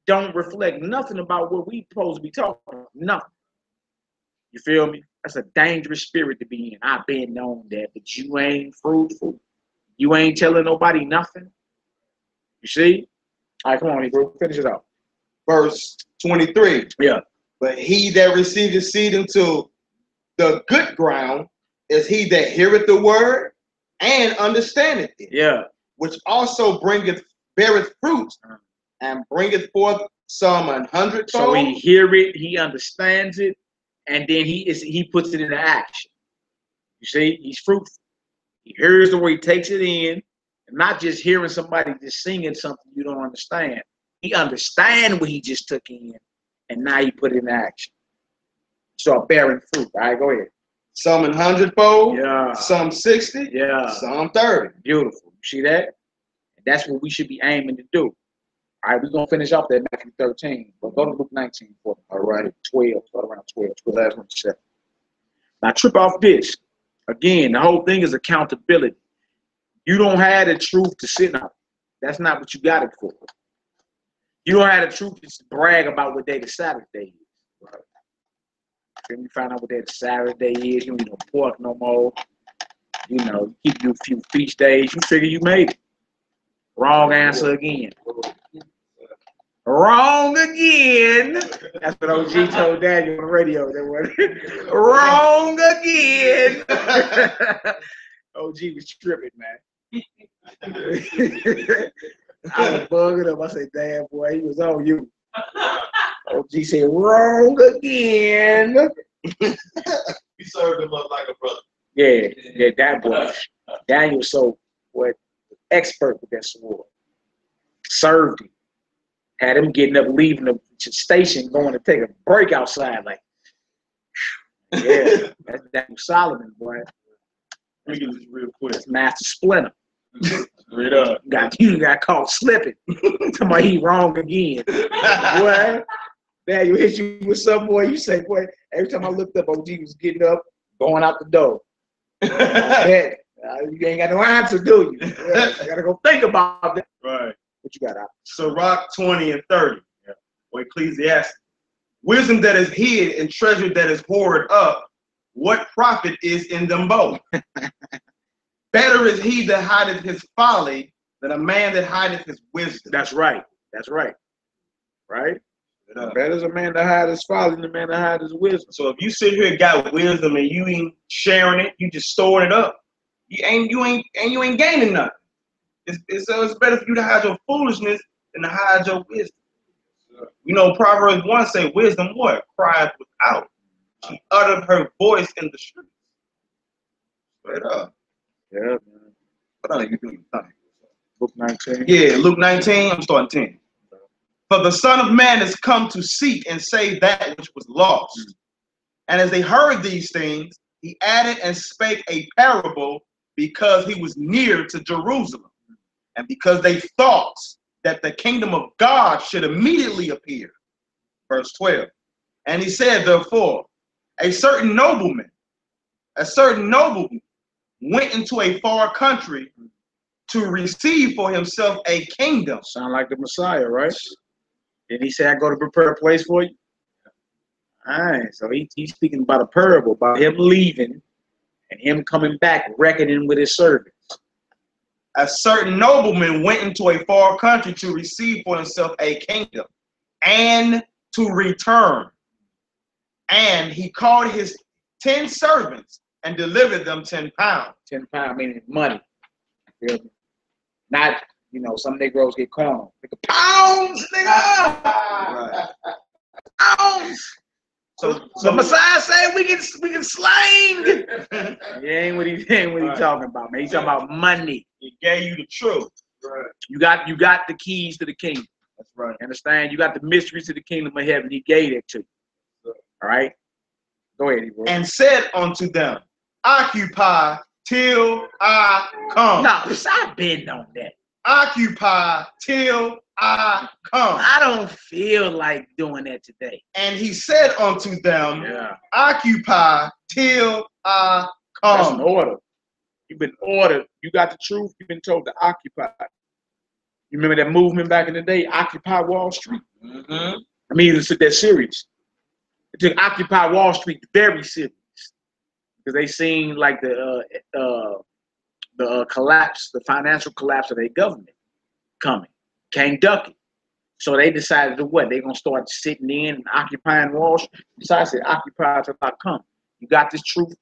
don't reflect nothing about what we supposed to be talking about. Nothing. You feel me? That's a dangerous spirit to be in. I've been known that, but you ain't fruitful. You ain't telling nobody nothing. You see? All right, come on, Hebrew. Finish it out. Verse 23. Yeah. But he that receiveth seed into the good ground is he that heareth the word and understandeth it. Yeah. Which also beareth fruit and bringeth forth some 100-fold. So he hear it, he understands it, and then he puts it into action. You see, he's fruitful. He hears the word, he takes it in, and not just hearing somebody just singing something you don't understand. He understands what he just took in, and now he put it in action. Start bearing fruit. All right, go ahead. Some 100-fold, Yeah. some 60, Yeah. some 30. Beautiful. You see that? And that's what we should be aiming to do. All right, we're going to finish off that Matthew 13, but go to Luke 19 for me. All right, 12, around 12, last one, 7. Now, trip off this. Again, the whole thing is accountability. You don't have the truth to sit on. That's not what you got it for. You don't have the truth to brag about what day the Sabbath day is. Right? Then you find out what day the Sabbath day is. You don't eat no pork no more. You know, keep you a few feast days. You figure you made it. Wrong answer again. Wrong again. That's what OG told Daniel on the radio. Wrong again. OG was tripping, man. I was bugging him. I said, damn, boy, he was on you. OG said, wrong again. You served him up like a brother. Yeah, that boy. Daniel so what expert with that sword. Served him. Had him getting up, leaving the station, going to take a break outside. Like, yeah, that's Solomon, boy. Let me get this real quick. That's Master Splinter. Straight up. You got caught slipping. Somebody he wrong again. Boy, man, you hit you with some boy. You say, boy, every time I looked up, OG was getting up, going out the door. I bet. You ain't got no answer, do you? Yeah, I gotta go think about that. Right. What you got out? Sirach 20 and 30. Yeah. Or Ecclesiastes. Wisdom that is hid and treasure that is hoarded up, what profit is in them both? Better is he that hideth his folly than a man that hideth his wisdom. That's right. That's right. Right? Better is a man that hide his folly than a man that hide his wisdom. So if you sit here and got wisdom and you ain't sharing it, you just storing it up. You ain't gaining nothing. It's better for you to hide your foolishness than to hide your wisdom. You know, Proverbs 1 say, wisdom what? Crieth without. She uttered her voice in the streets. Straight up. Yeah, man. What are you doing? Luke 19. Yeah, Luke 19, I'm starting 10. For the Son of Man is come to seek and save that which was lost. And as they heard these things, he added and spake a parable because he was near to Jerusalem. And because they thought that the kingdom of God should immediately appear. Verse 12. And he said, therefore, a certain nobleman went into a far country to receive for himself a kingdom. Sound like the Messiah, right? Did he say, I go to prepare a place for you? All right, so he's speaking about a parable, about him leaving and him coming back, reckoning with his servants. A certain nobleman went into a far country to receive for himself a kingdom and to return. And he called his 10 servants and delivered them 10 pounds. 10 pounds meaning money. Not, you know, some Negroes get cornered. Nigga, pounds, nigga! Right. Pounds! So the Messiah said we can slang. He ain't what he talking about, man. He's talking about money. He gave you the truth. Right. You got the keys to the kingdom. That's right. Understand? You got the mysteries to the kingdom of heaven. He gave it to you. All right? Go ahead, bro. And said unto them, occupy till I come. No, I've been on that. Occupy till I come. I don't feel like doing that today. And he said unto them, Yeah. occupy till I That's an come. order. You've been ordered. You got the truth. You've been told to occupy. You remember that movement back in the day, Occupy Wall Street? Mm-hmm. I mean, it's that serious. It took Occupy Wall Street very serious. because they seen like the collapse, the financial collapse of their government coming. Can't duck it. So they decided to what? They're gonna start sitting in and occupying Wall Street. Besides, said occupy till I come. You got this truth,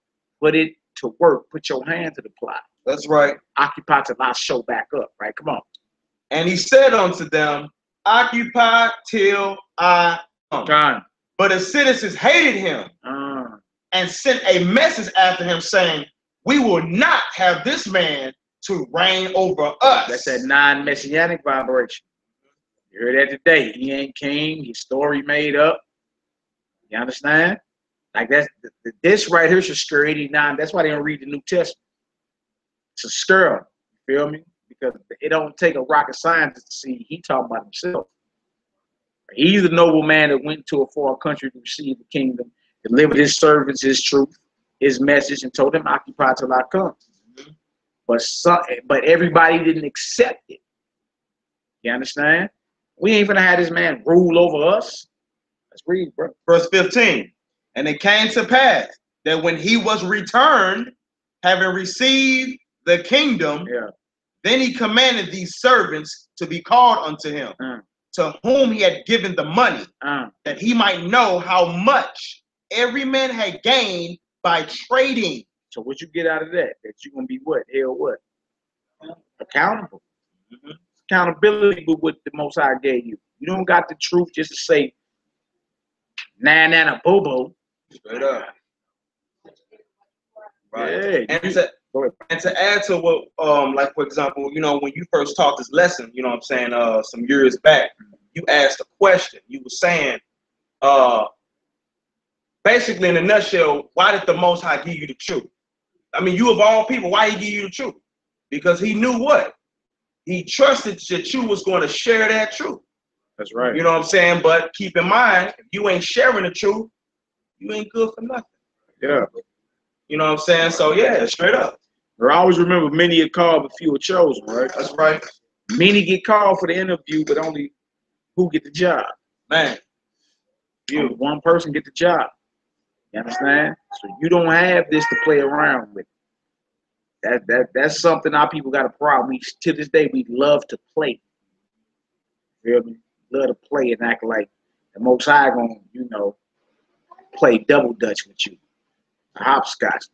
put it to work. Put your hand to the plow. That's right. Occupy till I show back up. Right? Come on. And he said unto them, occupy till I come. Done. But the citizens hated him and sent a message after him saying, we will not have this man to reign over us. That's that non-messianic vibration. You heard that today. He ain't king. His story made up. You understand? Like that's this right here should scare 89. That's why they don't read the New Testament. It's a scare 'em. You feel me? Because it don't take a rocket scientist to see he talking about himself. He's a noble man that went to a foreign country to receive the kingdom, delivered his servants his truth, his message, and told them occupy till I come. But everybody didn't accept it. You understand? We ain't gonna have this man rule over us. Let's read, bro. Verse 15. And it came to pass that when he was returned, having received the kingdom, then he commanded these servants to be called unto him, to whom he had given the money, that he might know how much every man had gained by trading. So what you get out of that? That you're gonna be what? Hell what? Accountable. Accountability with what the Most High gave you. You don't got the truth just to say, nah, nah, boo-boo. Straight up. Right. Yeah, and to add to what, like for example, you know, when you first taught this lesson, you know what I'm saying, some years back, you asked a question. You were saying, basically in a nutshell, why did the Most High give you the truth? I mean, you of all people, why he give you the truth? Because he knew what? He trusted that you was going to share that truth. That's right. You know what I'm saying? But keep in mind, if you ain't sharing the truth, you ain't good for nothing. Yeah. You know what I'm saying? So yeah, straight up. I always remember many are called, but few are chosen, right? That's right. Many get called for the interview, but only who get the job? Man. Only one person get the job. You understand? So you don't have this to play around with. That's something our people got a problem. We to this day we love to play. You feel me? Love to play and act like the Most High gonna, you know, play double dutch with you. Hopscotch.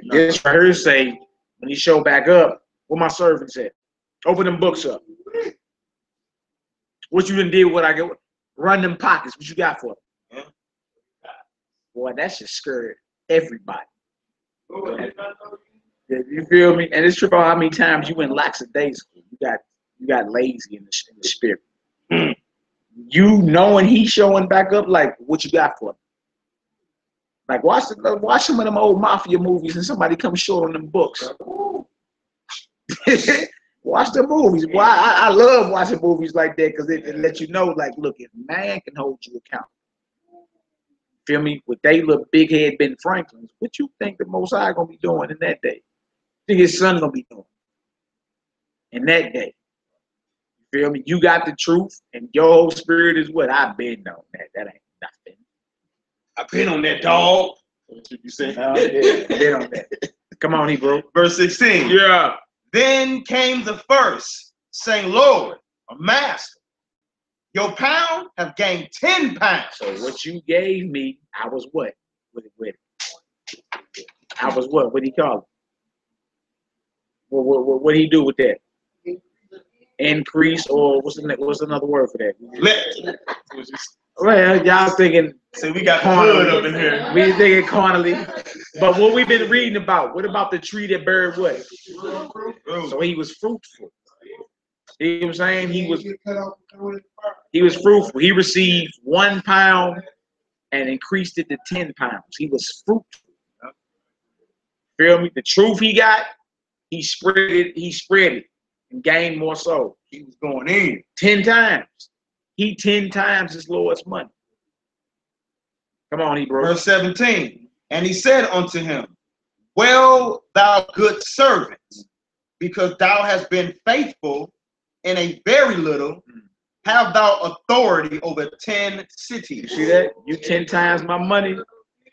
This right here say when he show back up, where my servants at? Open them books up. What you done did with what I get? Run them pockets. What you got for them? Boy, that should scare everybody. You feel me? And it's true about how many times you went lackadaisical. You got lazy in the spirit. You knowing he's showing back up, like what you got for him. Like watch some of them old mafia movies and somebody come short on them books. Watch the movies. Why I love watching movies like that because it let you know, like, look, if man can hold you accountable. Feel me? With they little big head Ben Franklins, what you think the Most High gonna be doing in that day? Think his son gonna be doing in that day? You feel me? You got the truth, and your whole spirit is what I've been on that. That ain't nothing. I've been on that, dog. That's what you say. Yeah, been on that. Come on, Hebrew. Verse 16. Yeah. Then came the first, saying, Lord, or Master, your pound have gained 10 pounds. So what you gave me, I was what? With it. I was what? What do you call it? What do he do with that? Increase, or what's another word for that? Well, y'all thinking. See, we got the hood up in here. We thinking carnally. But what we've been reading about, what about the tree that bears what? So he was fruitful. You know what I'm saying? He was fruitful. He received 1 pound and increased it to 10 pounds. He was fruitful. Feel me? The truth he got, he spread it and gained more souls. He was going in 10 times. He 10 times his Lord's money. Come on, Hebrew. Verse 17. And he said unto him, well, thou good servant, because thou hast been faithful in a very little, have thou authority over 10 cities. You see that? You 10 times my money.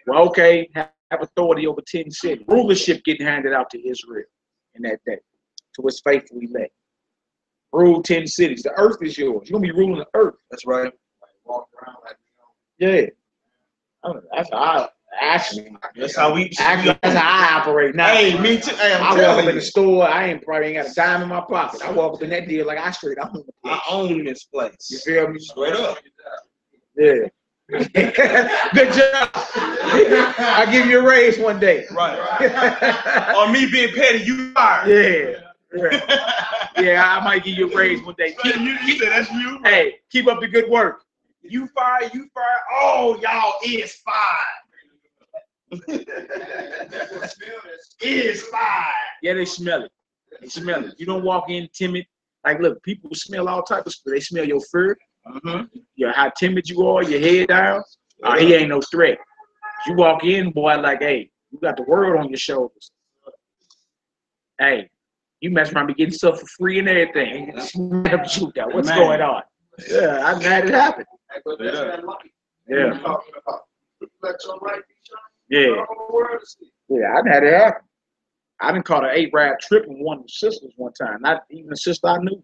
Well, okay, have have authority over 10 cities. Rulership getting handed out to Israel in that day, to its faithful elect. Rule 10 cities. The earth is yours. You're gonna be ruling the earth. That's right. Walk around like Yeah. That's how I actually. That's how we. Actually, that's how I operate now. Hey, me too. Hey, I walk up in the store. I probably ain't got a dime in my pocket. I walk up in that deal like I straight. I own this place. You feel me? Straight up. Yeah. Good job. I'll give you a raise one day. Right. Or me being petty, you fired. Yeah. Yeah, I might give you a raise one day. You said that's you. Hey, keep up the good work. You fired. Oh, y'all is fired. Is fired. Yeah, they smell it. They smell it. You don't walk in timid. Like, look, people smell all types of stuff. They smell your fur, how timid you are, your head down. He ain't no threat. You walk in, boy, like, hey, you got the world on your shoulders. Hey, you mess around, be getting stuff for free and everything. What's going on? Yeah, I've had it happen. Yeah. Yeah. Yeah, I've had it happen. I done caught an APPAREL tripping one of the sisters one time. Not even a sister I knew.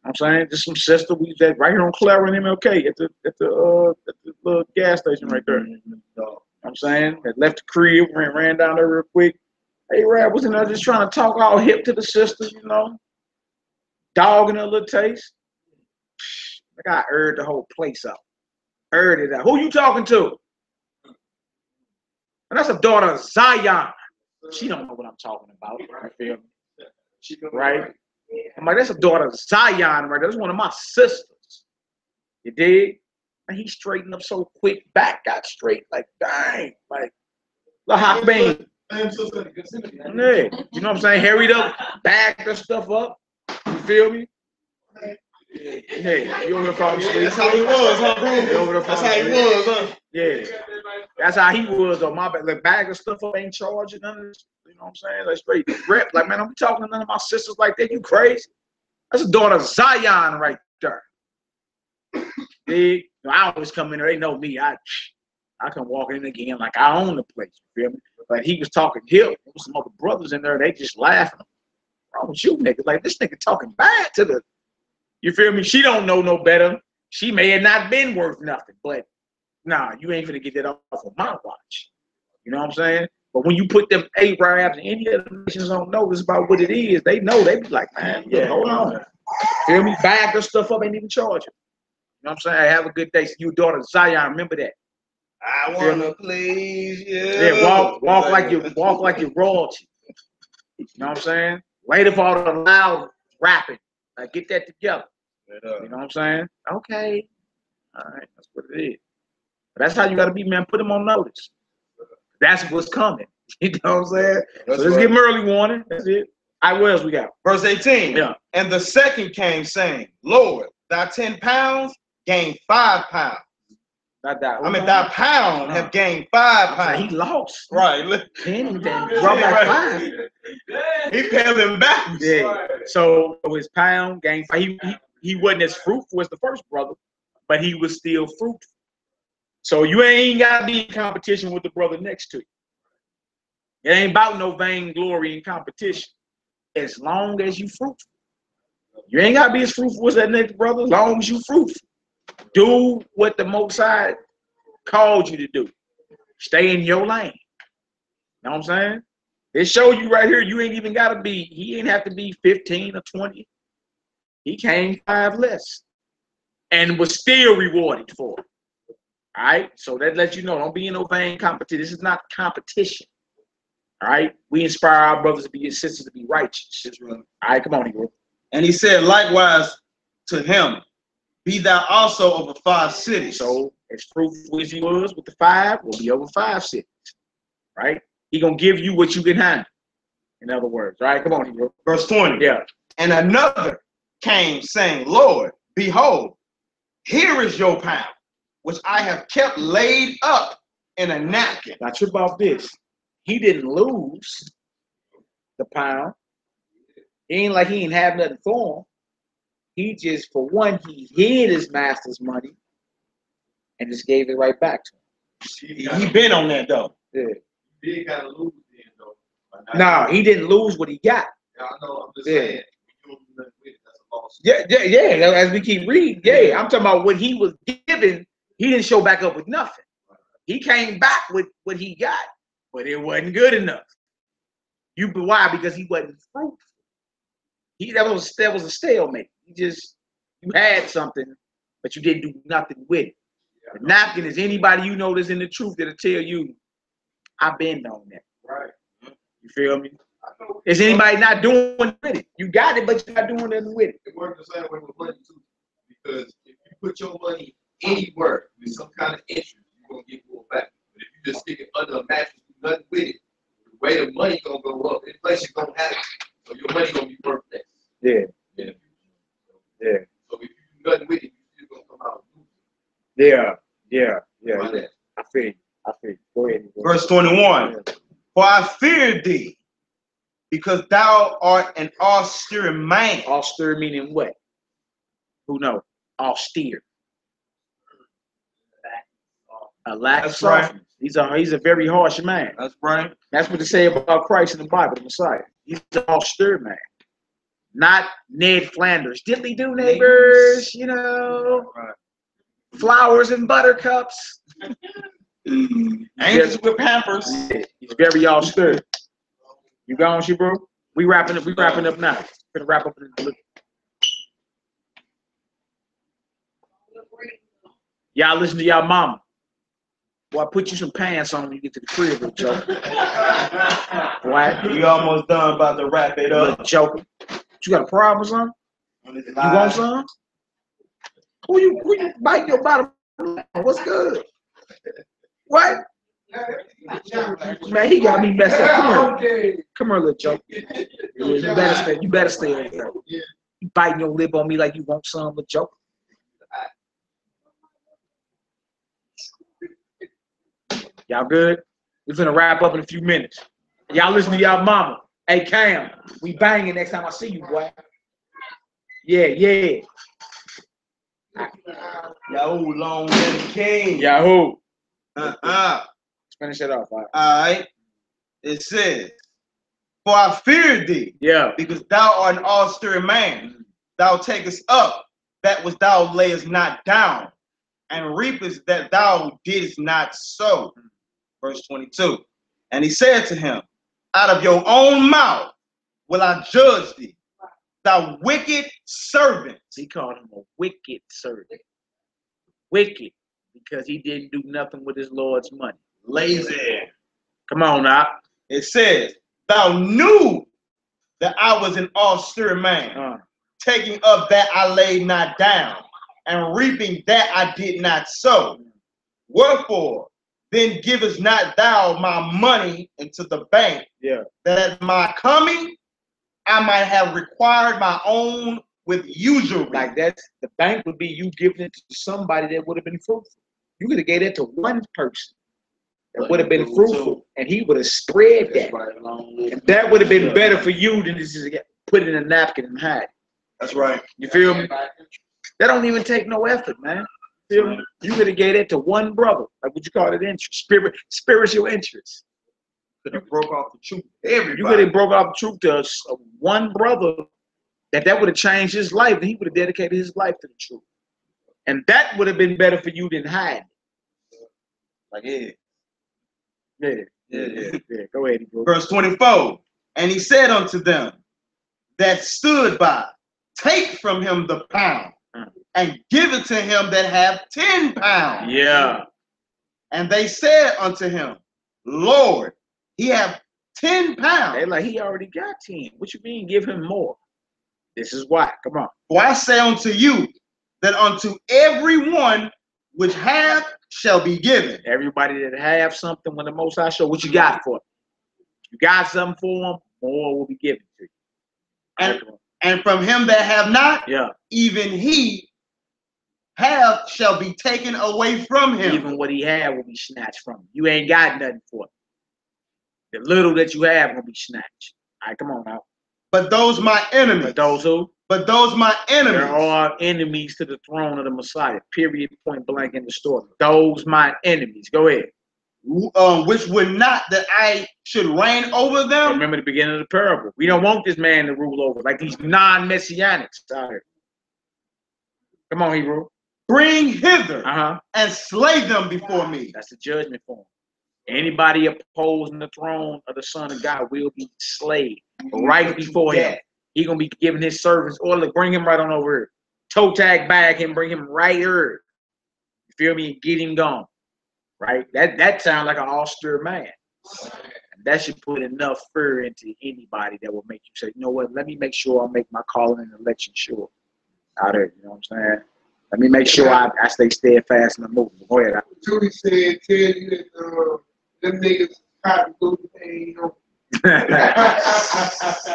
I'm saying just some sister. We was at right here on Clara and MLK at the little gas station right there. I'm saying that left the crib, ran down there real quick. APPAREL was in there just trying to talk all hip to the sister, you know, dogging her little taste. Like I aired the whole place out. Aired it out. Who you talking to? And that's a daughter of Zion. She don't know what I'm talking about. You feel me? Right? I'm like, that's a daughter of Zion right there. That's one of my sisters. You dig? And he straightened up so quick, back got straight, like, dang. Like, the hot bean. Yeah. You know what I'm saying? Hurried up, bagged the stuff up. You feel me? Yeah, you over there falling asleep. That's how he was, huh, bro? That's how he was, huh? Yeah. That's how he was, though. My like, bag of stuff up ain't charging none of this. You know what I'm saying? Like straight rep. Like, man, I'm talking to none of my sisters like that. You crazy? That's a daughter of Zion right there. Big. I always come in there. They know me. I can walk in again like I own the place. You feel me? But he was talking hill. There was some other brothers in there. They just laughing. What's wrong with you, nigga? Like, this nigga talking bad to the. You feel me? She don't know no better. She may have not been worth nothing, but nah, you ain't gonna get that off of my watch. You know what I'm saying? But when you put them APPARELs and any other nations on notice about what it is, they know. They be like, man, yeah, hold on. Feel me? Bag their stuff up, ain't even charging. You know what I'm saying? Hey, have a good day. You daughter of Zion, remember that. I wanna please you. Yeah, walk like you're royalty. You know what I'm saying? Later for all the loud rapping. Like, get that together. You know what I'm saying? Okay. All right, that's what it is. But that's how you gotta be, man. Put them on notice. That's what's coming. You know what I'm saying? So let's give them early warning. That's it. All right, what else we got? Verse 18. Yeah. And the second came saying, Lord, thy 10 pounds gained 5 pounds. Thy pound have gained 5 pounds. He lost. Right. 10 then brought back 5. He paid him back. Yeah. So his pound gained 5. He wasn't as fruitful as the first brother, but he was still fruitful. So you ain't got to be in competition with the brother next to you. It ain't about no vainglory and competition. As long as you fruitful. You ain't got to be as fruitful as that next brother as long as you fruitful. Do what the Most High called you to do. Stay in your lane. You know what I'm saying? They show you right here, you ain't even got to be, he ain't have to be 15 or 20. He came 5 less and was still rewarded for it. All right? So that lets you know, don't be in no vain competition. This is not competition. All right? We inspire our brothers to be and sisters to be righteous. All right, come on, Negro. And he said likewise to him, be thou also over 5 cities. So as fruitful as he was with the 5, will be over 5 cities. Right? He gonna give you what you can handle. In other words, all right, come on, Negro. Verse 20. Yeah. And another came saying, Lord, behold, here is your pound, which I have kept laid up in a napkin. Now trip off this. He didn't lose the pound. It ain't like he ain't have nothing for him. He just, for one, he hid his master's money and just gave it right back to him. He been on that though. Yeah. You did kind of lose then, though. No, he didn't lose what he got. Yeah, I know. I'm just saying. You don't do nothing with it. That's a loss. Yeah. As we keep reading, yeah, I'm talking about what he was given. He didn't show back up with nothing. He came back with what he got, but it wasn't good enough. Why? Because he wasn't fruitful. That was a stalemate. You had something, but you didn't do nothing with it. The napkin is anybody you know that's in the truth that'll tell you, I've been on that. Right. You feel me? Is anybody not doing with it? You got it, but you're not doing nothing with it. It works the same way with money too. Because if you put your money anywhere with some kind of interest, you're gonna get more back. But if you just stick it under a mattress, do nothing with it, the way the money gonna go up, inflation gonna happen. So your money gonna be worth less. Yeah. Yeah. Yeah. So if you do nothing with it, you're still gonna come out losing. Yeah. I feel you. Go ahead. Verse 21. For I fear thee, because thou art an austere man. Austere meaning what? Who knows? Austere. A lack of softness. Right. He's a very harsh man. That's right. That's what they say about Christ in the Bible, the Messiah. He's an austere man. Not Ned Flanders. Diddly do neighbors, you know. Right. Flowers and buttercups. Angels with pampers. He's very austere. You gone, she bro? We wrapping up now. Gonna wrap up in a little. Y'all listen to y'all mama. Boy, put you some pants on when you get to the crib, little joker. Boy, We almost done about to wrap it up. little joker. You got a problem or something? You want some? Who you biting your bottom? What's good? What? Man, he got me messed up. Come here, little joker. Yeah, you better stay over there. You biting your lip on me like you want some, little joker. Y'all good? We're gonna wrap up in a few minutes. Y'all listen to y'all mama. Hey Cam, we banging next time I see you, boy. Yeah. Yahoo, long live the king. Yahoo. Let's finish it off. All right. It says, for I fear thee, because thou art an austere man. Thou takest up that which thou layest not down, and reapest that thou didst not sow. Verse 22. And he said to him, out of your own mouth will I judge thee, thou wicked servant. He called him a wicked servant. Wicked, because he didn't do nothing with his Lord's money. Lazy. Come on now. It says, thou knew that I was an austere man, taking up that I laid not down, and reaping that I did not sow. Wherefore, then givest not thou my money into the bank, that at my coming I might have required my own with usury. Like that's the bank would be you giving it to somebody that would have been fruitful. You could have gave it to one person that would have been fruitful, and he would have spread that. And that would have been better for you than to just put it in a napkin and hide it. That's right. You feel me? That don't even take no effort, man. Feel me? You could have gave that to one brother, like what you call it, interest, spiritual interest. Could have broke off the truth. Everybody. You could have broke off the truth to one brother that would have changed his life, and he would have dedicated his life to the truth. And that would have been better for you than hide it. Like Yeah. Go ahead. Verse 24. And he said unto them that stood by, take from him the pound, and give it to him that have 10 pounds. Yeah. And they said unto him, Lord, he have 10 pounds. They like, he already got 10. What you mean give him more? This is why. Come on. For I say unto you, that unto everyone which hath shall be given. Everybody that have something, when the Most High show, what you got for them? You got something for them, more will be given to you. And from him that have not, even he have shall be taken away from him. Even what he had will be snatched from him. You ain't got nothing for him. The little that you have will be snatched. All right, come on now. But those my enemies. But those who? But those my enemies. There are enemies to the throne of the Messiah. Period, point blank in the story. Those my enemies. Go ahead. which would not that I should reign over them. Remember the beginning of the parable. We don't want this man to rule over like these non-messianics out here. Come on, Hebrew. Bring hither Uh-huh. and slay them before me. That's the judgment for him. Anybody opposing the throne of the Son of God will be slayed right before him. He gonna be giving his servants order to bring him right on over here. Toe tag bag him, bring him right here. You feel me? Get him gone. Right? That sounds like an austere man. And that should put enough fear into anybody that will make you say, you know what, let me make sure I make my calling and election sure out there. You know what I'm saying? Let me make sure I stay steadfast in the movement. Go ahead. Tootie said, tell you that them niggas cotton boots ain't no.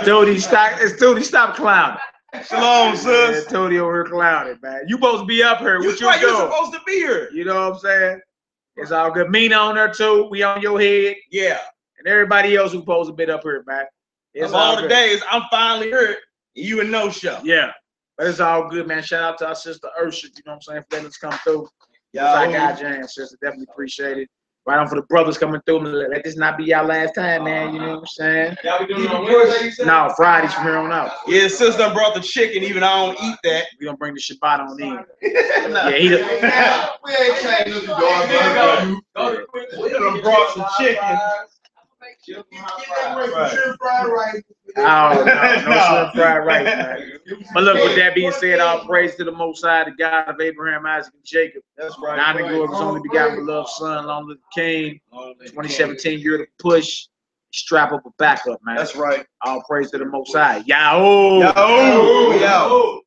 Tootie, stop clowning. Shalom, sis. Tootie over here clowning, man. You supposed to be up here. What you You're doing? supposed to be here. You know what I'm saying? It's all good. Mina on there too. We on your head. Yeah. And everybody else who's supposed to be up here, man. It's Of all good. the days, I'm finally here. You a no show. Yeah. But it's all good, man. Shout out to our sister Ursha, you know what I'm saying, for letting us come through. Yeah. I got Jan, sister. Definitely appreciate it. Right on for the brothers coming through. Let this not be our last time, man. You know what I'm saying? Y'all be doing it on Wednesday, you said? No, Fridays from here on out. Yeah, sis done brought the chicken, even I don't eat that. We gonna bring the Shabbat on in. Nah. Yeah, he the, We ain't changing the door. We done brought some chicken. Get that way from shrimp fried rice. oh no No. shrimp fried rice, man. But look, with that being said, all praise to the Most High, the God of Abraham, Isaac, and Jacob. That's right. Now the glory of his only begotten beloved Son, long live the King. 2017 year to push. Strap up a backup, man. That's right. All praise to the Most High. Yahoo! Yo.